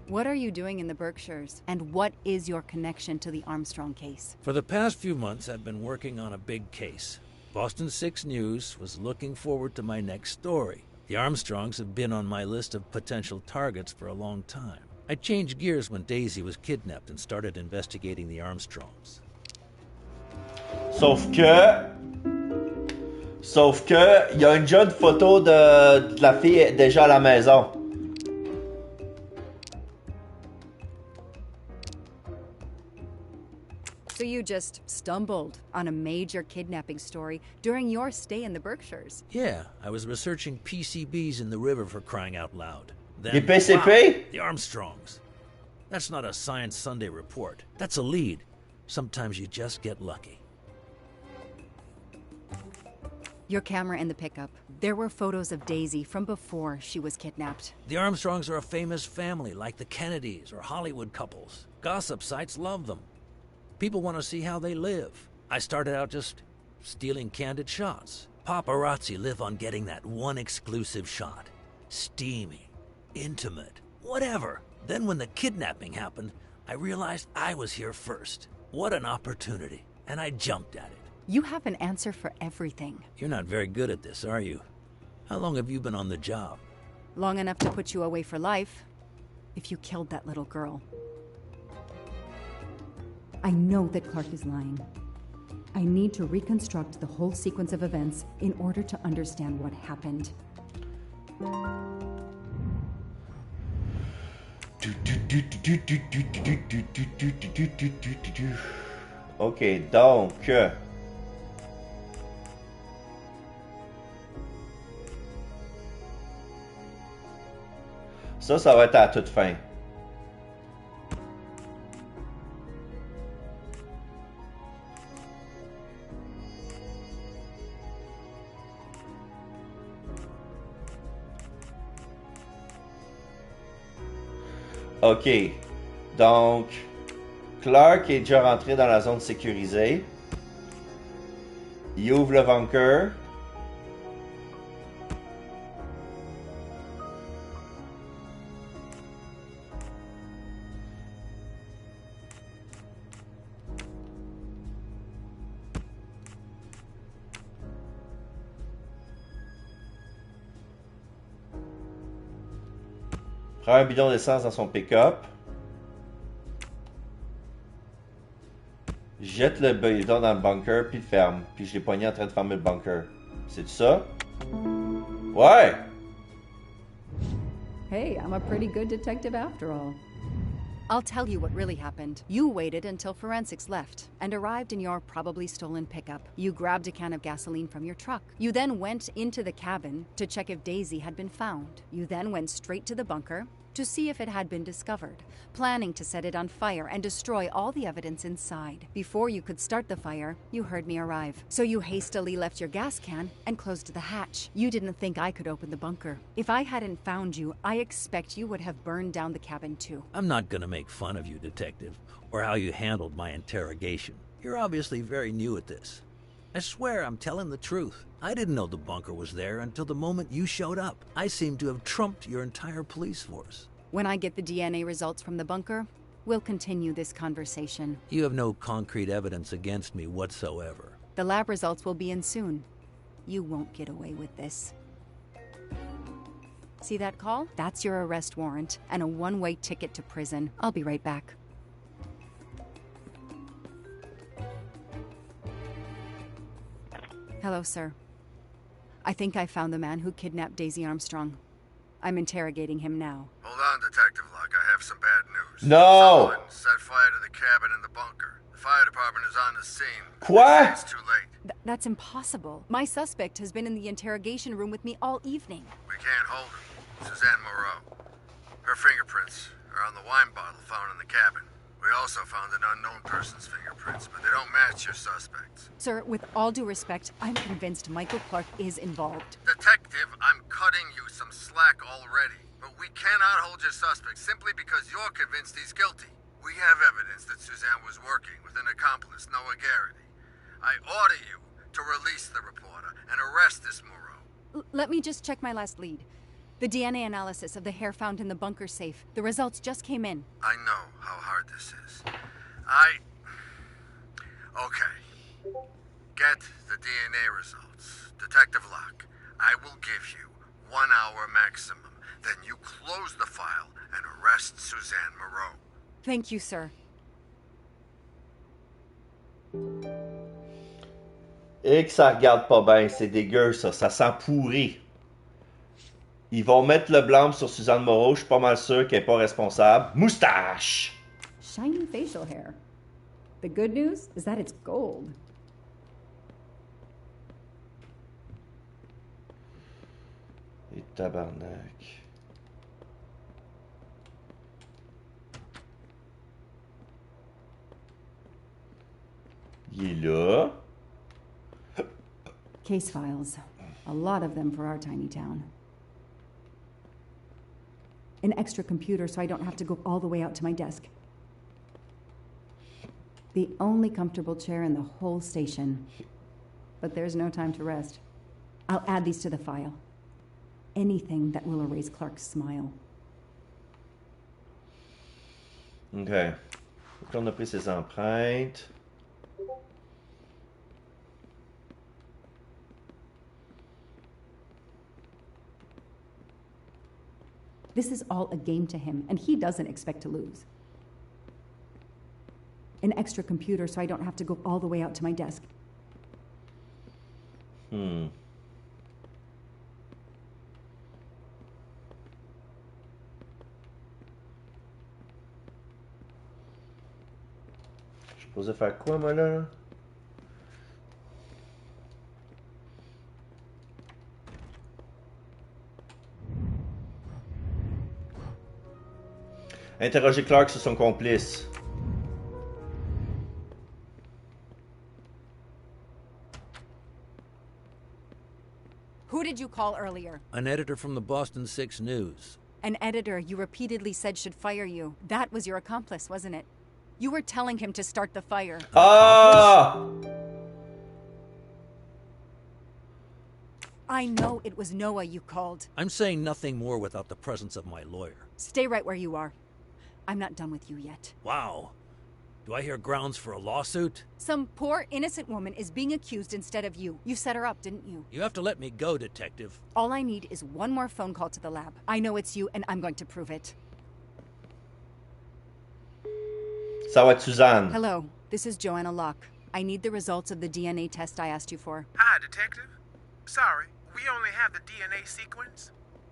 What are you doing in the Berkshires? And what is your connection to the Armstrong case? For the past few months, I've been working on a big case. Boston 6 News was looking forward to my next story. The Armstrongs have been on my list of potential targets for a long time. I changed gears when Daisy was kidnapped and started investigating the Armstrongs. Sauf que, il y a déjà une photo de la fille déjà à la maison. So you just stumbled on a major kidnapping story during your stay in the Berkshires? Yeah, I was researching PCBs in the river for crying out loud. Then, Les PCP? wow, the Armstrongs. That's not a Science Sunday report. That's a lead. Sometimes you just get lucky. Your camera in the pickup. There were photos of Daisy from before she was kidnapped. The Armstrongs are a famous family, like the Kennedys or Hollywood couples. Gossip sites love them. People want to see how they live. I started out just stealing candid shots. Paparazzi live on getting that one exclusive shot. Steamy, intimate, whatever. Then when the kidnapping happened, I realized I was here first. What an opportunity. And I jumped at it. You have an answer for everything. You're not very good at this, are you? How long have you been on the job? Long enough to put you away for life. If you killed that little girl. I know that Clark is lying. I need to reconstruct the whole sequence of events in order to understand what happened. Ok, donc... Ça va être à la toute fin. Ok, donc Clark est déjà rentré dans la zone sécurisée. Il ouvre le bunker. Prend un bidon d'essence dans son pick-up. Jette le bidon dans le bunker, puis ferme. Puis je l'ai poigné en train de fermer le bunker. C'est ça? Ouais! Hey, I'm a pretty good detective after all. I'll tell you what really happened. You waited until forensics left and arrived in your probably stolen pickup. You grabbed a can of gasoline from your truck. You then went into the cabin to check if Daisy had been found. You then went straight to the bunker, to see if it had been discovered, planning to set it on fire and destroy all the evidence inside. Before you could start the fire, you heard me arrive. So you hastily left your gas can and closed the hatch. You didn't think I could open the bunker. If I hadn't found you, I expect you would have burned down the cabin too. I'm not gonna make fun of you, Detective, or how you handled my interrogation. You're obviously very new at this. I swear I'm telling the truth. I didn't know the bunker was there until the moment you showed up. I seem to have trumped your entire police force. When I get the DNA results from the bunker, we'll continue this conversation. You have no concrete evidence against me whatsoever. The lab results will be in soon. You won't get away with this. See that call? That's your arrest warrant and a one-way ticket to prison. I'll be right back. Hello, sir. I think I found the man who kidnapped Daisy Armstrong. I'm interrogating him now. Hold on, Detective Lock. I have some bad news. No! Someone set fire to the cabin in the bunker. The fire department is on the scene. Quoi? It's too late. That's impossible. My suspect has been in the interrogation room with me all evening. We can't hold her. Suzanne Moreau. Her fingerprints are on the wine bottle found in the cabin. We also found an unknown person's fingerprints, but they don't match your suspects. Sir, with all due respect, I'm convinced Michael Clark is involved. Detective, I'm cutting you some slack already. But we cannot hold your suspect simply because you're convinced he's guilty. We have evidence that Suzanne was working with an accomplice, Noah Garrity. I order you to release the reporter and arrest this Moreau. Let me just check my last lead. The DNA analysis of the hair found in the bunker safe. The results just came in. I know how hard this is. Okay. Get the DNA results. Detective Lock, I will give you 1 hour maximum. Then you close the file and arrest Suzanne Moreau. Thank you, sir. Et que ça regarde pas bien, c'est dégueu ça, ça sent pourri. Ils vont mettre le blâme sur Suzanne Moreau, je suis pas mal sûr qu'elle est pas responsable. Moustache! Shiny facial hair. The good news is that it's gold. Et tabarnak. Il est là. Case files. A lot of them for our tiny town. An extra computer so I don't have to go all the way out to my desk. The only comfortable chair in the whole station. But there's no time to rest. I'll add these to the file. Anything that will erase Clark's smile. OK. Donc là, on a pris ses empreintes. This is all a game to him, and he doesn't expect to lose. An extra computer so I don't have to go all the way out to my desk. Je suis supposé faire quoi, moi, là? Interroger Clark sur son complice. Who did you call earlier? An editor from the Boston 6 News. An editor you repeatedly said should fire you. That was your accomplice, wasn't it? You were telling him to start the fire. Ah! I know it was Noah you called. I'm saying nothing more without the presence of my lawyer. Stay right where you are. I'm not done with you yet. Wow. Do I hear grounds for a lawsuit? Some poor, innocent woman is being accused instead of you. You set her up, didn't you? You have to let me go, Detective. All I need is one more phone call to the lab. I know it's you, and I'm going to prove it. Ça va être Suzanne. Hello, this is Joanna Lock. I need the results of the DNA test I asked you for. Hi, Detective. Sorry, we only have the DNA sequence.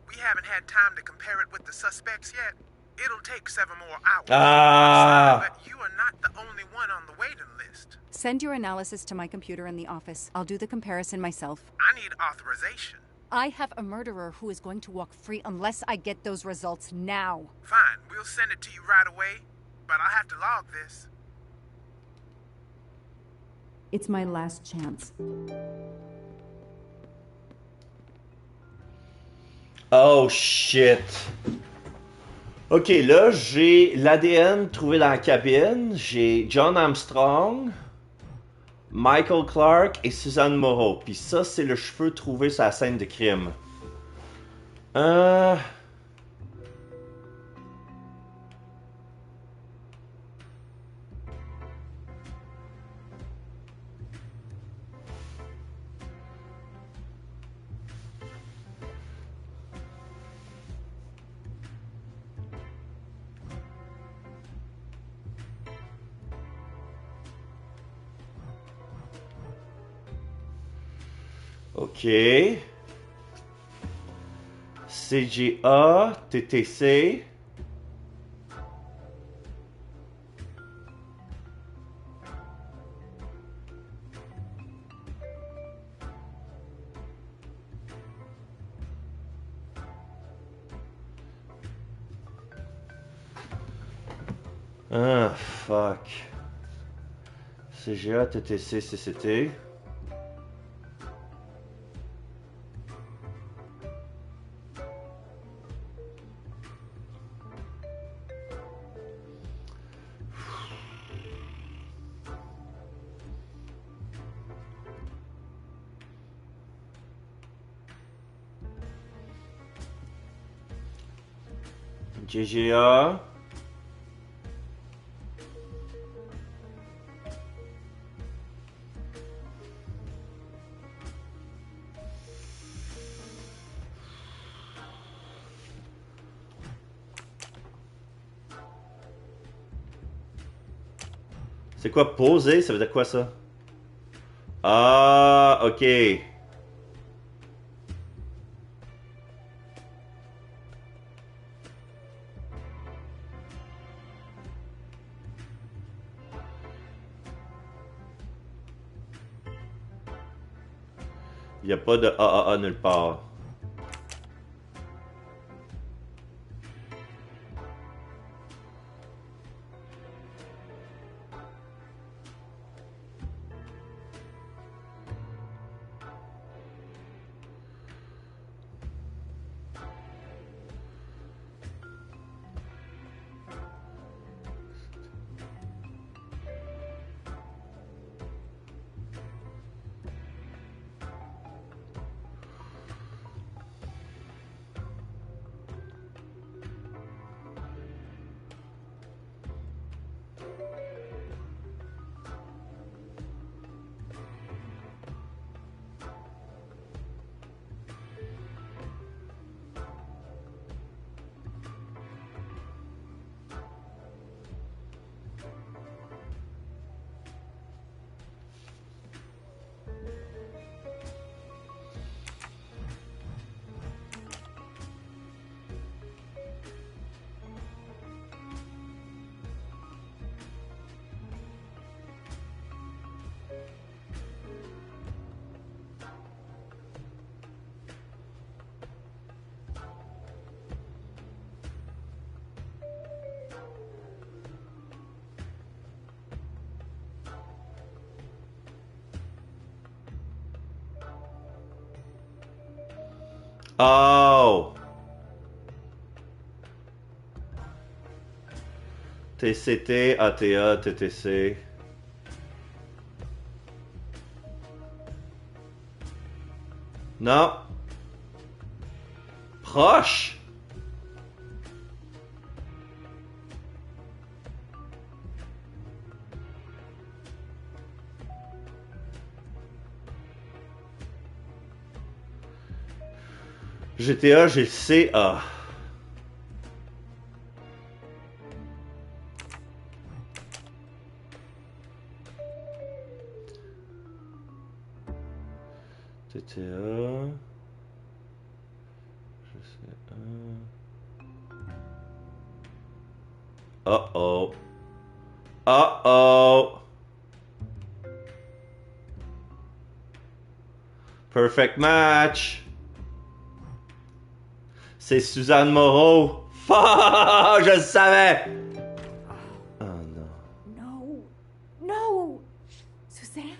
We haven't had time to compare it with the suspects yet. It'll take 7 more hours. Ah! But you are not the only one on the waiting list. Send your analysis to my computer in the office. I'll do the comparison myself. I need authorization. I have a murderer who is going to walk free unless I get those results now. Fine, we'll send it to you right away, but I'll have to log this. It's my last chance. Oh shit. Ok, là, j'ai l'ADN trouvé dans la cabine. J'ai John Armstrong, Michael Clark et Suzanne Moreau. Puis ça, c'est le cheveu trouvé sur la scène de crime. Ok. CGA, TTC. Ah, fuck. CGA, TTC, CCT. GGA. C'est quoi poser? Ça veut dire quoi ça? Ah, ok. Il n'y a pas de AAA nulle part. Oh! TCT, ATA, TTC. Non. Proche. GTA, j'ai CA. TTA. Uh-oh. Uh-oh. Perfect match. C'est Suzanne Moreau. Je le savais. Oh non. No. No. Suzanne?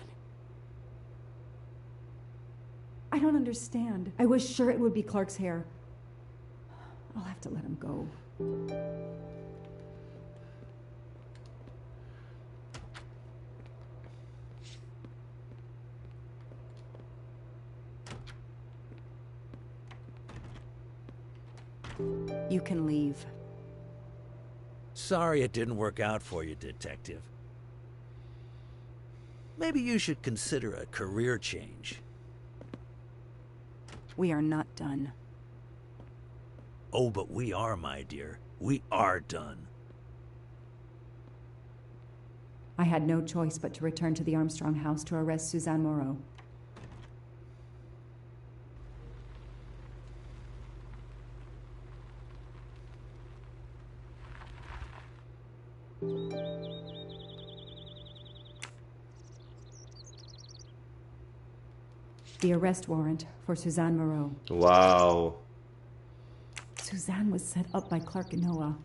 I don't understand. I was sure it would be Clark's hair. I'll have to let him go. You can leave. Sorry it didn't work out for you, Detective. Maybe you should consider a career change. We are not done. Oh, but we are, my dear. We are done. I had no choice but to return to the Armstrong house to arrest Suzanne Moreau. The arrest warrant for Suzanne Moreau. Wow. Suzanne was set up by Clark and Noah.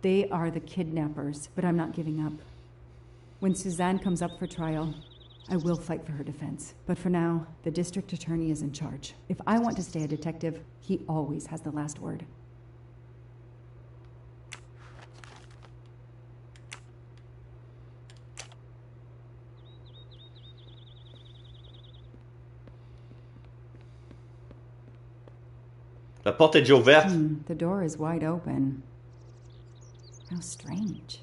They are the kidnappers, but I'm not giving up. When Suzanne comes up for trial, I will fight for her defense. But for now, the district attorney is in charge. If I want to stay a detective, he always has the last word. La porte est déjà ouverte. The door is wide open. How strange.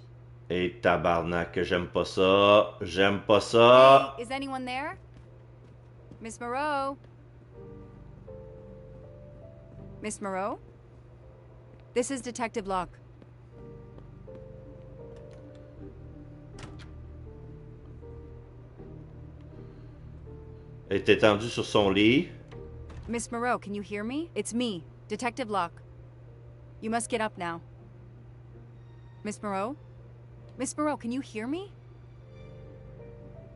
Et tabarnak, j'aime pas ça. J'aime pas ça. Hey, is anyone there? Miss Moreau? Miss Moreau? This is Detective Lock. Elle est étendue sur son lit. Miss Moreau, can you hear me? It's me, Detective Lock. You must get up now. Miss Moreau? Miss Moreau, can you hear me?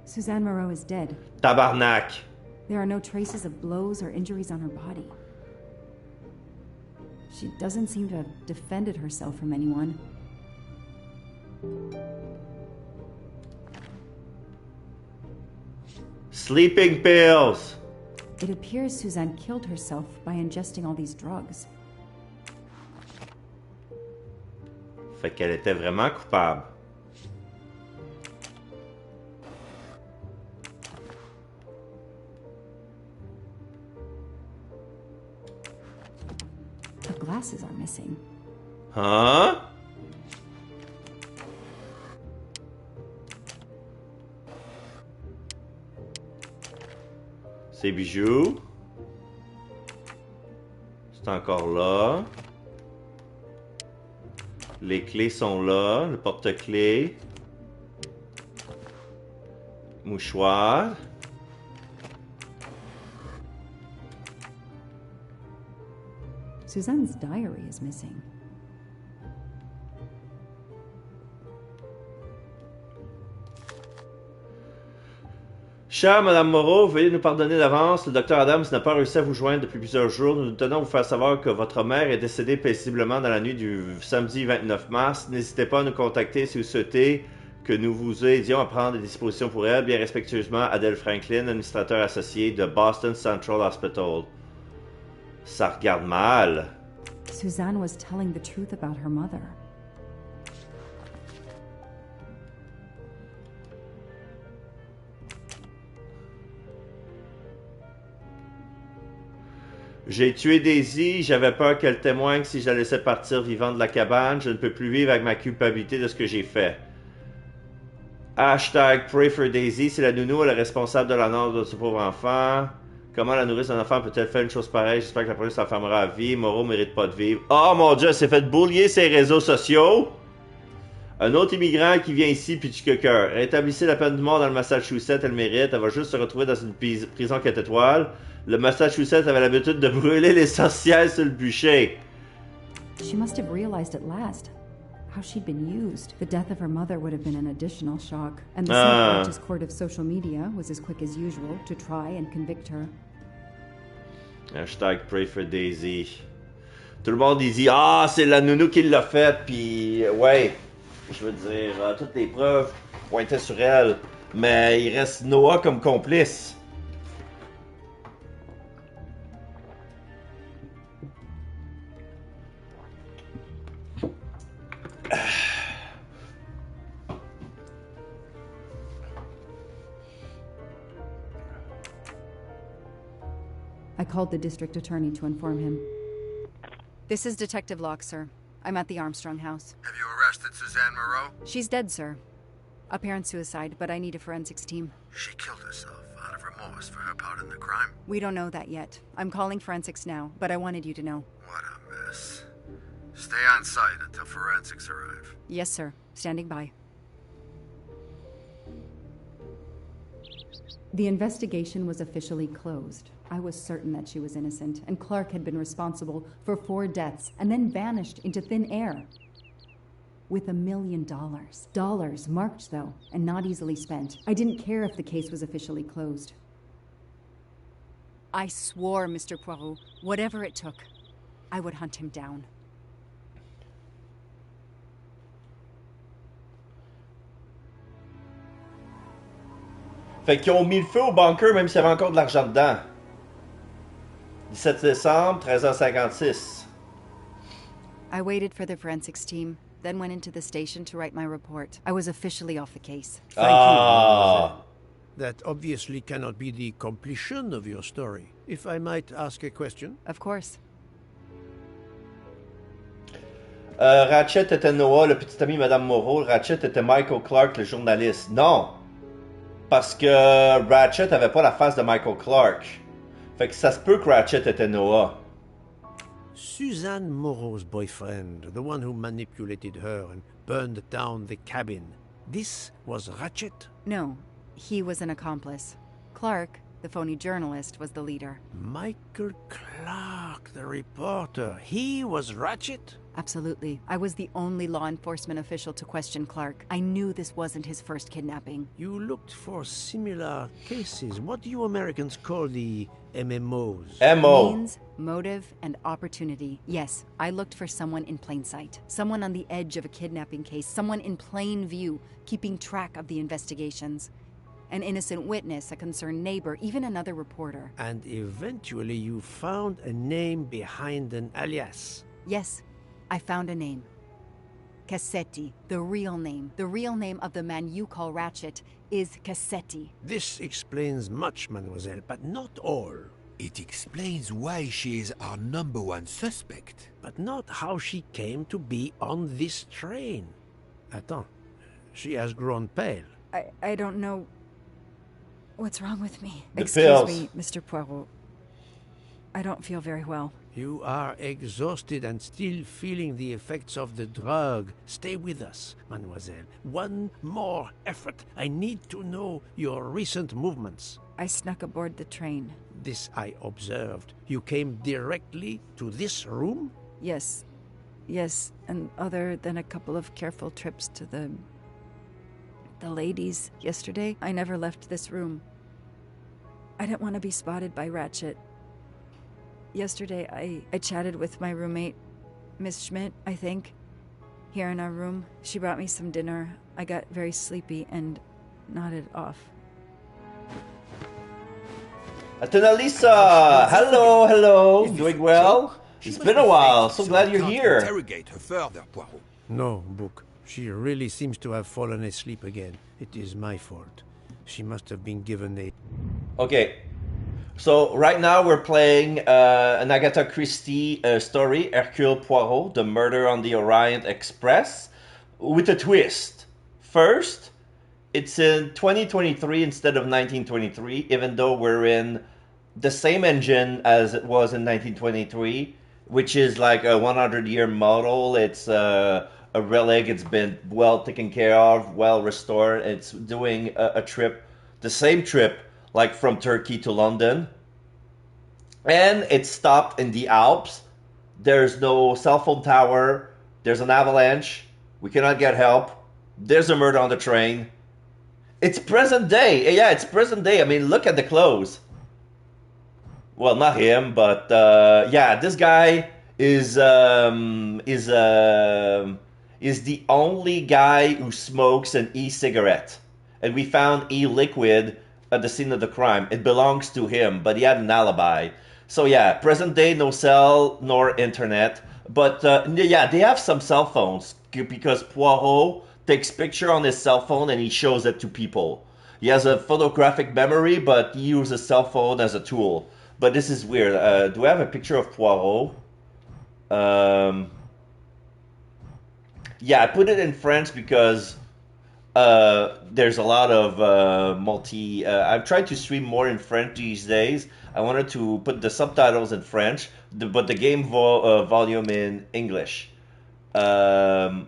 Suzanne Moreau is dead. Tabarnak. There are no traces of blows or injuries on her body. She doesn't seem to have defended herself from anyone. Sleeping pills. It appears Suzanne killed herself by ingesting all these drugs. Fait qu'elle était vraiment coupable. The glasses are missing. Huh? Ses bijoux. C'est encore là. Les clés sont là. Le porte-clés. Mouchoir. Suzanne's diary is missing. Chère Madame Moreau, veuillez nous pardonner d'avance. Le docteur Adams n'a pas réussi à vous joindre depuis plusieurs jours. Nous tenons à vous faire savoir que votre mère est décédée paisiblement dans la nuit du samedi 29 mars. N'hésitez pas à nous contacter si vous souhaitez que nous vous aidions à prendre des dispositions pour elle. Bien respectueusement, Adèle Franklin, administrateur associé de Boston Central Hospital. Ça regarde mal. Suzanne was telling the truth about her mother. J'ai tué Daisy, j'avais peur qu'elle témoigne si je la laissais partir vivante de la cabane. Je ne peux plus vivre avec ma culpabilité de ce que j'ai fait. Hashtag Pray for Daisy, c'est la nounou, elle est responsable de la mort de ce pauvre enfant. Comment la nourrice d'un enfant peut-elle faire une chose pareille? J'espère que la police s'enfermera à vie. Moreau mérite pas de vivre. Oh mon Dieu, elle s'est fait boulier ses réseaux sociaux. Un autre immigrant qui vient ici puis tue quelqu'un. Rétablissez la peine de mort dans le Massachusetts, elle mérite. Elle va juste se retrouver dans une prison 4 étoiles. Le Massachusetts avait l'habitude de brûler les sorcières sur le bûcher. She must have realized at last how she'd been used. The death of her mother would have been an additional shock, and the self-righteous court of social media was as quick as usual to try and convict her. Hashtag Pray for Daisy. Tout le monde, il dit, ah, c'est la nounou qui l'a fait, puis, ouais, je veux dire, toutes les preuves pointaient sur elle, mais il reste Noah comme complice. I called the district attorney to inform him. This is Detective Lock, sir. I'm at the Armstrong house. Have you arrested Suzanne Moreau? She's dead, sir. Apparent suicide, but I need a forensics team. She killed herself out of remorse for her part in the crime. We don't know that yet. I'm calling forensics now, but I wanted you to know. What a mess. Stay on site until forensics arrive. Yes, sir. Standing by. The investigation was officially closed. I was certain that she was innocent, and Clark had been responsible for 4 deaths and then vanished into thin air. With $1 million. Dollars marked, though, and not easily spent. I didn't care if the case was officially closed. I swore, Mr. Poirot, whatever it took, I would hunt him down. Fait qu'ils ont mis le feu au bunker même s'il y avait encore de l'argent dedans. 17 décembre, 13h56. I waited for the forensics team, then went into the station to write my report. I was officially off the case. Thank you, mademoiselle. That obviously cannot be the completion of your story. If I might ask a question? Of course. Ratchet était Noah, le petit ami de Madame Moreau. Ratchet était Michael Clark, le journaliste. Non! Parce que Ratchet avait pas la face de Michael Clark. Fait que ça se peut que Ratchet était Noah. Suzanne Moreau's boyfriend, the one who manipulated her and burned down the cabin. This was Ratchet? No, he was an accomplice. Clark, the phony journalist, was the leader. Michael Clark, the reporter. He was Ratchet? Absolutely. I was the only law enforcement official to question Clark. I knew this wasn't his first kidnapping. You looked for similar cases. What do you Americans call the MMOs? MO. Means, motive, and opportunity. Yes, I looked for someone in plain sight. Someone on the edge of a kidnapping case. Someone in plain view, keeping track of the investigations. An innocent witness, a concerned neighbor, even another reporter. And eventually you found a name behind an alias. Yes, I found a name. Cassetti, the real name. The real name of the man you call Ratchet is Cassetti. This explains much, mademoiselle, but not all. It explains why she is our #1 suspect. But not how she came to be on this train. Attends, she has grown pale. I don't know what's wrong with me. The Excuse pills. me, Mr. Poirot. I don't feel very well. You are exhausted and still feeling the effects of the drug. Stay with us, mademoiselle. One more effort. I need to know your recent movements. I snuck aboard the train. This I observed. You came directly to this room? Yes. Yes, and other than a couple of careful trips to the ladies yesterday, I never left this room. I didn't want to be spotted by Ratchet. Yesterday, I chatted with my roommate, Miss Schmidt, I think, here in our room. She brought me some dinner. I got very sleepy and nodded off. Lisa! Hello, hello. Doing well? It's been a while. So glad you're here. Interrogate her further, Poirot. No, Book. She really seems to have fallen asleep again. It is my fault. She must have been given a... Okay. So, right now we're playing an Agatha Christie story, Hercule Poirot, The Murder on the Orient Express, with a twist. First, it's in 2023 instead of 1923, even though we're in the same engine as it was in 1923, which is like a 100-year model. It's a relic. It's been well taken care of, well restored. It's doing a trip, the same trip, like from Turkey to London. And it stopped in the Alps. There's no cell phone tower. There's an avalanche. We cannot get help. There's a murder on the train. It's present day. Yeah, it's present day. I mean, look at the clothes. Well, not him, but yeah, this guy is the only guy who smokes an e-cigarette, and we found e-liquid at the scene of the crime. It belongs to him, but he had an alibi. So yeah, present day, no cell nor internet, but yeah, they have some cell phones because Poirot takes picture on his cell phone and he shows it to people. He has a photographic memory, but he uses cell phone as a tool. But this is weird. Do I have a picture of Poirot? Yeah, I put it in French because there's a lot of I've tried to stream more in French these days. I wanted to put the subtitles in French, but the game volume in English. The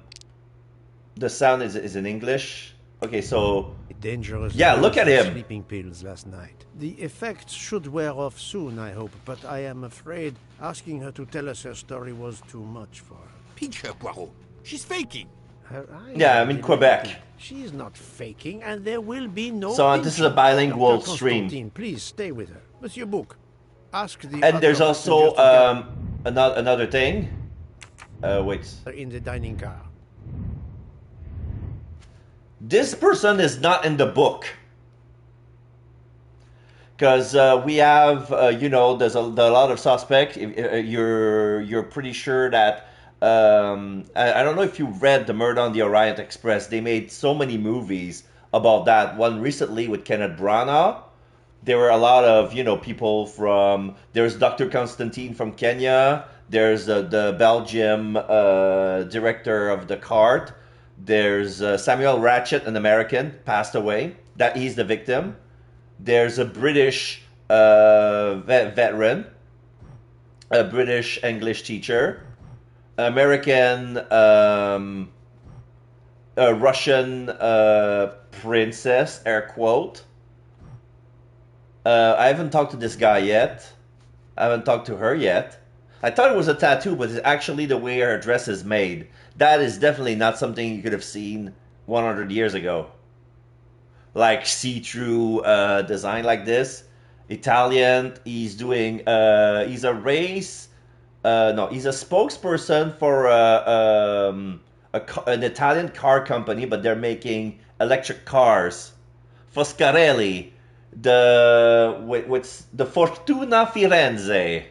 sound is in English. Okay, so dangerous. Yeah, look at him. Sleeping pills last night. The effects should wear off soon, I hope. But I am afraid asking her to tell us her story was too much for her. Pinch her, Poirot. She's faking. Her eyes Yeah, I'm in Quebec. She's not faking, and there will be no. So this is a bilingual Dr. stream. Constantine, please stay with her, Monsieur Book. Ask the. And there's other also passengers to another thing. Wait. get in the dining car. This person is not in the book. Because we have, there's a lot of suspects. You're pretty sure that. I don't know if you read The Murder on the Orient Express. They made so many movies about that. One recently with Kenneth Branagh. There were a lot of people from. There's Dr. Constantine from Kenya. There's the Belgium director of the cart. There's Samuel Ratchet, an American, passed away. That he's the victim. There's a British veteran, a British English teacher, American, a Russian princess, air quote. I haven't talked to this guy yet. I haven't talked to her yet. I thought it was a tattoo, but it's actually the way her dress is made. That is definitely not something you could have seen 100 years ago. Like see-through design like this. Italian. He's doing. He's a race. No, he's a spokesperson for an Italian car company, but they're making electric cars. Foscarelli, what's the Fortuna Firenze.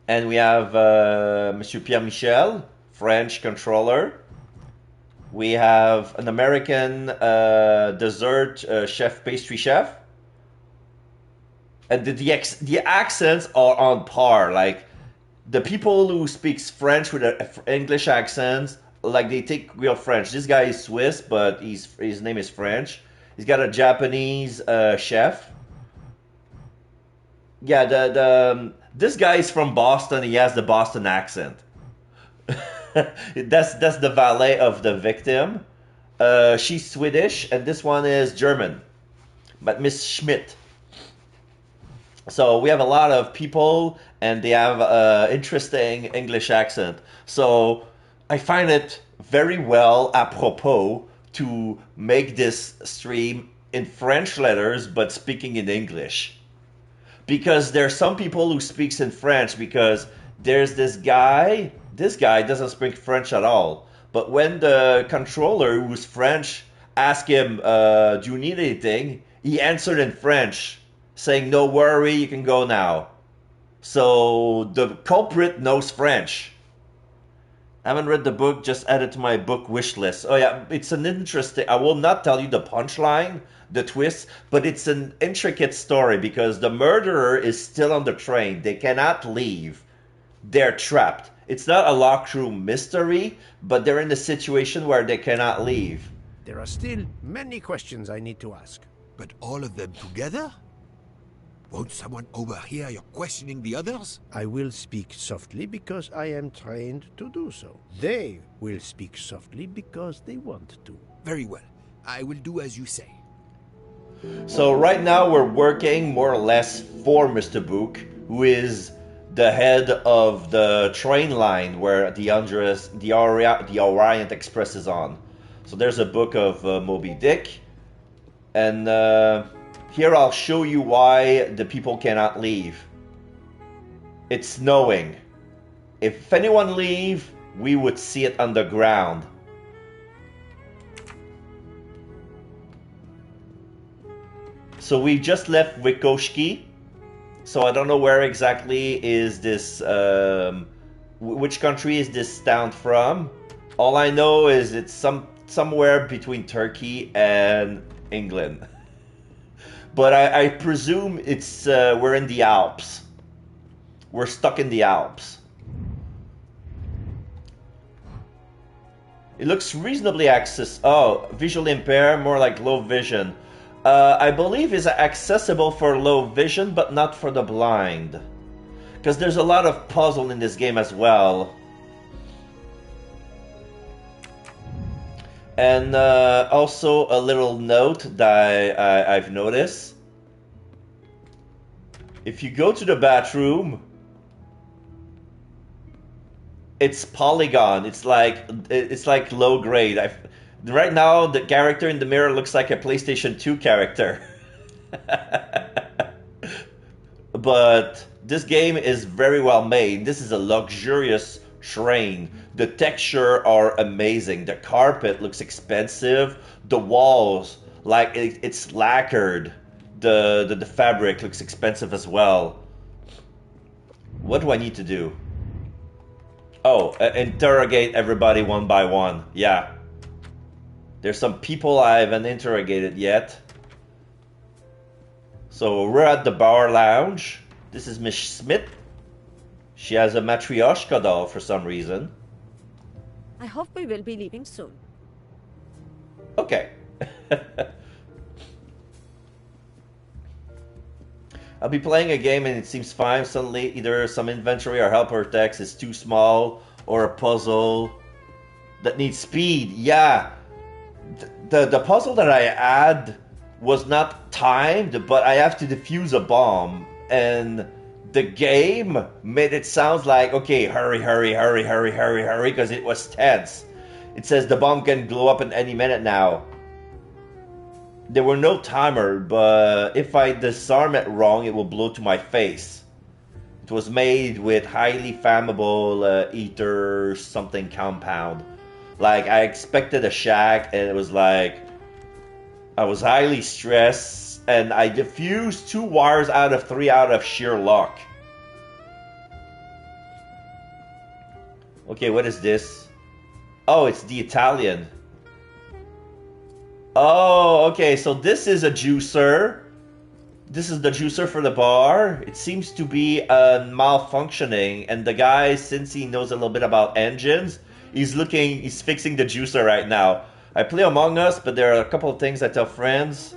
And we have Monsieur Pierre Michel, French controller. We have an American dessert chef, pastry chef. And the accents are on par. Like, the people who speaks French with an English accent, like, they take real French. This guy is Swiss, but his name is French. He's got a Japanese chef. Yeah, this guy is from Boston. He has the Boston accent. That's the valet of the victim. She's Swedish, and this one is German, but Miss Schmidt. So we have a lot of people, and they have interesting English accent. So I find it very well apropos to make this stream in French letters, but speaking in English. Because there are some people who speaks in French, because there's this guy doesn't speak French at all. But when the controller, who's French, asked him, do you need anything? He answered in French, saying, no worry, you can go now. So the culprit knows French. I haven't read the book, just add it to my book wish list. Oh yeah, it's an interesting, I will not tell you the punchline, the twist, but it's an intricate story because the murderer is still on the train. They cannot leave. They're trapped. It's not a locked room mystery, but they're in a situation where they cannot leave. There are still many questions I need to ask. But all of them together? Won't someone overhear you questioning the others? I will speak softly because I am trained to do so. They will speak softly because they want to. Very well. I will do as you say. So right now we're working more or less for Mr. Book, who is the head of the train line where the Orient Express is on. So there's a book of Moby Dick, and here I'll show you why the people cannot leave. It's snowing. If anyone leave, we would see it on the ground. So we just left Wikoshki. So I don't know where exactly is this, which country is this town from. All I know is it's somewhere between Turkey and England. But I presume it's we're in the Alps. We're stuck in the Alps. It looks reasonably visually impaired, more like low vision. I believe is accessible for low vision, but not for the blind. Because there's a lot of puzzle in this game as well. And also a little note that I've noticed. If you go to the bathroom, it's polygon. It's like low grade. Right now, the character in the mirror looks like a PlayStation 2 character. But this game is very well made. This is a luxurious train. The texture are amazing. The carpet looks expensive. The walls, like it's lacquered. The fabric looks expensive as well. What do I need to do? Oh, interrogate everybody one by one. Yeah. There's some people I haven't interrogated yet. So we're at the bar lounge. This is Miss Smith. She has a Matryoshka doll for some reason. I hope we will be leaving soon. Okay. I'll be playing a game and it seems fine. Suddenly either some inventory or helper text is too small, or a puzzle that needs speed. Yeah. The puzzle that I had was not timed, but I have to defuse a bomb. And the game made it sound like, okay, hurry, hurry, hurry, hurry, hurry, hurry, because it was tense. It says the bomb can blow up in any minute now. There were no timer, but if I disarm it wrong, it will blow to my face. It was made with highly flammable ether something compound. Like, I expected a shack, and it was like, I was highly stressed, and I diffused 2 wires out of 3 out of sheer luck. Okay, what is this? Oh, it's the Italian. Oh, okay, so this is a juicer. This is the juicer for the bar. It seems to be malfunctioning, and the guy, since he knows a little bit about engines, he's fixing the juicer right now. I play Among Us, but there are a couple of things I tell friends.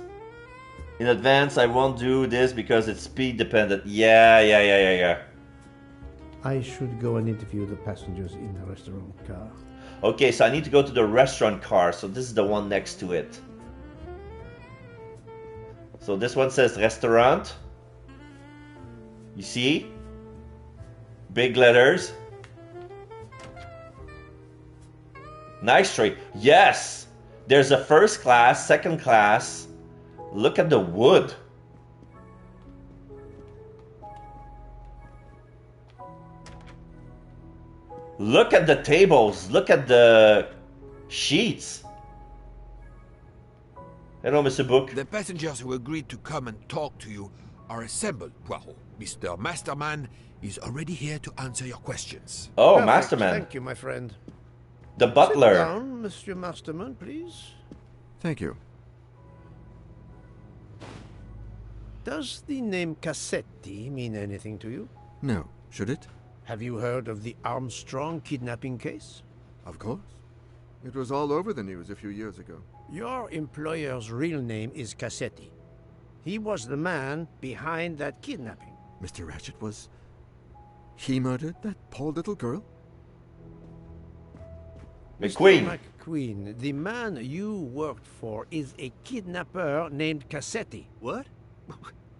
In advance, I won't do this because it's speed dependent. Yeah. I should go and interview the passengers in the restaurant car. Okay, so I need to go to the restaurant car, so this is the one next to it. So this one says restaurant. You see? Big letters. Nice tree. Yes! There's a first class, second class. Look at the wood. Look at the tables. Look at the sheets. Hello, Mr. Book. The passengers who agreed to come and talk to you are assembled, Poirot. Mr. Masterman is already here to answer your questions. Oh, Perfect. Masterman. Thank you, my friend. The butler. Sit down, Monsieur Masterman, please. Thank you. Does the name Cassetti mean anything to you? No. Should it? Have you heard of the Armstrong kidnapping case? Of course. It was all over the news a few years ago. Your employer's real name is Cassetti. He was the man behind that kidnapping. Mr. Ratchet was... He murdered that poor little girl? McQueen. McQueen, the man you worked for is a kidnapper named Cassetti. What?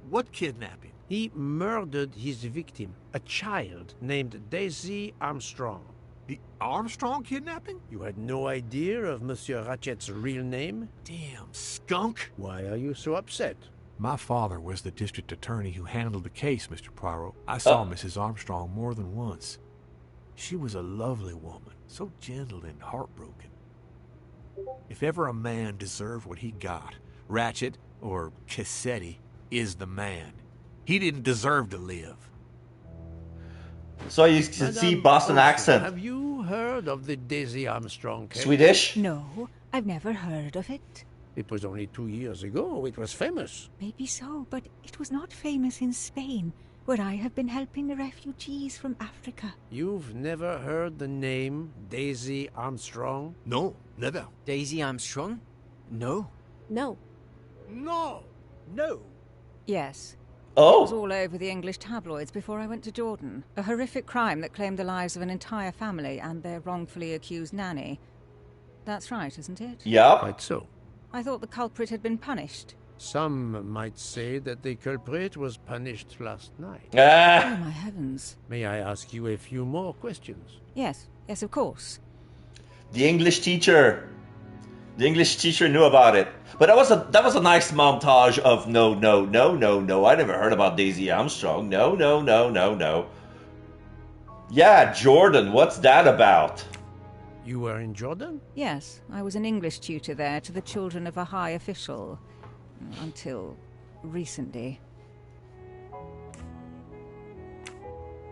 What kidnapping? He murdered his victim, a child named Daisy Armstrong. The Armstrong kidnapping? You had no idea of Monsieur Ratchet's real name? Damn skunk. Why are you so upset? My father was the district attorney who handled the case, Mr. Poirot. I saw Mrs. Armstrong more than once. She was a lovely woman, so gentle and heartbroken. If ever a man deserved what he got, Ratchet, or Cassetti, is the man. He didn't deserve to live. So you can see Boston accent. Have you heard of the Daisy Armstrong case? Swedish? No, I've never heard of it. It was only 2 years ago. It was famous. Maybe so, but it was not famous in Spain, where I have been helping the refugees from Africa. You've never heard the name Daisy Armstrong? No, never. Daisy Armstrong? No. No. No. No. Yes. Oh. It was all over the English tabloids before I went to Jordan. A horrific crime that claimed the lives of an entire family and their wrongfully accused nanny. That's right, isn't it? Yep. Quite so. I thought the culprit had been punished. Some might say that the culprit was punished last night. Oh, my heavens. May I ask you a few more questions? Yes, of course. The English teacher knew about it. But that was a nice montage of no. I never heard about Daisy Armstrong. No. Yeah, Jordan, what's that about? You were in Jordan? Yes, I was an English tutor there to the children of a high official. Until recently.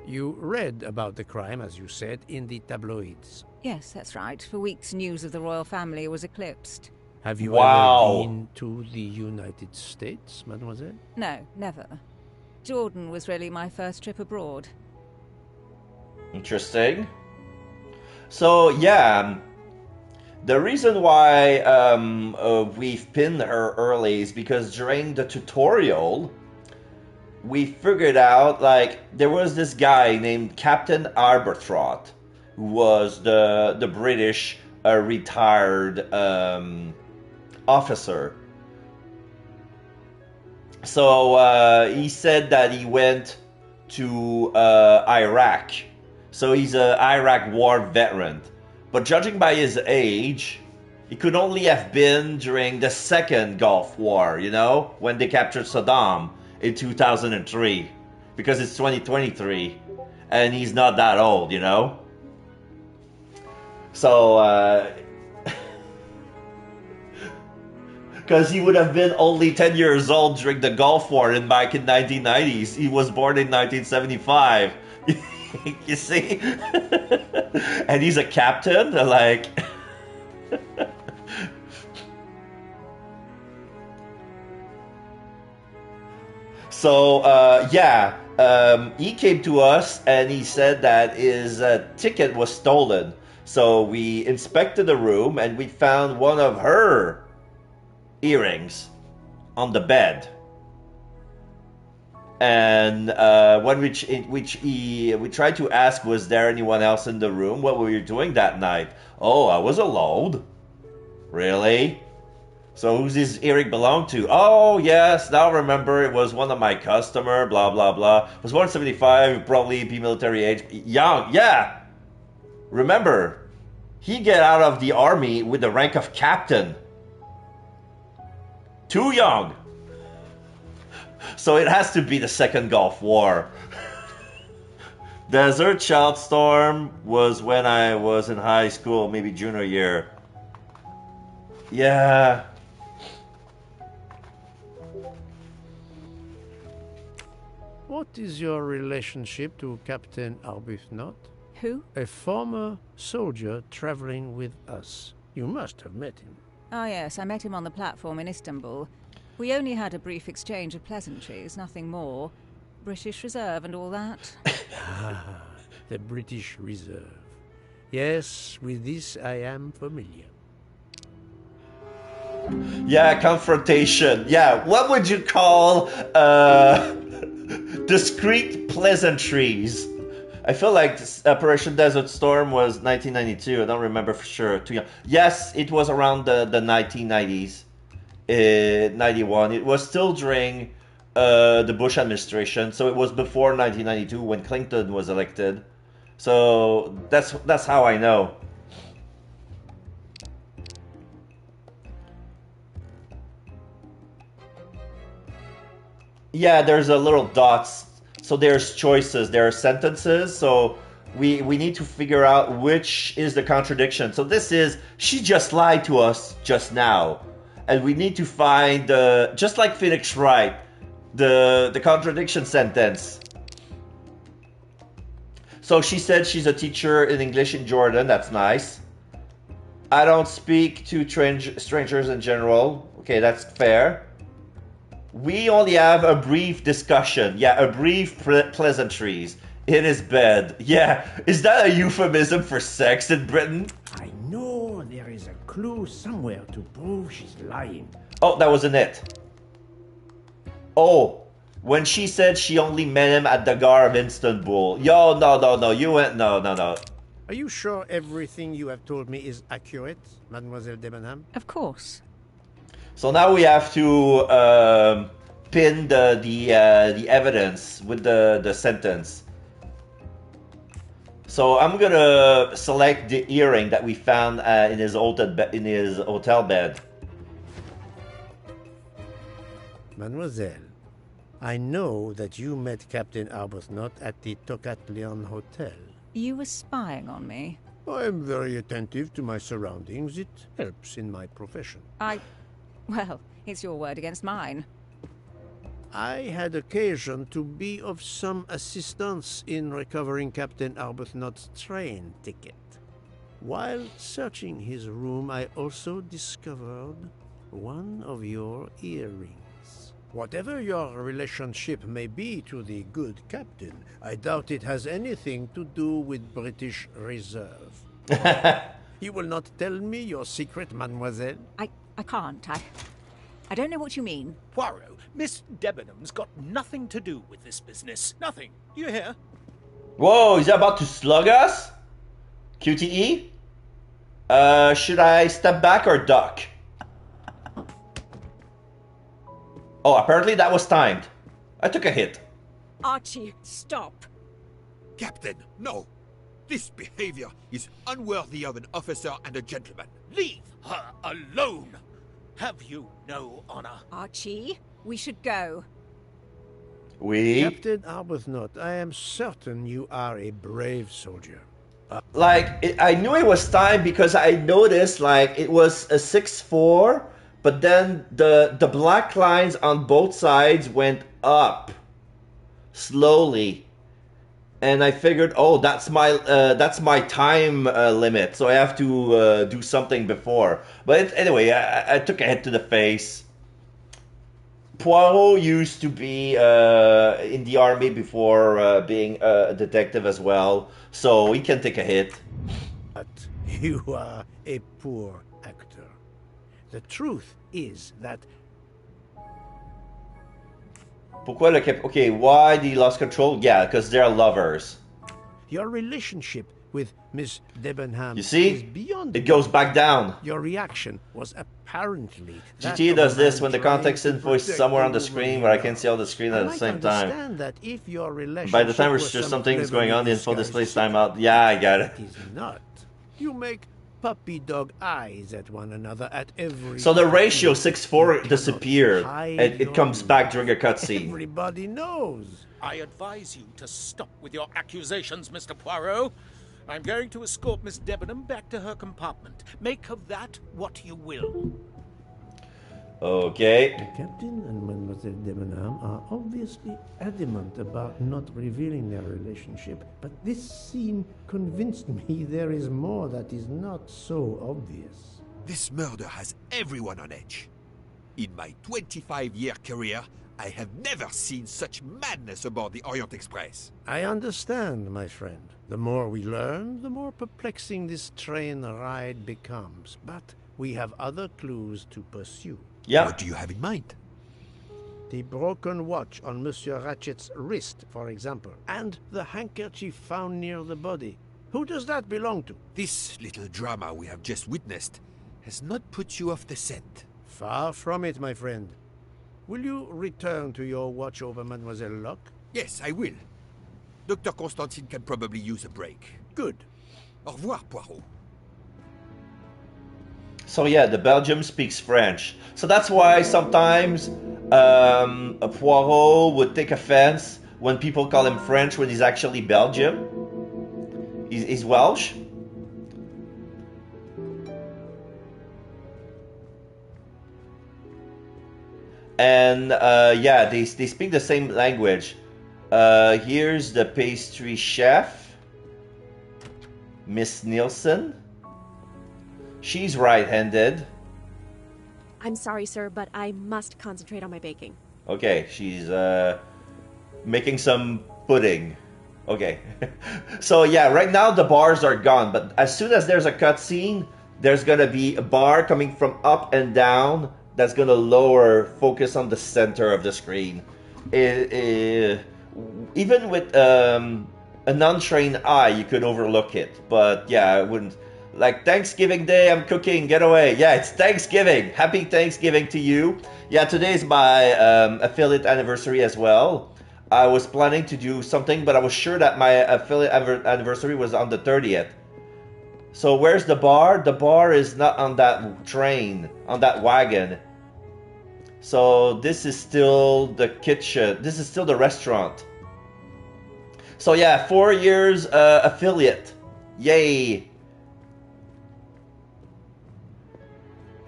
You read about the crime, as you said, in the tabloids. Yes, that's right. For weeks, news of the royal family was eclipsed. Have you ever been to the United States, mademoiselle? No, never. Jordan was really my first trip abroad. Interesting. So, yeah, the reason why we've pinned her early is because during the tutorial, we figured out, like, there was this guy named Captain Arbuthnot, who was the British retired officer. So he said that he went to Iraq. So he's an Iraq war veteran. But judging by his age, he could only have been during the second Gulf War, you know, when they captured Saddam in 2003. Because it's 2023, and he's not that old, you know? So, because he would have been only 10 years old during the Gulf War back in 1990s. He was born in 1975. You see? And he's a captain, like... So, yeah, he came to us and he said that his ticket was stolen. So we inspected the room and we found one of her earrings on the bed. And we tried to ask, was there anyone else in the room? What were you doing that night? Oh, I was alone. Really? So who's this earring belong to? Oh, yes, now I remember, it was one of my customer, blah, blah, blah. It was 175, probably be military age. Young, yeah. Remember, he get out of the army with the rank of captain. Too young. So it has to be the second Gulf War. Desert Child Storm was when I was in high school, maybe junior year. Yeah. What is your relationship to Captain Arbuthnot? Who? A former soldier traveling with us. You must have met him. Ah, yes, I met him on the platform in Istanbul. We only had a brief exchange of pleasantries, nothing more. British Reserve and all that. Ah, the British Reserve. Yes, with this I am familiar. Yeah, confrontation. Yeah, what would you call discreet pleasantries? I feel like Operation Desert Storm was 1992. I don't remember for sure. Too young. Yes, it was around the 1990s. 91. It was still during the Bush administration, so it was before 1992 when Clinton was elected. So that's how I know. Yeah, there's a little dots. So there's choices, there are sentences. So we need to figure out which is the contradiction. So this is, she just lied to us just now. And we need to find, just like Phoenix Wright, the contradiction sentence. So she said she's a teacher in English in Jordan. That's nice. I don't speak to strangers in general. Okay, that's fair. We only have a brief discussion. Yeah, a brief pleasantries in his bed. Yeah, is that a euphemism for sex in Britain? I know there is a clue somewhere to prove she's lying. Oh, that wasn't it. Oh, when she said she only met him at the Gar of Istanbul. Yo, no, you went, no. Are you sure everything you have told me is accurate, Mademoiselle Debenham? Of course. So now we have to pin the evidence with the sentence. So I'm gonna select the earring that we found in his hotel bed. Mademoiselle, I know that you met Captain Arbuthnot at the Tocatlion Hotel. You were spying on me. I am very attentive to my surroundings. It helps in my profession. Well, it's your word against mine. I had occasion to be of some assistance in recovering Captain Arbuthnot's train ticket. While searching his room, I also discovered one of your earrings. Whatever your relationship may be to the good captain, I doubt it has anything to do with British Reserve. You will not tell me your secret, mademoiselle? I can't. I don't know what you mean. Poirot, Miss Debenham's got nothing to do with this business. Nothing. You hear? Whoa, is he about to slug us? QTE? Should I step back or duck? Oh, apparently that was timed. I took a hit. Archie, stop. Captain, no. This behavior is unworthy of an officer and a gentleman. Leave her alone. Have you no honor? Archie, we should go. Captain Arbuthnot, I am certain you are a brave soldier. I knew it was time because I noticed it was a 6-4, but then the black lines on both sides went up slowly. And I figured, oh, that's my time limit, so I have to do something before. But anyway, I took a hit to the face. Poirot used to be in the army before being a detective as well, so he can take a hit. But you are a poor actor. The truth is that... Pourquoi le cap... Okay, why did he lost control? Yeah, because they're lovers. Your relationship with Miss Debenham you see? Is beyond... It goes back down. Your reaction was apparently... GT does this when the context info is somewhere on the screen where I can see all the screen at the same time. That if your relationship by the time there's just something is going on, the info displays timeout. Yeah, I got it. It is not. You make puppy dog eyes at one another at every... So the ratio 6-4 disappeared, and it comes back during a cutscene. Everybody knows. I advise you to stop with your accusations, Mr. Poirot. I'm going to escort Miss Debenham back to her compartment. Make of that what you will. Okay. The captain and Mademoiselle Debenham are obviously adamant about not revealing their relationship, but this scene convinced me there is more that is not so obvious. This murder has everyone on edge. In my 25-year career, I have never seen such madness aboard the Orient Express. I understand, my friend. The more we learn, the more perplexing this train ride becomes. But we have other clues to pursue. Yeah. What do you have in mind? The broken watch on Monsieur Ratchet's wrist, for example, and the handkerchief found near the body. Who does that belong to? This little drama we have just witnessed has not put you off the scent. Far from it, my friend. Will you return to your watch over Mademoiselle Lock? Yes, I will. Dr. Constantine can probably use a break. Good. Au revoir, Poirot. So yeah, the Belgium speaks French. So that's why sometimes A Poirot would take offense when people call him French when he's actually Belgium. He's Welsh. And yeah, they speak the same language. Here's the pastry chef, Miss Nielsen. She's right-handed. I'm sorry, sir, but I must concentrate on my baking. Okay, she's making some pudding. Okay. So yeah, right now the bars are gone, but as soon as there's a cutscene, there's gonna be a bar coming from up and down that's gonna lower focus on the center of the screen. Even with a non-trained eye, you could overlook it. But yeah, I wouldn't. Like, Thanksgiving Day, I'm cooking, get away. Yeah, it's Thanksgiving. Happy Thanksgiving to you. Yeah, today's my affiliate anniversary as well. I was planning to do something, but I was sure that my affiliate anniversary was on the 30th. So where's the bar? The bar is not on that train, on that wagon. So this is still the kitchen. This is still the restaurant. So yeah, 4 years affiliate. Yay.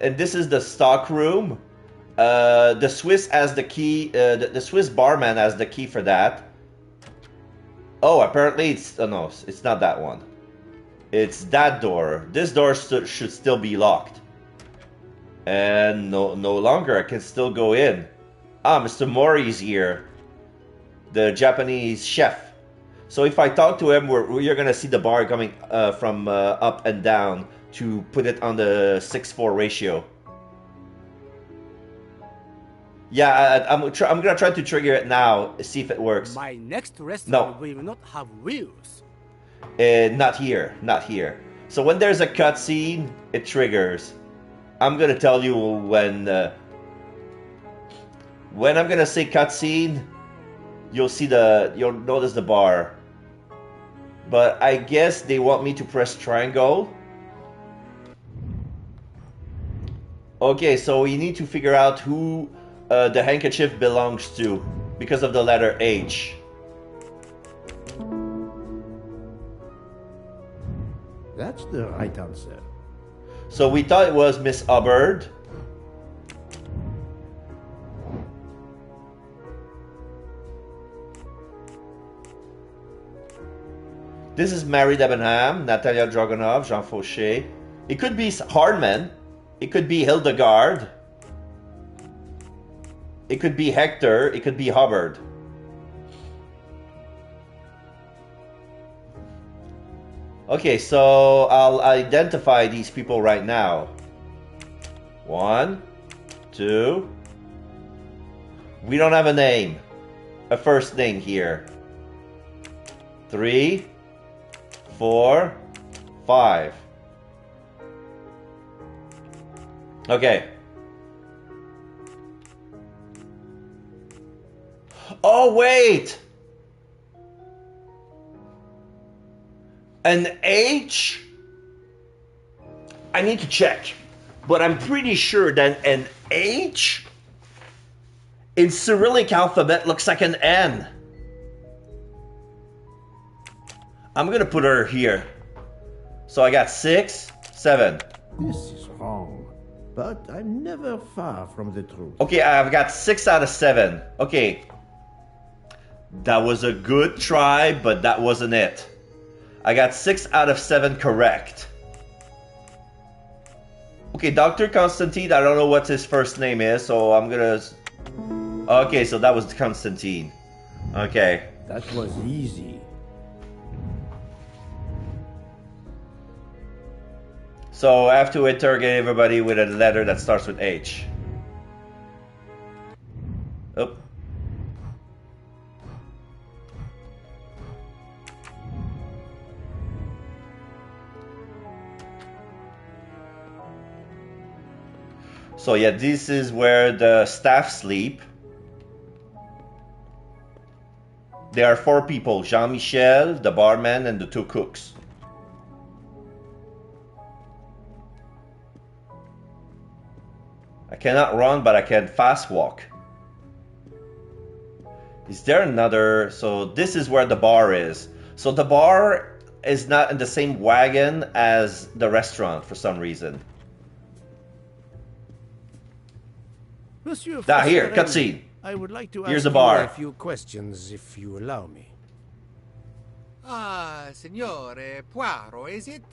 And this is the stock room. The Swiss has the key. The Swiss barman has the key for that. Oh, apparently it's... Oh no, it's not that one. It's that door. This door should still be locked. And no longer. I can still go in. Ah, Mr. Mori's here. The Japanese chef. So if I talk to him, you're going to see the bar coming from up and down to put it on the 6:4 ratio. Yeah, I'm going to try to trigger it now, see if it works. My next restaurant will not have wheels. Not here, not here. So when there's a cutscene, it triggers. I'm gonna tell you when I'm gonna say cutscene, you'll notice the bar. But I guess they want me to press triangle. Okay, so we need to figure out who the handkerchief belongs to because of the letter H. That's the right answer. So we thought it was Miss Hubbard. This is Mary Debenham, Natalia Dragunov, Jean Fauché. It could be Hardman. It could be Hildegard. It could be Hector. It could be Hubbard. Okay, so I'll identify these people right now. 1, 2. We don't have a name. A first name here. 3, 4, 5. Okay. Oh, wait! An H? I need to check. But I'm pretty sure that an H in Cyrillic alphabet looks like an N. I'm gonna put her here. So I got 6, 7. This is wrong, but I'm never far from the truth. Okay, I've got 6 out of 7. Okay. That was a good try, but that wasn't it. I got 6 out of 7 correct. Okay, Dr. Constantine, I don't know what his first name is, so I'm gonna... Okay, so that was Constantine. Okay. That was easy. So I have to interrogate everybody with a letter that starts with H. Oh. So yeah, this is where the staff sleep. There are 4 people, Jean-Michel, the barman, and the 2 cooks. I cannot run, but I can fast walk. Is there another? So this is where the bar is. So the bar is not in the same wagon as the restaurant for some reason. Monsieur Here, Foscarelli, cutscene. I would like to Here's ask the bar. you a few questions, if you allow me. Ah, Signore Poirot, is it?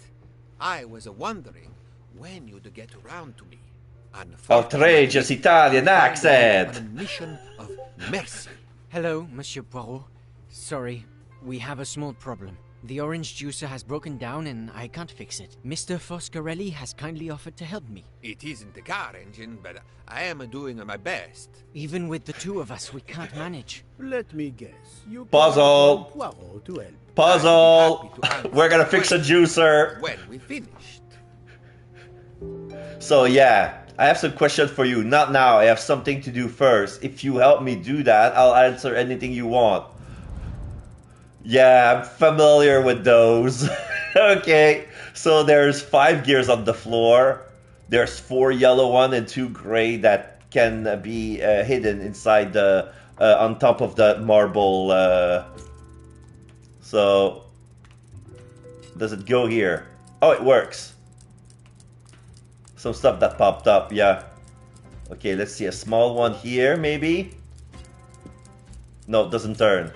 I was wondering when you'd get around to me. Outrageous Italian accent! On a mission of mercy. Hello, Monsieur Poirot. Sorry, we have a small problem. The orange juicer has broken down and I can't fix it. Mr. Foscarelli has kindly offered to help me. It isn't the car engine, but I am doing my best. Even with the two of us, we can't manage. Let me guess. You Puzzle! Poirot to help. Puzzle! We're gonna fix a juicer! When we finished. So yeah, I have some questions for you. Not now, I have something to do first. If you help me do that, I'll answer anything you want. Yeah, I'm familiar with those. Okay, so there's 5 gears on the floor. There's 4 yellow one and 2 gray that can be hidden inside the on top of the marble. So does it go here? Oh, it works. Some stuff that popped up, yeah. Okay, let's see, a small one here, maybe? No, it doesn't turn.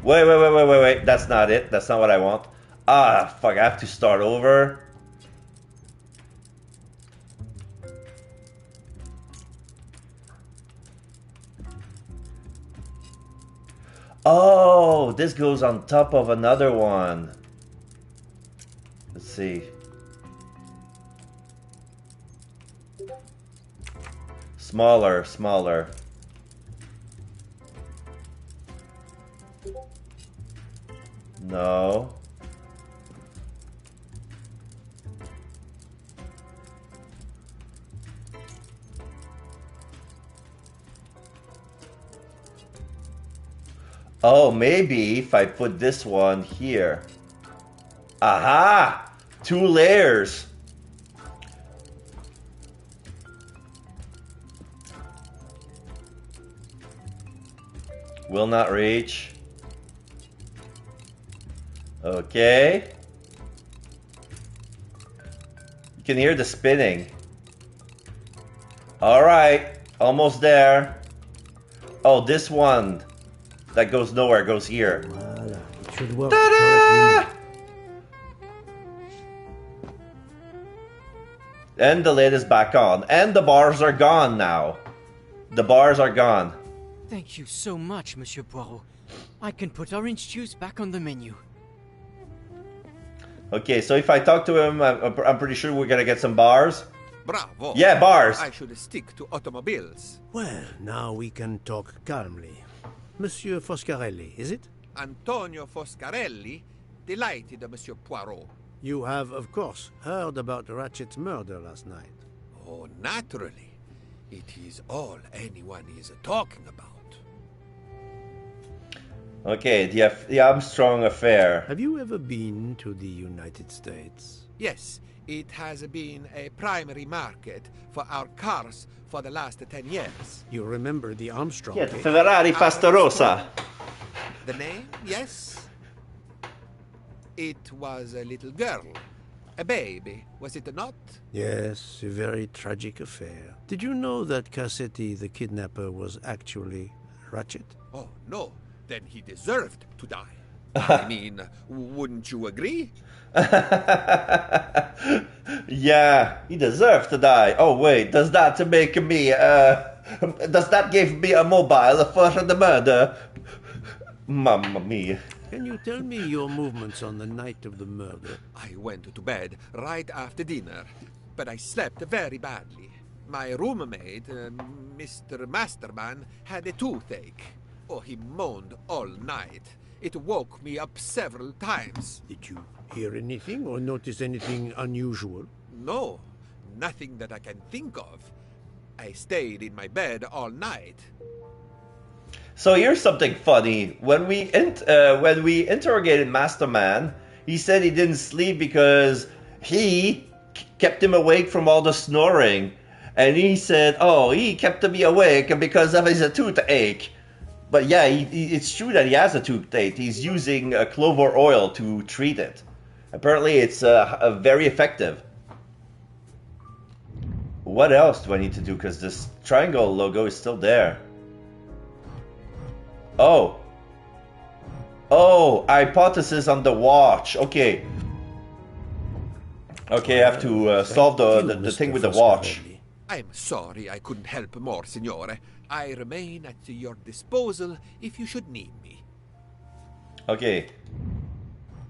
Wait, that's not it. That's not what I want. Ah, fuck, I have to start over. Oh, this goes on top of another one. Let's see. Smaller. No. Oh, maybe if I put this one here. Aha! 2 layers. Will not reach. Okay. You can hear the spinning. Alright, almost there. Oh, this one that goes nowhere goes here. Voila, it should work. Ta-da! And the lid is back on. And the bars are gone now. The bars are gone. Thank you so much, Monsieur Poirot. I can put orange juice back on the menu. Okay, so if I talk to him, I'm pretty sure we're gonna get some bars. Bravo. Yeah, bars. I should stick to automobiles. Well, now we can talk calmly. Monsieur Foscarelli, is it? Antonio Foscarelli, delighted, Monsieur Poirot. You have, of course, heard about Ratchet's murder last night. Oh, naturally. It is all anyone is talking about. Okay, the Armstrong affair. Have you ever been to the United States? Yes, it has been a primary market for our cars for the last 10 years. You remember the Armstrong Yeah, case? Ferrari Fastarosa. The name, yes? It was a little girl. A baby, was it not? Yes, a very tragic affair. Did you know that Cassetti, the kidnapper, was actually Ratchet? Oh, no. Then he deserved to die. I mean, wouldn't you agree? Yeah, he deserved to die. Oh wait, does that make me does that give me a mobile for the murder? Mamma mia. Can you tell me your movements on the night of the murder? I went to bed right after dinner, but I slept very badly. My roommate, Mr. Masterman, had a toothache. Oh, he moaned all night. It woke me up several times. Did you hear anything or notice anything unusual? No, nothing that I can think of. I stayed in my bed all night. So here's something funny. When we interrogated Masterman, he said he didn't sleep because he kept him awake from all the snoring. And he said, oh, he kept me awake because of his toothache. But yeah, it's true that he has a toothache. He's using clover oil to treat it. Apparently, it's very effective. What else do I need to do? Because this triangle logo is still there. Oh. Oh, hypothesis on the watch. Okay. Okay, I have to solve the thing with the watch. I'm sorry I couldn't help more, Signore. I remain at your disposal if you should need me. Okay.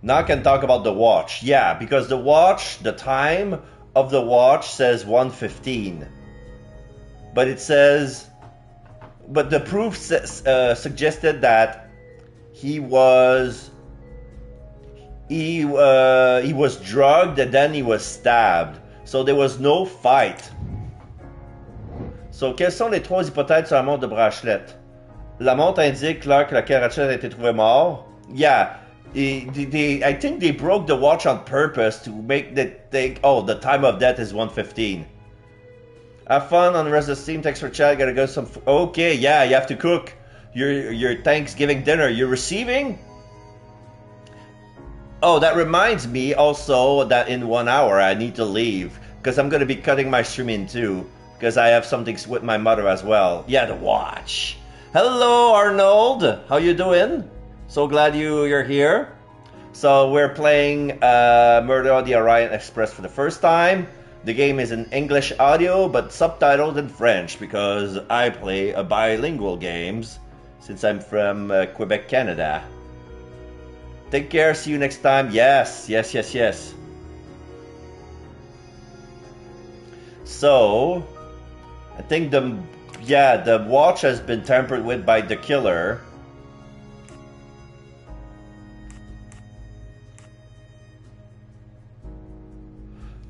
Now I can talk about the watch. Yeah, because the watch, the time of the watch says 1:15. But it says... But the proof suggested that he was drugged and then he was stabbed. So there was no fight. So, quelles sont les trois hypothèses sur la montre de bracelet? La montre indique l'heure que la Ratchet a été trouvé mort. Yeah, I think they broke the watch on purpose to make them think, oh, the time of death is 1:15. Have fun on the rest of the steam. Thanks for chat. Gotta go some... Okay, yeah, you have to cook your Thanksgiving dinner. You're receiving? Oh, that reminds me also that in 1 hour I need to leave. Because I'm gonna be cutting my stream in two. Because I have something with my mother as well. Yeah, the watch. Hello, Arnold. How you doing? So glad you're here. So we're playing Murder on the Orient Express for the first time. The game is in English audio, but subtitled in French because I play bilingual games since I'm from Quebec, Canada. Take care. See you next time. Yes. So... I think the watch has been tampered with by the killer.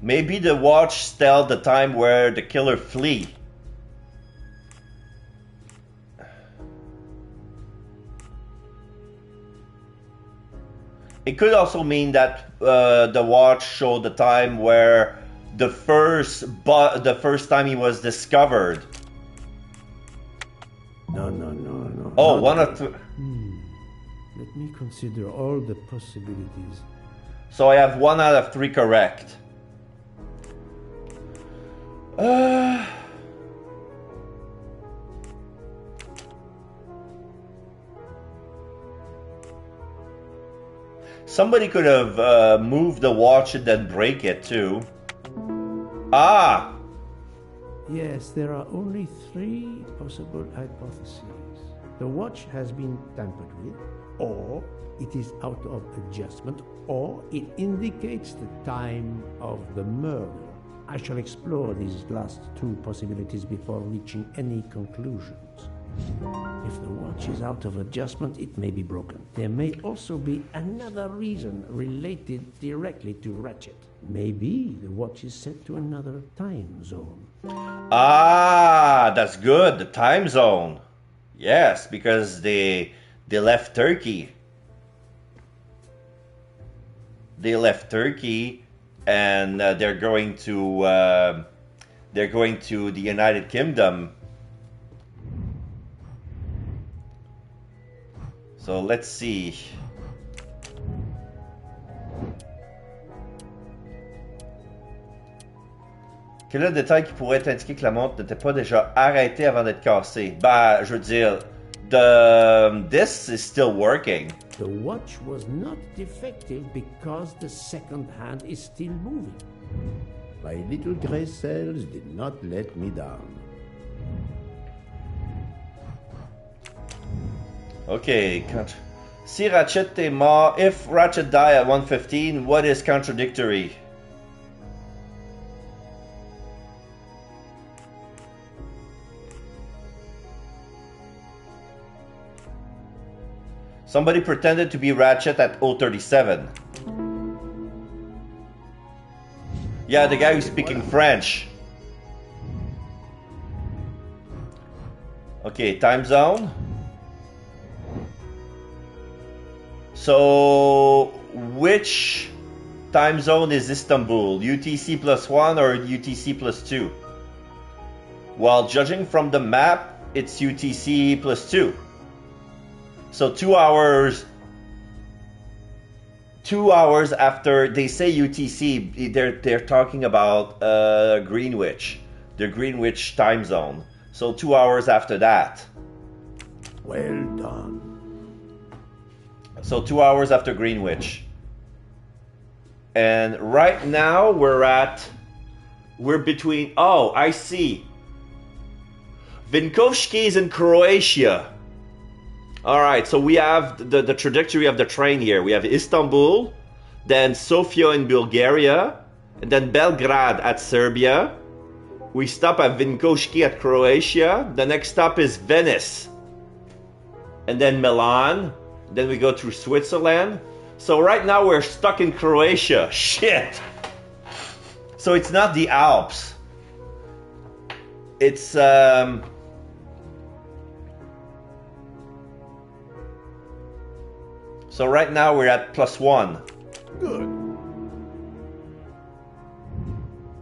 Maybe the watch tells the time where the killer flee. It could also mean that the watch showed the time where the first time he was discovered. No. Oh, one of two. Let me consider all the possibilities. So I have 1 out of 3 correct. Somebody could have moved the watch and then break it too. Ah! Yes, there are only 3 possible hypotheses. The watch has been tampered with, or it is out of adjustment, or it indicates the time of the murder. I shall explore these last 2 possibilities before reaching any conclusions. If the watch is out of adjustment, it may be broken. There may also be another reason related directly to Ratchet. Maybe the watch is set to another time zone. Ah, that's good. The time zone. Yes, because they left Turkey. They left Turkey, and they're going to the United Kingdom. So let's see. Quel est le détail qui pourrait indiquer que la montre n'était pas déjà arrêtée avant d'être cassée? Bah, je veux dire, this is still working. The watch was not defective because the second hand is still moving. My little gray cells did not let me down. Okay, si Ratchet est mort, if Ratchet died at 1:15, what is contradictory? Somebody pretended to be Ratchet at 0:37. Yeah, the guy who's speaking French. Okay, time zone. So, which time zone is Istanbul? UTC +1 or UTC +2? Well, judging from the map, it's UTC +2. So 2 hours. 2 hours after they say UTC, they're talking about Greenwich, the Greenwich time zone. So 2 hours after that. Well done. So 2 hours after Greenwich. And right now we're between, oh, I see. Vinkovsky is in Croatia. All right, so we have the trajectory of the train here. We have Istanbul, then Sofia in Bulgaria, and then Belgrade at Serbia. We stop at Vinkovsky at Croatia. The next stop is Venice. And then Milan. Then we go through Switzerland. So right now we're stuck in Croatia. Shit. So it's not the Alps. It's So right now we're at +1. Good.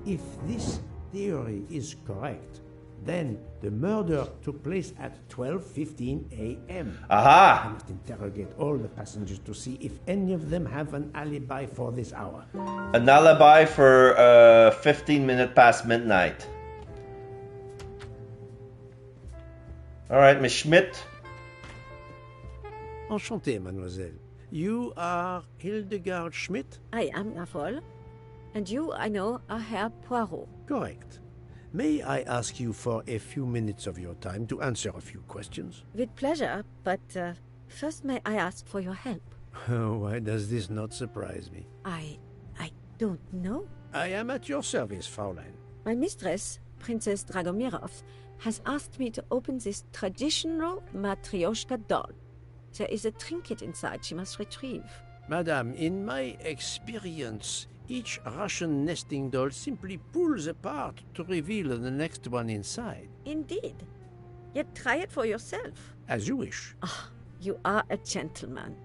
If this theory is correct, then the murder took place at 12:15 a.m. Aha! I must interrogate all the passengers to see if any of them have an alibi for this hour. An alibi for 15 minutes past midnight. All right, Miss Schmidt. Enchanté, mademoiselle. You are Hildegard Schmidt? I am, jawohl. And you, I know, are Herr Poirot. Correct. May I ask you for a few minutes of your time to answer a few questions? With pleasure, but first may I ask for your help? Why does this not surprise me? I don't know. I am at your service, Fraulein. My mistress, Princess Dragomirov, has asked me to open this traditional Matryoshka doll. There is a trinket inside she must retrieve. Madame, in my experience, each Russian nesting doll simply pulls apart to reveal the next one inside. Indeed. Yet try it for yourself. As you wish. Ah, you are a gentleman.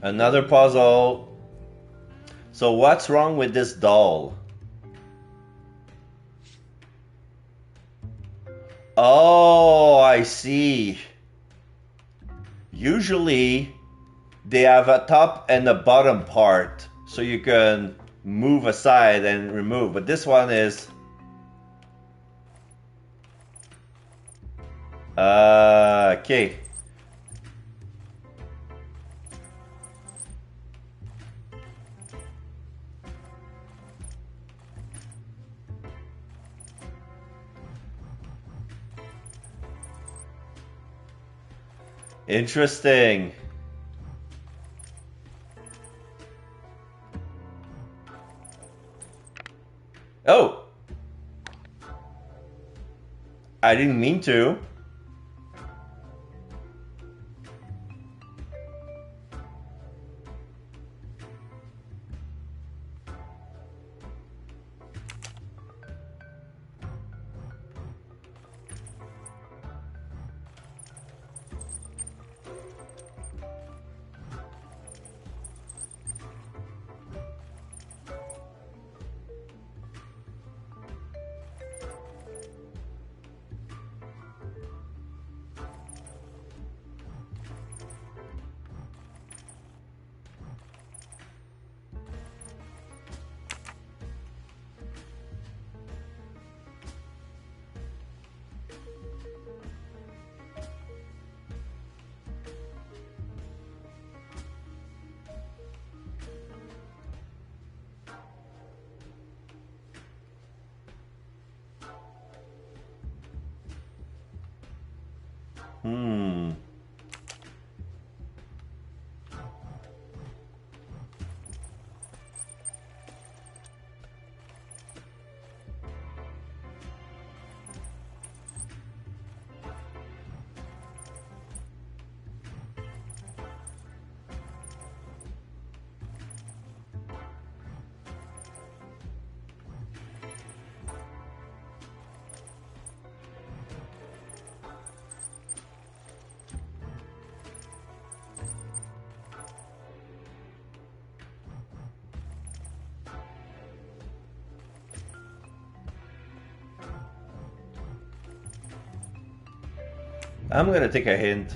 Another puzzle. So what's wrong with this doll? Oh, I see. Usually, they have a top and a bottom part, so you can move aside and remove. But this one is... okay. Interesting. Oh! I didn't mean to. I'm gonna take a hint.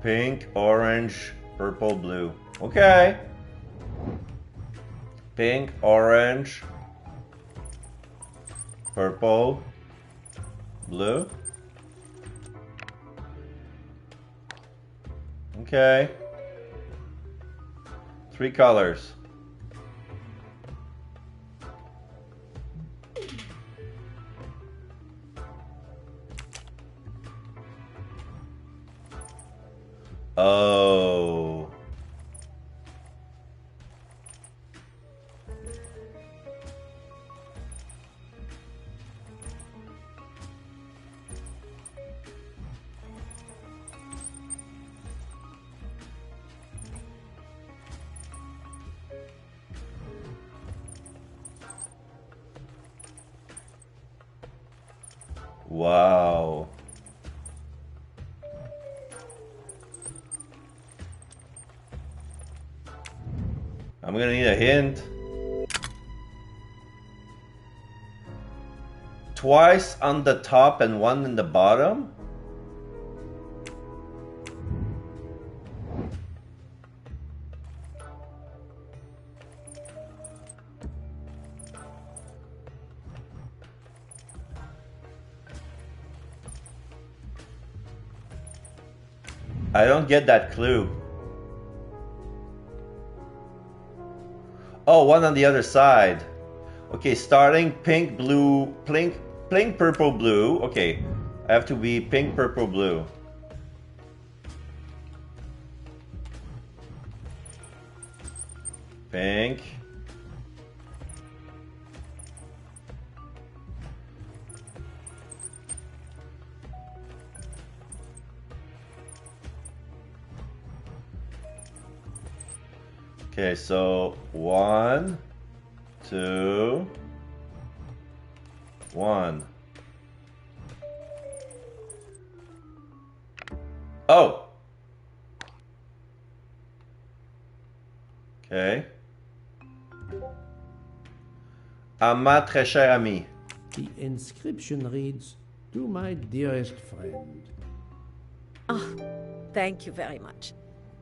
Pink, orange, purple, blue. Okay. Pink, orange, purple, blue. Okay. 3 colors. Oh. Wow. I'm gonna need a hint. Twice on the top and one in the bottom? I don't get that clue. Oh, one on the other side. Okay, starting pink, blue, pink, purple, blue. Okay, I have to be pink, purple, blue. Pink. Okay, so 1, 2, 1. Oh! Okay. À ma très chère amie. The inscription reads, "To my dearest friend." Oh, thank you very much.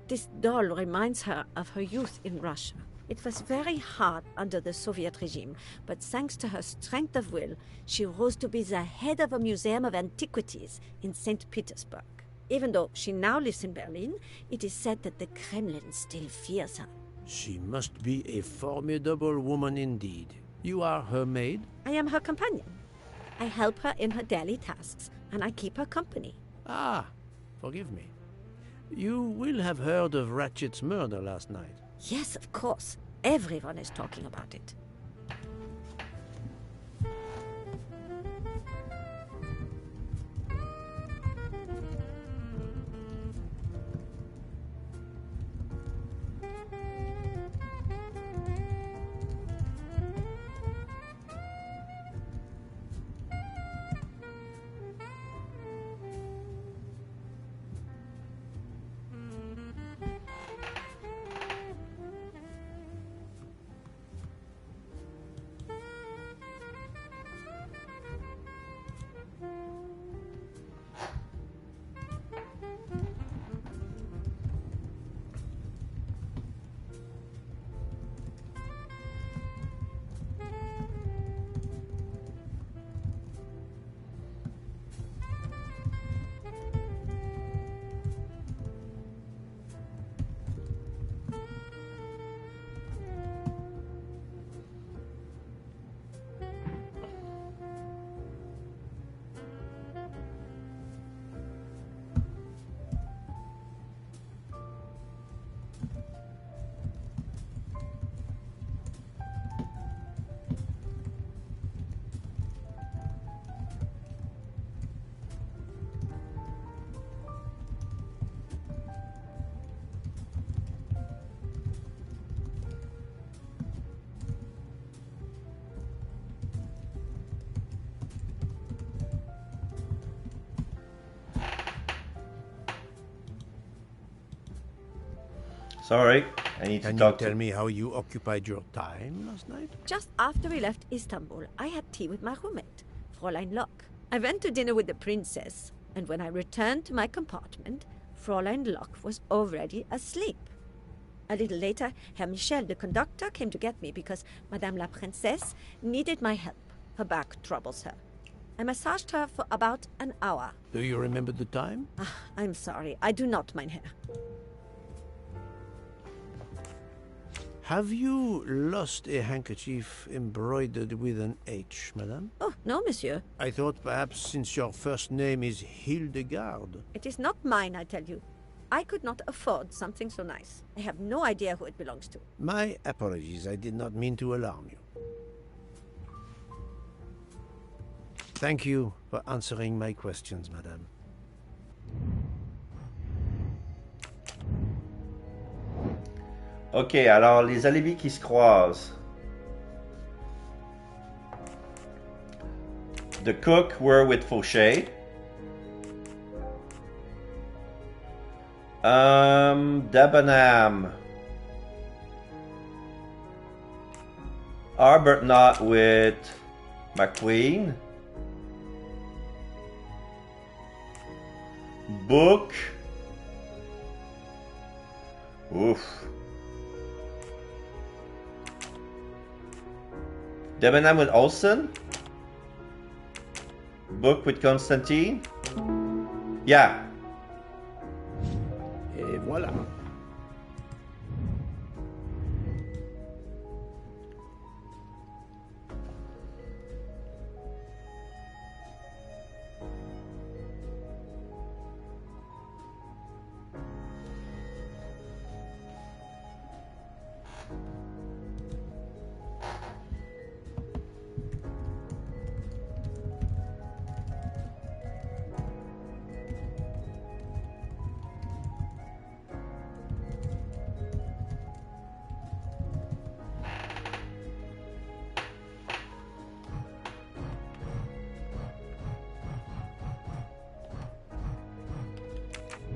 This doll reminds her of her youth in Russia. It was very hard under the Soviet regime, but thanks to her strength of will, she rose to be the head of a museum of antiquities in St. Petersburg. Even though she now lives in Berlin, it is said that the Kremlin still fears her. She must be a formidable woman indeed. You are her maid? I am her companion. I help her in her daily tasks, and I keep her company. Ah, forgive me. You will have heard of Ratchet's murder last night. Yes, of course. Everyone is talking about it. Sorry, I need Can to talk you tell me how you occupied your time last night? Just after we left Istanbul, I had tea with my roommate, Fräulein Lock. I went to dinner with the princess, and when I returned to my compartment, Fräulein Lock was already asleep. A little later, Herr Michel, the conductor, came to get me because Madame la Princesse needed my help. Her back troubles her. I massaged her for about an hour. Do you remember the time? I'm sorry, I do not, mein Herr. Have you lost a handkerchief embroidered with an H, madame? Oh, no, monsieur. I thought perhaps since your first name is Hildegard. It is not mine, I tell you. I could not afford something so nice. I have no idea who it belongs to. My apologies, I did not mean to alarm you. Thank you for answering my questions, madame. Ok, alors les alibis qui se croisent. The cook were with Fauché. Debenham. Arbuthnot with McQueen. Book. Oof. Debenham with Olsen. Book with Constantine. Yeah. Et voilà.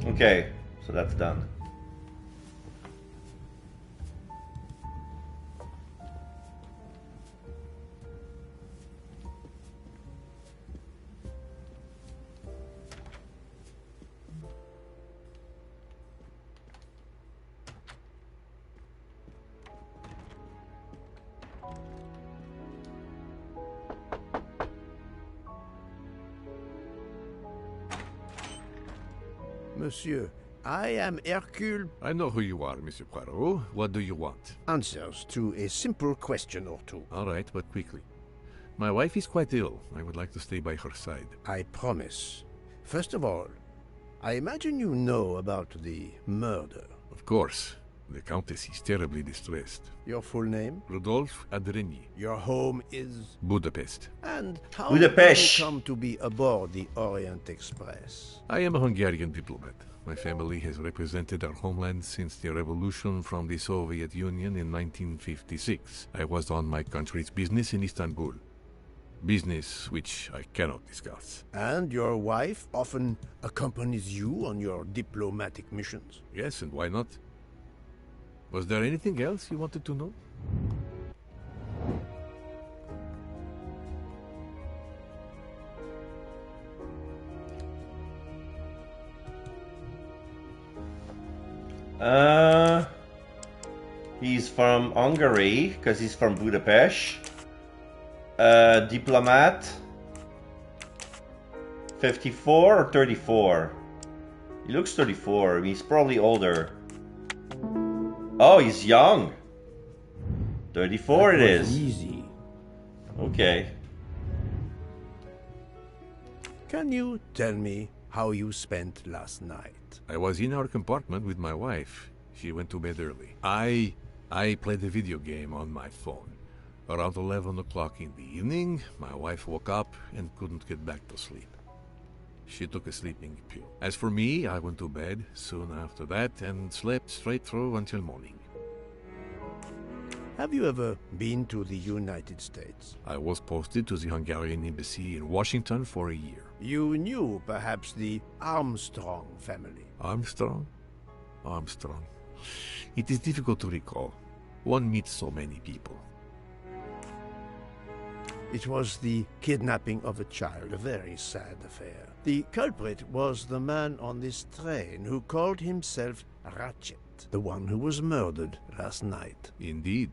Okay, so that's done. Monsieur, I am Hercule. I know who you are, Monsieur Poirot. What do you want? Answers to a simple question or two. All right, but quickly. My wife is quite ill. I would like to stay by her side. I promise. First of all, I imagine you know about the murder. Of course. The Countess is terribly distressed. Your full name? Rodolphe Adreny. Your home is? Budapest. And how Budapest. did you come to be aboard the Orient Express? I am a Hungarian diplomat. My family has represented our homeland since the revolution from the Soviet Union in 1956. I was on my country's business in Istanbul. Business which I cannot discuss. And your wife often accompanies you on your diplomatic missions? Yes, and why not? Was there anything else you wanted to know? He's from Hungary, because he's from Budapest. Diplomat. 54 or 34? He looks 34. He's probably older. Oh, he's young. 34 that it is. Easy. Okay. Can you tell me how you spent last night? I was in our compartment with my wife. She went to bed early. I played a video game on my phone. Around 11 o'clock in the evening, my wife woke up and couldn't get back to sleep. She took a sleeping pill. As for me, I went to bed soon after that and slept straight through until morning. Have you ever been to the United States? I was posted to the Hungarian embassy in Washington for a year. You knew perhaps the Armstrong family. Armstrong? Armstrong. It is difficult to recall. One meets so many people. It was the kidnapping of a child, a very sad affair. The culprit was the man on this train who called himself Ratchet, the one who was murdered last night. Indeed.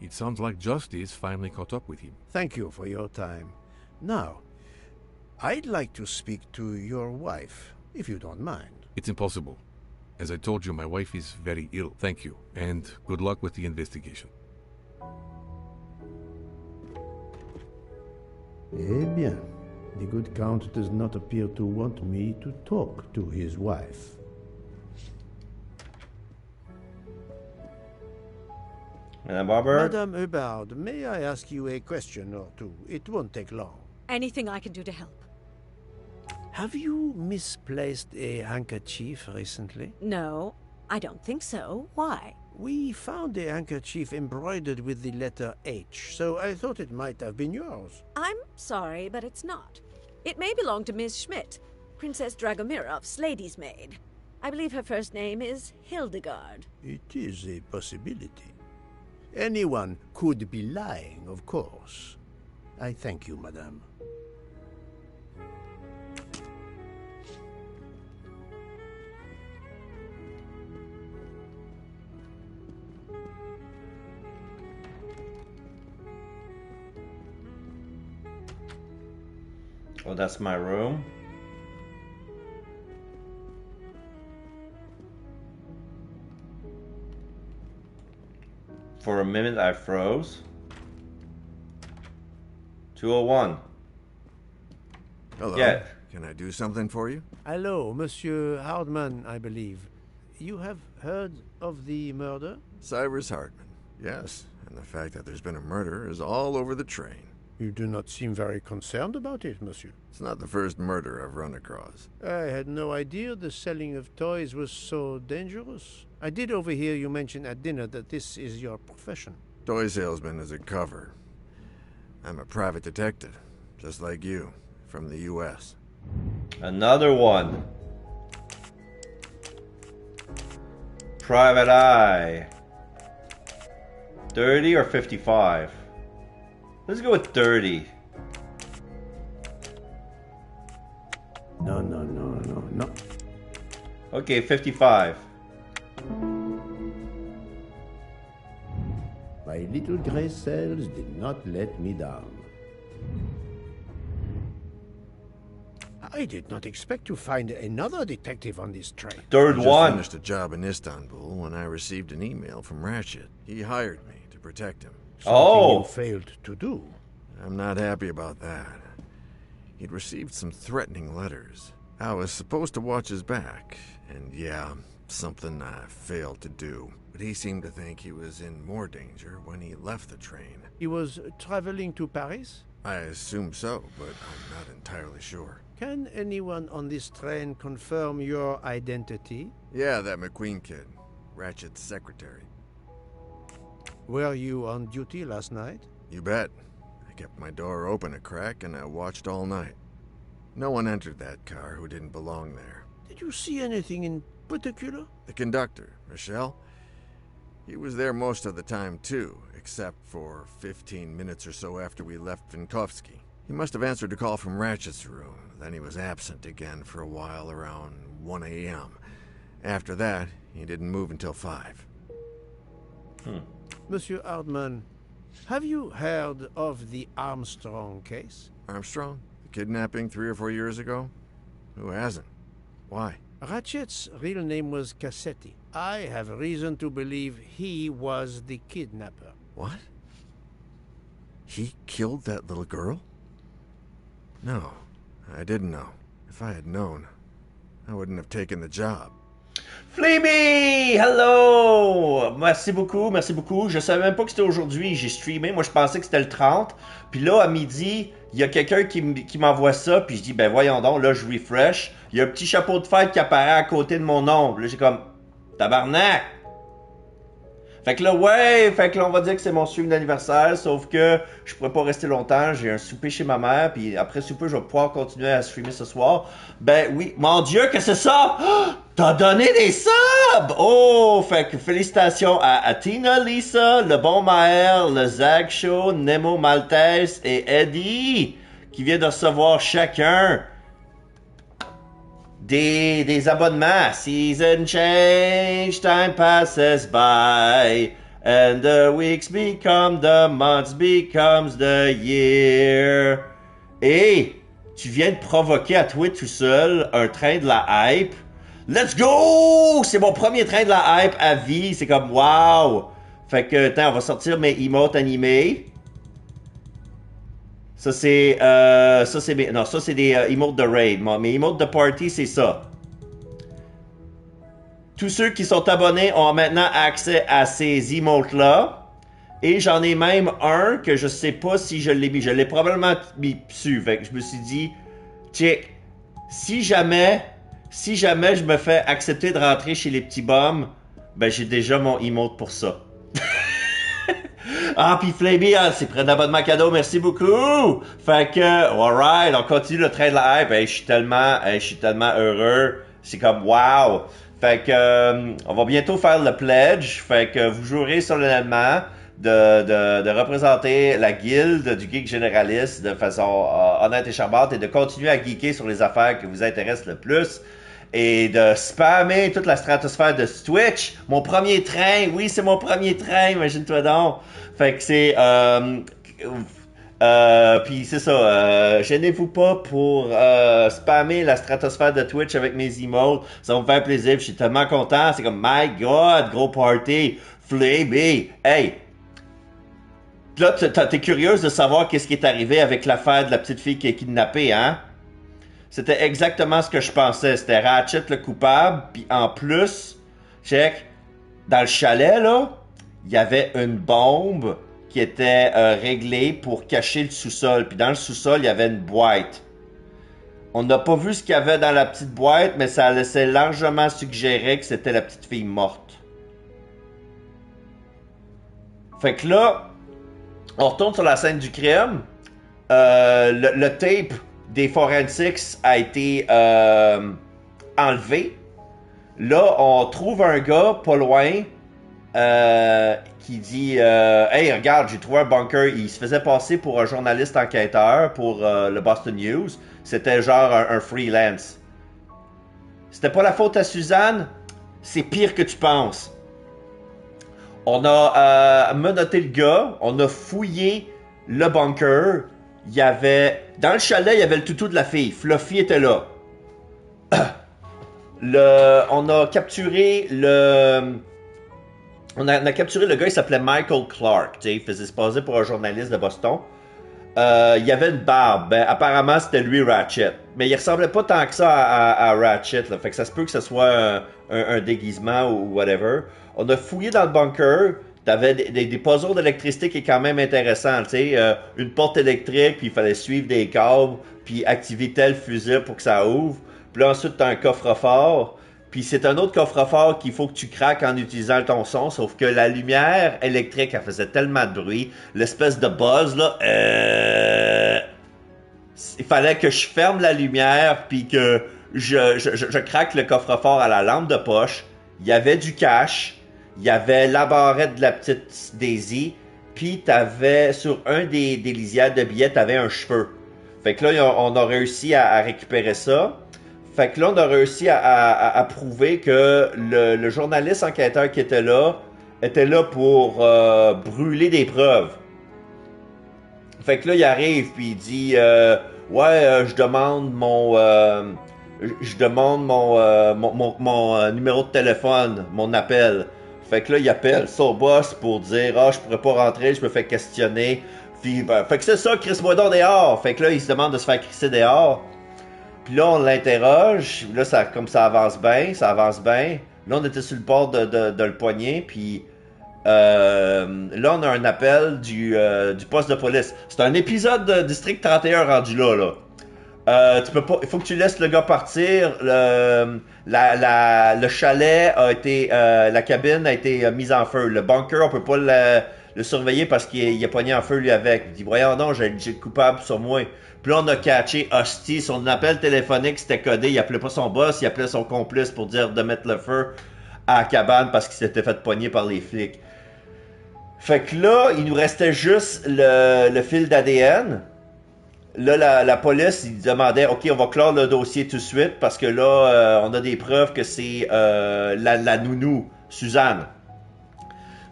It sounds like justice finally caught up with him. Thank you for your time. Now, I'd like to speak to your wife, if you don't mind. It's impossible. As I told you, my wife is very ill. Thank you, and good luck with the investigation. Eh bien, the good Count does not appear to want me to talk to his wife. Madame Barber? Madame Hubbard, may I ask you a question or two? It won't take long. Anything I can do to help. Have you misplaced a handkerchief recently? No, I don't think so. Why? We found a handkerchief embroidered with the letter H, so I thought it might have been yours. I'm sorry, but it's not. It may belong to Miss Schmidt, Princess Dragomirov's lady's maid. I believe her first name is Hildegard. It is a possibility. Anyone could be lying, of course. I thank you, madame. Oh, that's my room. For a minute I froze. 201. Hello. Yeah. Can I do something for you? Hello, Monsieur Hardman, I believe. You have heard of the murder? Cyrus Hardman. Yes, and the fact that there's been a murder is all over the train. You do not seem very concerned about it, monsieur. It's not the first murder I've run across. I had no idea the selling of toys was so dangerous. I did overhear you mention at dinner that this is your profession. Toy salesman is a cover. I'm a private detective, just like you, from the U.S. Another one. Private Eye. 30 or 55? Let's go with 30. No. Okay, 55. My little gray cells did not let me down. I did not expect to find another detective on this train. Third I just one. finished a job in Istanbul when I received an email from Ratchet. He hired me to protect him. Something you failed to do. I'm not happy about that. He'd received some threatening letters. I was supposed to watch his back, and yeah, something I failed to do. But he seemed to think he was in more danger when he left the train. He was traveling to Paris? I assume so, but I'm not entirely sure. Can anyone on this train confirm your identity? Yeah, that McQueen kid. Ratchet's secretary. Were you on duty last night? You bet. I kept my door open a crack and I watched all night. No one entered that car who didn't belong there. Did you see anything in particular? The conductor, Michel. He was there most of the time too, except for 15 minutes or so after we left Vinkovsky. He must have answered a call from Ratchet's room. Then he was absent again for a while around 1 a.m. After that, he didn't move until 5. Monsieur Hardman, have you heard of the Armstrong case? Armstrong? The kidnapping 3 or 4 years ago? Who hasn't? Why? Ratchet's real name was Cassetti. I have reason to believe he was the kidnapper. What? He killed that little girl? No, I didn't know. If I had known, I wouldn't have taken the job. Fleemy! Hello! Merci beaucoup, merci beaucoup. Je savais même pas que c'était aujourd'hui. J'ai streamé. Moi, je pensais que c'était le 30. Puis là, à midi, il y a quelqu'un qui m'envoie ça. Puis je dis, ben voyons donc. Là, je refresh. Il y a un petit chapeau de fête qui apparaît à côté de mon nom. Là, j'ai comme, tabarnak! Fait que là, ouais, fait que là, on va dire que c'est mon stream d'anniversaire, sauf que je pourrais pas rester longtemps, j'ai un souper chez ma mère, puis après souper, je vais pouvoir continuer à streamer ce soir. Ben oui, mon Dieu, que c'est ça? Oh, t'as donné des subs! Oh, fait que félicitations à Tina, Lisa, le bon Maher, le Zag Show, Nemo Maltese et Eddie, qui viennent de recevoir chacun des abonnements. Season change, time passes by, and the weeks become the months, becomes the year. Et tu viens de provoquer à toi tout seul un train de la hype. Let's go! C'est mon premier train de la hype à vie. C'est comme wow! Fait que, attends, on va sortir mes emotes animés. Ça c'est des emotes de raid. Mes emotes de party, c'est ça. Tous ceux qui sont abonnés ont maintenant accès à ces emotes-là. Et j'en ai même un que je sais pas si je l'ai mis. Je l'ai probablement mis dessus. Fait que je me suis dit, check, si jamais je me fais accepter de rentrer chez les petits bums, ben j'ai déjà mon emote pour ça. Ah, puis Flammy, c'est près d'abonnement cadeau, merci beaucoup! Fait que, alright, on continue le train de la hype. Hey, je suis tellement heureux. C'est comme, wow! Fait que, on va bientôt faire le pledge. Fait que vous jouerez solennellement de représenter la guilde du geek généraliste de façon honnête et charmante et de continuer à geeker sur les affaires qui vous intéressent le plus. Et de spammer toute la stratosphère de Twitch. Mon premier train, oui, c'est mon premier train, imagine-toi donc. Fait que c'est... puis c'est ça, gênez-vous pas pour spammer la stratosphère de Twitch avec mes emotes. Ça va me faire plaisir, je suis tellement content. C'est comme, my God, gros party, Flammy. Hey! Là, t'es curieuse de savoir qu'est-ce qui est arrivé avec l'affaire de la petite fille qui est kidnappée, hein? C'était exactement ce que je pensais. C'était Ratchet le coupable. Puis en plus, check, dans le chalet, là, il y avait une bombe qui était réglée pour cacher le sous-sol. Puis dans le sous-sol, il y avait une boîte. On n'a pas vu ce qu'il y avait dans la petite boîte, mais ça laissait largement suggérer que c'était la petite fille morte. Fait que là, on retourne sur la scène du crime. Le tape des forensics a été enlevé. Là, on trouve un gars pas loin qui dit hey, regarde, j'ai trouvé un bunker. Il se faisait passer pour un journaliste enquêteur pour le Boston News. C'était genre un freelance. C'était pas la faute à Suzanne. C'est pire que tu penses. On a menotté le gars. On a fouillé le bunker. Il y avait... Dans le chalet, il y avait le toutou de la fille. Fluffy était là. On a capturé le... On a capturé le gars, il s'appelait Michael Clark. Il faisait se passer pour un journaliste de Boston. Il y avait une barbe. Ben, apparemment, c'était lui, Ratchet. Mais il ressemblait pas tant que ça à Ratchet. Là. Fait que ça se peut que ce soit un déguisement ou whatever. On a fouillé dans le bunker. T'avais des puzzles d'électricité qui est quand même intéressant, tu sais, une porte électrique, puis il fallait suivre des câbles, puis activer tel fusible pour que ça ouvre. Puis là, ensuite, t'as un coffre-fort, puis c'est un autre coffre-fort qu'il faut que tu craques en utilisant ton son, sauf que la lumière électrique, elle faisait tellement de bruit, l'espèce de buzz, là, il fallait que je ferme la lumière, puis que je craque le coffre-fort à la lampe de poche. Il y avait du cash. Il y avait la barrette de la petite Daisy, puis t'avais, sur un des lisières de billets, t'avais un cheveu. Fait que là, on a réussi à récupérer ça. Fait que là, on a réussi à prouver que le journaliste enquêteur qui était là pour brûler des preuves. Fait que là, il arrive, puis il dit je demande mon numéro de téléphone, mon appel. Fait que là, il appelle son boss pour dire « je pourrais pas rentrer, je me fais questionner. » Puis, fait que c'est ça, crisse-moi donc dehors. Fait que là, il se demande de se faire crisser dehors. Puis là, on l'interroge. Là, comme ça avance bien. Là, on était sur le bord de le poigner. Puis là, on a un appel du poste de police. C'est un épisode de District 31 rendu là. Tu peux pas. Il faut que tu laisses le gars partir. Le chalet a été. La cabine a été mise en feu. Le bunker, on peut pas le surveiller parce qu'il est pogné en feu lui avec. Il dit voyons non, j'ai le coupable sur moi. Puis là, on a catché Hostie. Son appel téléphonique c'était codé. Il appelait pas son boss, il appelait son complice pour dire de mettre le feu à la cabane parce qu'il s'était fait pogner par les flics. Fait que là, il nous restait juste le fil d'ADN. Là, la police, ils demandaient, OK, on va clore le dossier tout de suite parce que là, on a des preuves que c'est la nounou, Suzanne.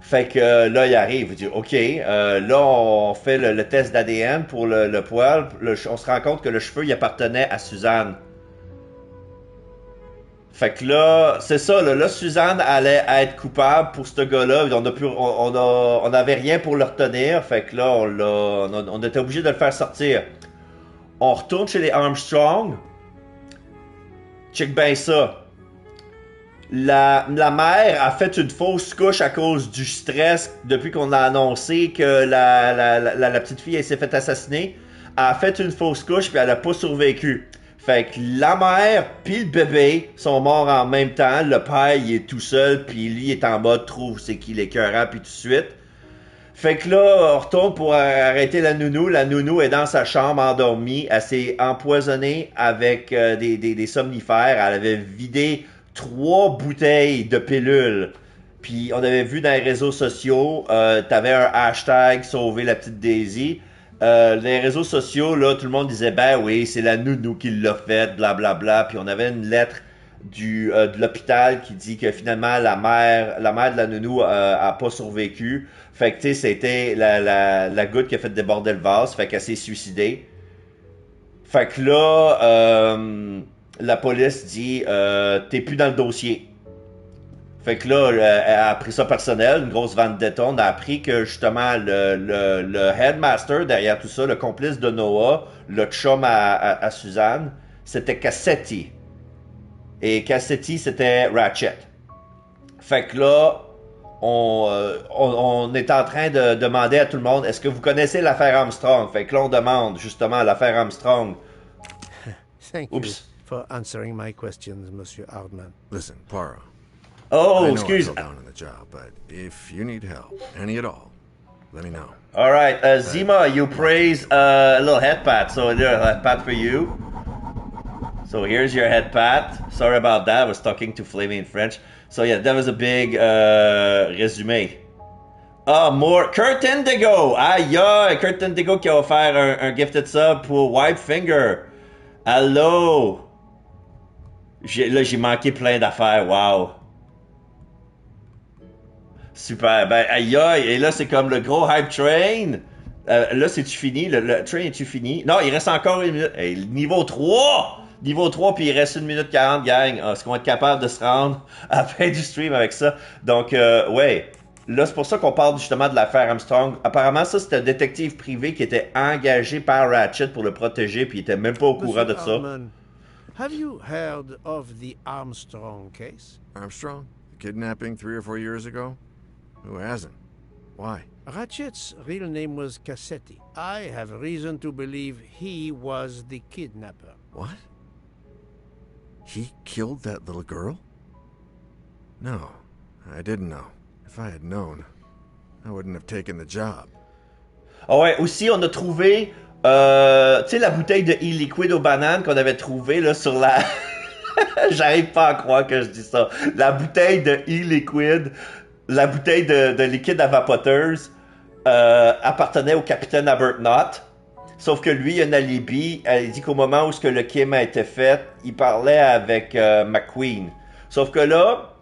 Fait que là, il arrive, il dit, OK, là, on fait le test d'ADN pour le poil. On se rend compte que le cheveu, il appartenait à Suzanne. Fait que là, c'est ça, là, Suzanne allait être coupable pour ce gars-là. On n'avait rien pour le retenir. Fait que là, on était obligé de le faire sortir. On retourne chez les Armstrong. Check bien ça. La mère a fait une fausse couche à cause du stress depuis qu'on a annoncé que la petite fille elle s'est fait assassiner. Elle a fait une fausse couche puis elle a pas survécu. Fait que la mère puis le bébé sont morts en même temps. Le père il est tout seul puis lui il est en mode trouve c'est qu'il est écœurant puis tout de suite. Fait que là, on retourne pour arrêter la nounou. La nounou est dans sa chambre endormie. Elle s'est empoisonnée avec des somnifères. Elle avait vidé 3 bouteilles de pilules. Puis on avait vu dans les réseaux sociaux, t'avais un hashtag sauver la petite Daisy. Dans les réseaux sociaux, là, tout le monde disait ben oui, c'est la nounou qui l'a fait, blablabla. Puis on avait une lettre de l'hôpital qui dit que finalement la mère de la nounou a pas survécu. Fait que tu sais, c'était la goutte qui a fait déborder le vase, fait qu'elle s'est suicidée. Fait que là, la police dit t'es plus dans le dossier. Fait que là, elle a pris ça personnel, une grosse vendetta. On a appris que justement le headmaster derrière tout ça, le complice de Noah, le chum à Suzanne, c'était Cassetti. Et Cassetti, c'était Ratchet. Fait que là, on est en train de demander à tout le monde, est-ce que vous connaissez l'affaire Armstrong? Fait que là, on demande justement l'affaire Armstrong. Thank you for answering my questions, Monsieur Hardman. Listen, Poirot. Oh, I know excuse. I fell down in the job, but if you need help, any at all, let me know. All right, Zima, you praise a little head pat, so a little head pat for you. So here's your head pat. Sorry about that. I was talking to Flamey in French. So yeah, that was a big résumé. Ah, more Kurt Indigo. Aïe, aïe, Kurt Indigo qui a offert un gifted sub pour Whitefinger. Allô. J'ai manqué plein d'affaires. Wow. Super. Ben, aïe, aïe. Et là, c'est comme le gros hype train. Là, c'est-tu fini? Le train, est-tu fini? Non, il reste encore une minute. Hey, niveau 3! Niveau 3, puis il reste 1 minute 40, gang. Est-ce qu'on va être capable de se rendre à la fin du stream avec ça? Donc, ouais. Là, c'est pour ça qu'on parle justement de l'affaire Armstrong. Apparemment, ça, c'était un détective privé qui était engagé par Ratchet pour le protéger, puis il était même pas au courant de ça. Have you heard of the Armstrong case? Armstrong? The kidnapping 3 or 4 years ago? Who hasn't? Why? Ratchet's real name was Cassetti. I have reason to believe he was the kidnapper. What? He killed that little girl? No, I didn't know. If I had known, I wouldn't have taken the job. Ah ouais, aussi, on a trouvé, tu sais, la bouteille de e-liquid aux bananes qu'on avait trouvée, là, sur la... J'arrive pas à croire que je dis ça. La bouteille de e-liquid, la bouteille de liquide à vapoteuse, appartenait au capitaine Arbuthnot. Sauf que lui, il a un alibi. Elle dit qu'au moment où ce que le crime a été fait, il parlait avec McQueen. Sauf que là,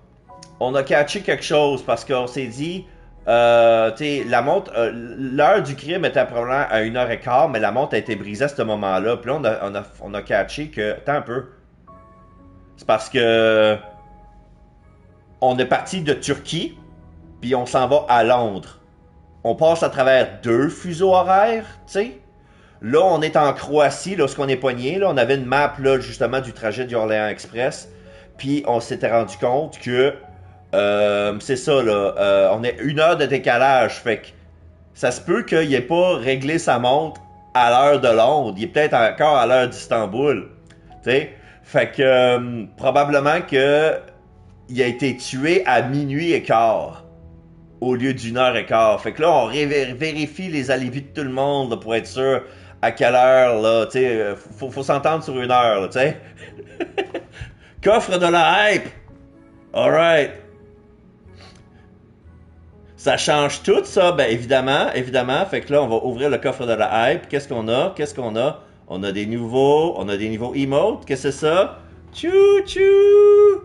on a catché quelque chose parce qu'on s'est dit, tu sais, la montre, l'heure du crime était probablement à 1h15, mais la montre a été brisée à ce moment-là. Puis là, on a catché que, attends un peu, c'est parce que on est parti de Turquie, puis on s'en va à Londres. On passe à travers 2 fuseaux horaires, tu sais. Là, on est en Croatie, lorsqu'on est pogné. Là, on avait une map, là, justement, du trajet du Orléans Express. Puis, on s'était rendu compte que, c'est ça, là, on est 1 heure de décalage. Fait que, ça se peut qu'il ait pas réglé sa montre à l'heure de Londres. Il est peut-être encore à l'heure d'Istanbul. Tu sais? Fait que probablement que il a été tué à minuit et quart au lieu d'une heure et quart. Fait que là, on vérifie les alibis de tout le monde là, pour être sûr à quelle heure, là, tu sais, faut s'entendre sur une heure, là, tu sais. Coffre de la hype! Alright. Ça change tout, ça? Ben, évidemment. Fait que là, on va ouvrir le coffre de la hype. Qu'est-ce qu'on a? On a des niveaux emotes. Qu'est-ce que c'est ça? Chou-chou!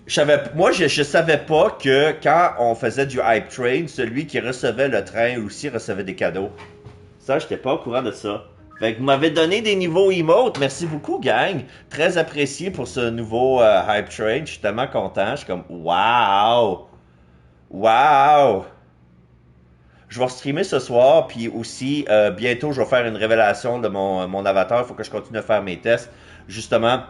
Je savais pas que quand on faisait du hype train, celui qui recevait le train aussi recevait des cadeaux. Ça, j'étais pas au courant de ça. Fait que vous m'avez donné des niveaux emotes. Merci beaucoup, gang. Très apprécié pour ce nouveau hype train. Je suis tellement content. Je suis comme, wow! Wow! Je vais streamer ce soir, puis aussi, bientôt, je vais faire une révélation de mon avatar. Il faut que je continue à faire mes tests. Justement.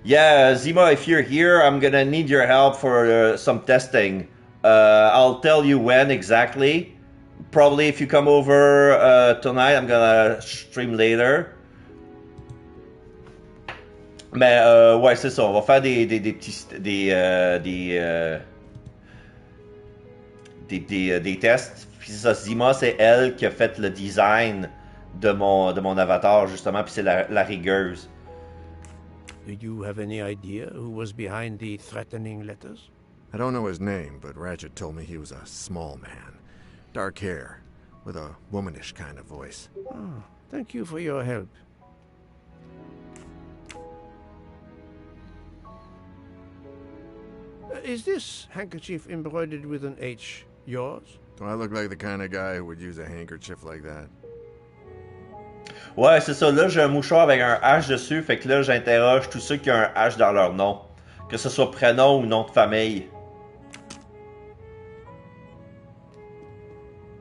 Yeah, Zima, if you're here, I'm gonna need your help for some testing. I'll tell you when exactly. Probably if you come over tonight, I'm gonna stream later. Mais ouais, c'est ça. On va faire des tests. Puis ça, Zima, c'est elle qui a fait le design de mon avatar justement. Puis c'est la rigueuse. Do you have any idea who was behind the threatening letters? I don't know his name, but Ratchet told me he was a small man. Dark hair, with a womanish kind of voice. Oh, thank you for your help. Is this handkerchief embroidered with an H yours? Do I look like the kind of guy who would use a handkerchief like that? Ouais, c'est ça. Là, j'ai un mouchoir avec un H dessus. Fait que là, j'interroge tous ceux qui ont un H dans leur nom. Que ce soit prénom ou nom de famille.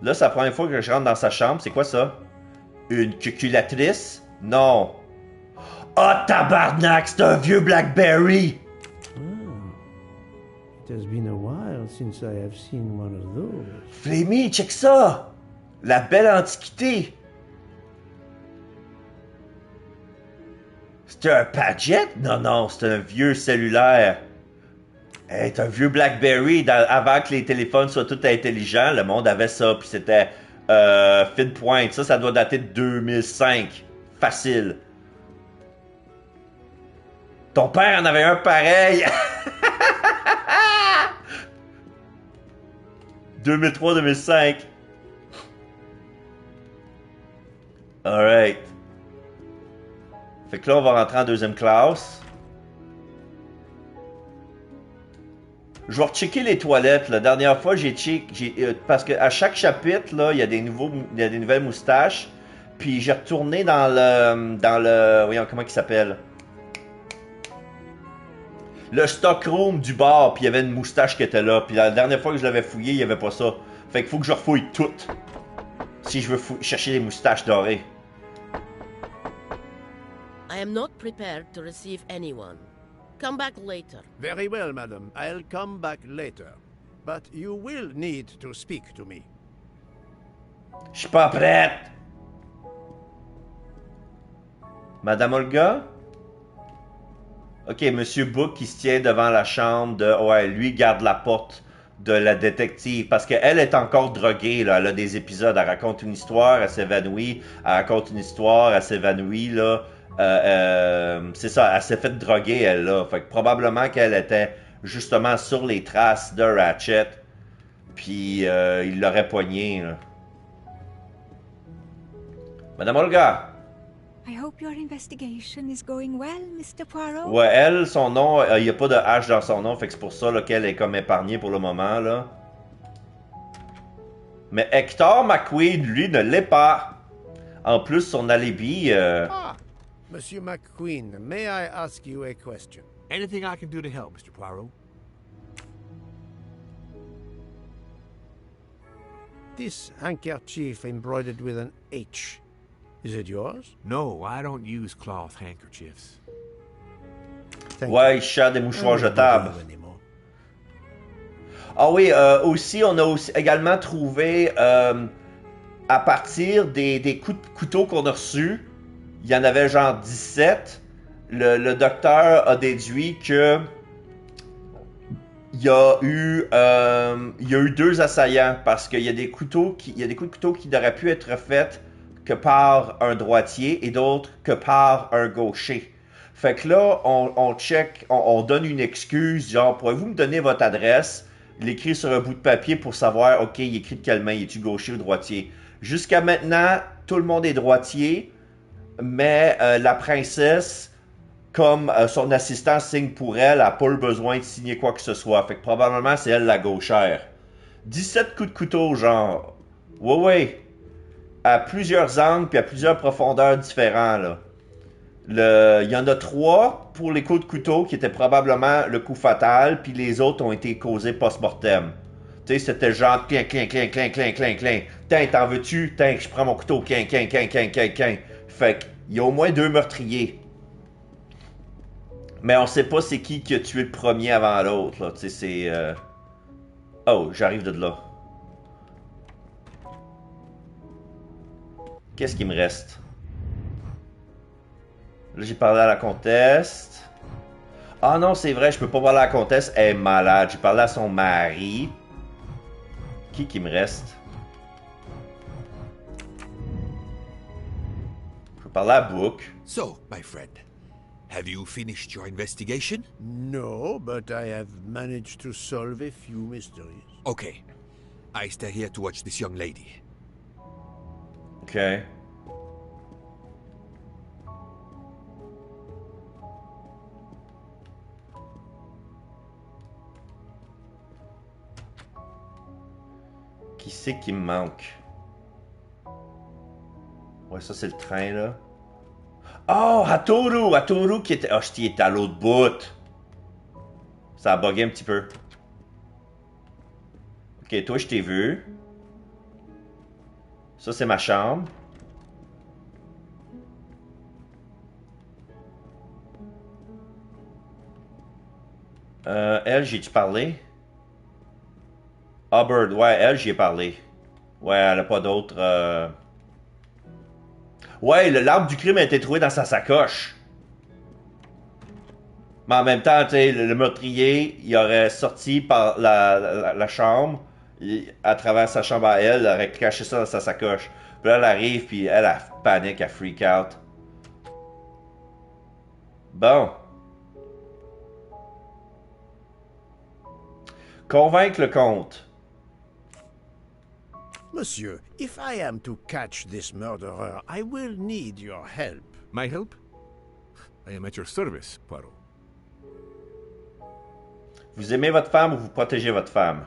Là, c'est la première fois que je rentre dans sa chambre. C'est quoi ça? Une cuculatrice? Non. Oh, tabarnak! C'est un vieux Blackberry! It has been a while since I have seen one of those. Flémy, check ça! La belle antiquité! C'était un Padgett? Non, c'est un vieux cellulaire. C'est un vieux Blackberry. Avant que les téléphones soient tout intelligents, le monde avait ça. Puis c'était fine pointe. Ça doit dater de 2005. Facile. Ton père en avait un pareil. 2003-2005. Alright. Fait que là, on va rentrer en deuxième classe. Je vais rechecker les toilettes. La dernière fois, j'ai checké... parce qu'à chaque chapitre, là, il y a des nouvelles moustaches. Puis j'ai retourné dans le... Voyons, comment il s'appelle? Le stockroom du bar, puis il y avait une moustache qui était là. Puis la dernière fois que je l'avais fouillé, il n'y avait pas ça. Fait qu'il faut que je refouille toutes. Si je veux chercher les moustaches dorées. I am not prepared to receive anyone. Come back later. Very well, madam. I'll come back later. But you will need to speak to me. Je suis pas prête. Madame Olga? Ok, Monsieur Book qui se tient devant la chambre de... Ouais, lui garde la porte de la détective. Parce qu'elle est encore droguée, là. Elle a des épisodes. Elle raconte une histoire, elle s'évanouit. Elle raconte une histoire, elle s'évanouit, là. C'est ça, elle s'est fait droguer, elle, là. Fait que probablement qu'elle était justement sur les traces de Ratchet. Puis il l'aurait poigné, là. Madame Olga! I hope your investigation is going well, Mr. Poirot. Ouais, elle, son nom, il n'y a pas de H dans son nom, fait que c'est pour ça là, qu'elle est comme épargnée pour le moment, là. Mais Hector McQueen, lui, ne l'est pas. En plus, son alibi... Ah, Monsieur McQueen, may I ask you a question? Anything I can do to help, Mr. Poirot? This handkerchief embroidered with an H. Is it yours? No, I don't use cloth handkerchiefs. Ouais, il cherche des mouchoirs jetables. Ah oui, aussi, on a aussi également trouvé, à partir des coups de couteau qu'on a reçus, il y en avait genre 17, le docteur a déduit que il y a eu deux assaillants parce qu'il y a des coups de couteau qui n'auraient pu être faits que par un droitier et d'autres que par un gaucher. Fait que là, on check, on donne une excuse, genre, pourriez-vous me donner votre adresse? Il écrit sur un bout de papier pour savoir, ok, il écrit de quelle main, est-tu gaucher ou droitier? Jusqu'à maintenant, tout le monde est droitier, mais la princesse, comme son assistant signe pour elle, n'a pas le besoin de signer quoi que ce soit. Fait que probablement, c'est elle la gauchère. 17 coups de couteau, genre. Ouais. À plusieurs angles puis à plusieurs profondeurs différents, là. Il y en a 3 pour les coups de couteau qui étaient probablement le coup fatal, puis les autres ont été causés post-mortem. Tu sais, c'était genre clin. Tiens, t'en veux-tu? Tiens, je prends mon couteau, clin. Fait qu'il y a au moins 2 meurtriers. Mais on sait pas c'est qui a tué le premier avant l'autre, là. Tu sais, c'est... Oh, j'arrive de là. Qu'est-ce qui me reste? Là, j'ai parlé à la comtesse. Ah non, c'est vrai, je peux pas parler à la comtesse. Elle est malade. J'ai parlé à son mari. Qui me reste? Je peux parler à Book. So, my friend, have you finished your investigation? No, but I have managed to solve a few mysteries. Okay. I stay here to watch this young lady. Okay. Qui c'est qui me manque? Ouais, ça c'est le train là. Oh, Hatoru qui était... Oh, je était à l'autre bout. Ça a bugué un petit peu. Ok, toi je t'ai vu. Ça c'est ma chambre. Elle, j'ai-tu parlé? Hubbard, ouais, elle, j'y ai parlé. Ouais, elle a pas d'autre... Ouais, l'arbre du crime a été trouvé dans sa sacoche. Mais en même temps, tu sais, le meurtrier, il aurait sorti par la chambre, à travers sa chambre à elle, il aurait caché ça dans sa sacoche. Puis là, elle arrive, puis elle panique, elle freak out. Bon. Convaincre le comte. Monsieur, if I am to catch this murderer, I will need your help. My help? I am at your service, Poirot. Vous aimez votre femme ou vous protégez votre femme?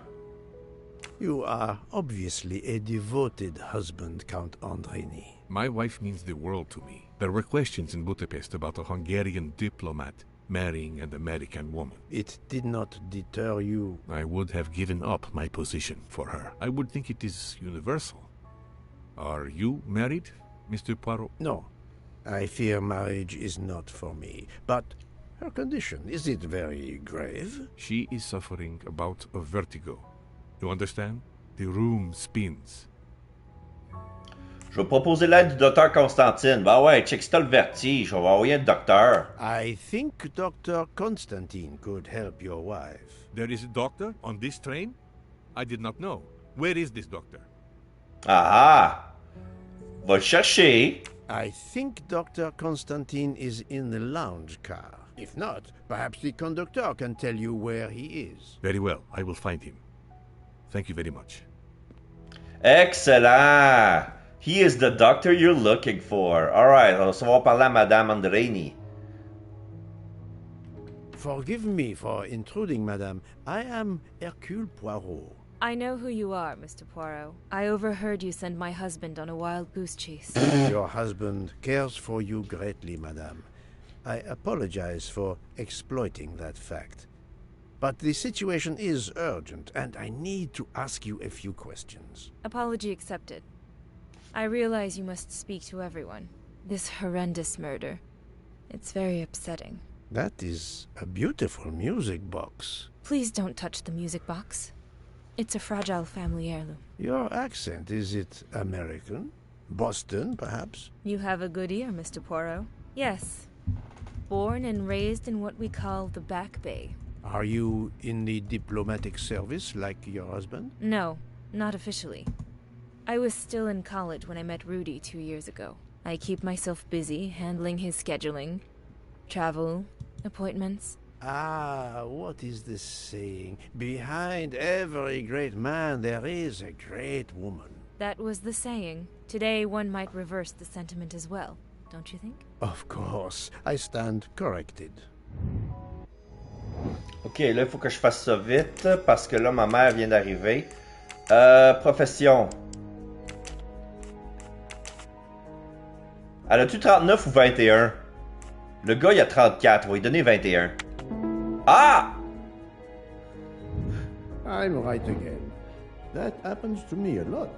You are obviously a devoted husband, Count Andrini. My wife means the world to me. There were questions in Budapest about a Hungarian diplomat marrying an American woman. It did not deter you. I would have given up my position for her. I would think it is universal. Are you married, Mr. Poirot? No. I fear marriage is not for me. But her condition, is it very grave? She is suffering a bout of vertigo. You understand? The room spins. Je vais proposer l'aide du docteur Constantine. Ben ouais, check si t'as le vertige. On va envoyer un docteur. I think Dr. Constantine could help your wife. There is a doctor on this train? I did not know. Where is this doctor? Ah! Va le chercher. I think Dr. Constantine is in the lounge car. If not, perhaps the conductor can tell you where he is. Very well, I will find him. Thank you very much. Excellent! He is the doctor you're looking for. Alright, on va parler à Madame Andrini. Forgive me for intruding, madame. I am Hercule Poirot. I know who you are, Mr. Poirot. I overheard you send my husband on a wild goose chase. Your husband cares for you greatly, madame. I apologize for exploiting that fact. But the situation is urgent, and I need to ask you a few questions. Apology accepted. I realize you must speak to everyone. This horrendous murder. It's very upsetting. That is a beautiful music box. Please don't touch the music box. It's a fragile family heirloom. Your accent, is it American? Boston, perhaps? You have a good ear, Mr. Poirot. Yes. Born and raised in what we call the Back Bay. Are you in the diplomatic service like your husband? No, not officially. I was still in college when I met Rudy 2 years ago. I keep myself busy handling his scheduling, travel, appointments. Ah, what is the saying? Behind every great man there is a great woman. That was the saying. Today one might reverse the sentiment as well, don't you think? Of course, I stand corrected. Ok, là, il faut que je fasse ça vite parce que là, ma mère vient d'arriver. Profession. Elle a-tu 39 ou 21? Le gars, il a 34. On va lui donner 21. Ah! I'm right again. That happens to me a lot.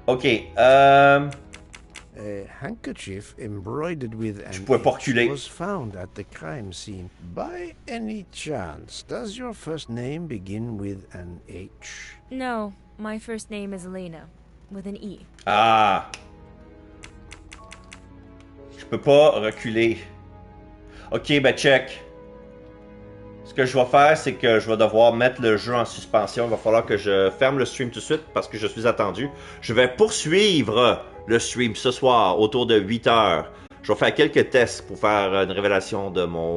Ok, A handkerchief embroidered with an H was found at the crime scene. By any chance, does your first name begin with an H? No, my first name is Elena, with an E. Ah! Je peux pas reculer. Ok, ben check. Ce que je vais faire, c'est que je vais devoir mettre le jeu en suspension. Il va falloir que je ferme le stream tout de suite parce que je suis attendu. Je vais poursuivre le stream ce soir autour de 8 heures. Je vais faire quelques tests pour faire une révélation de mon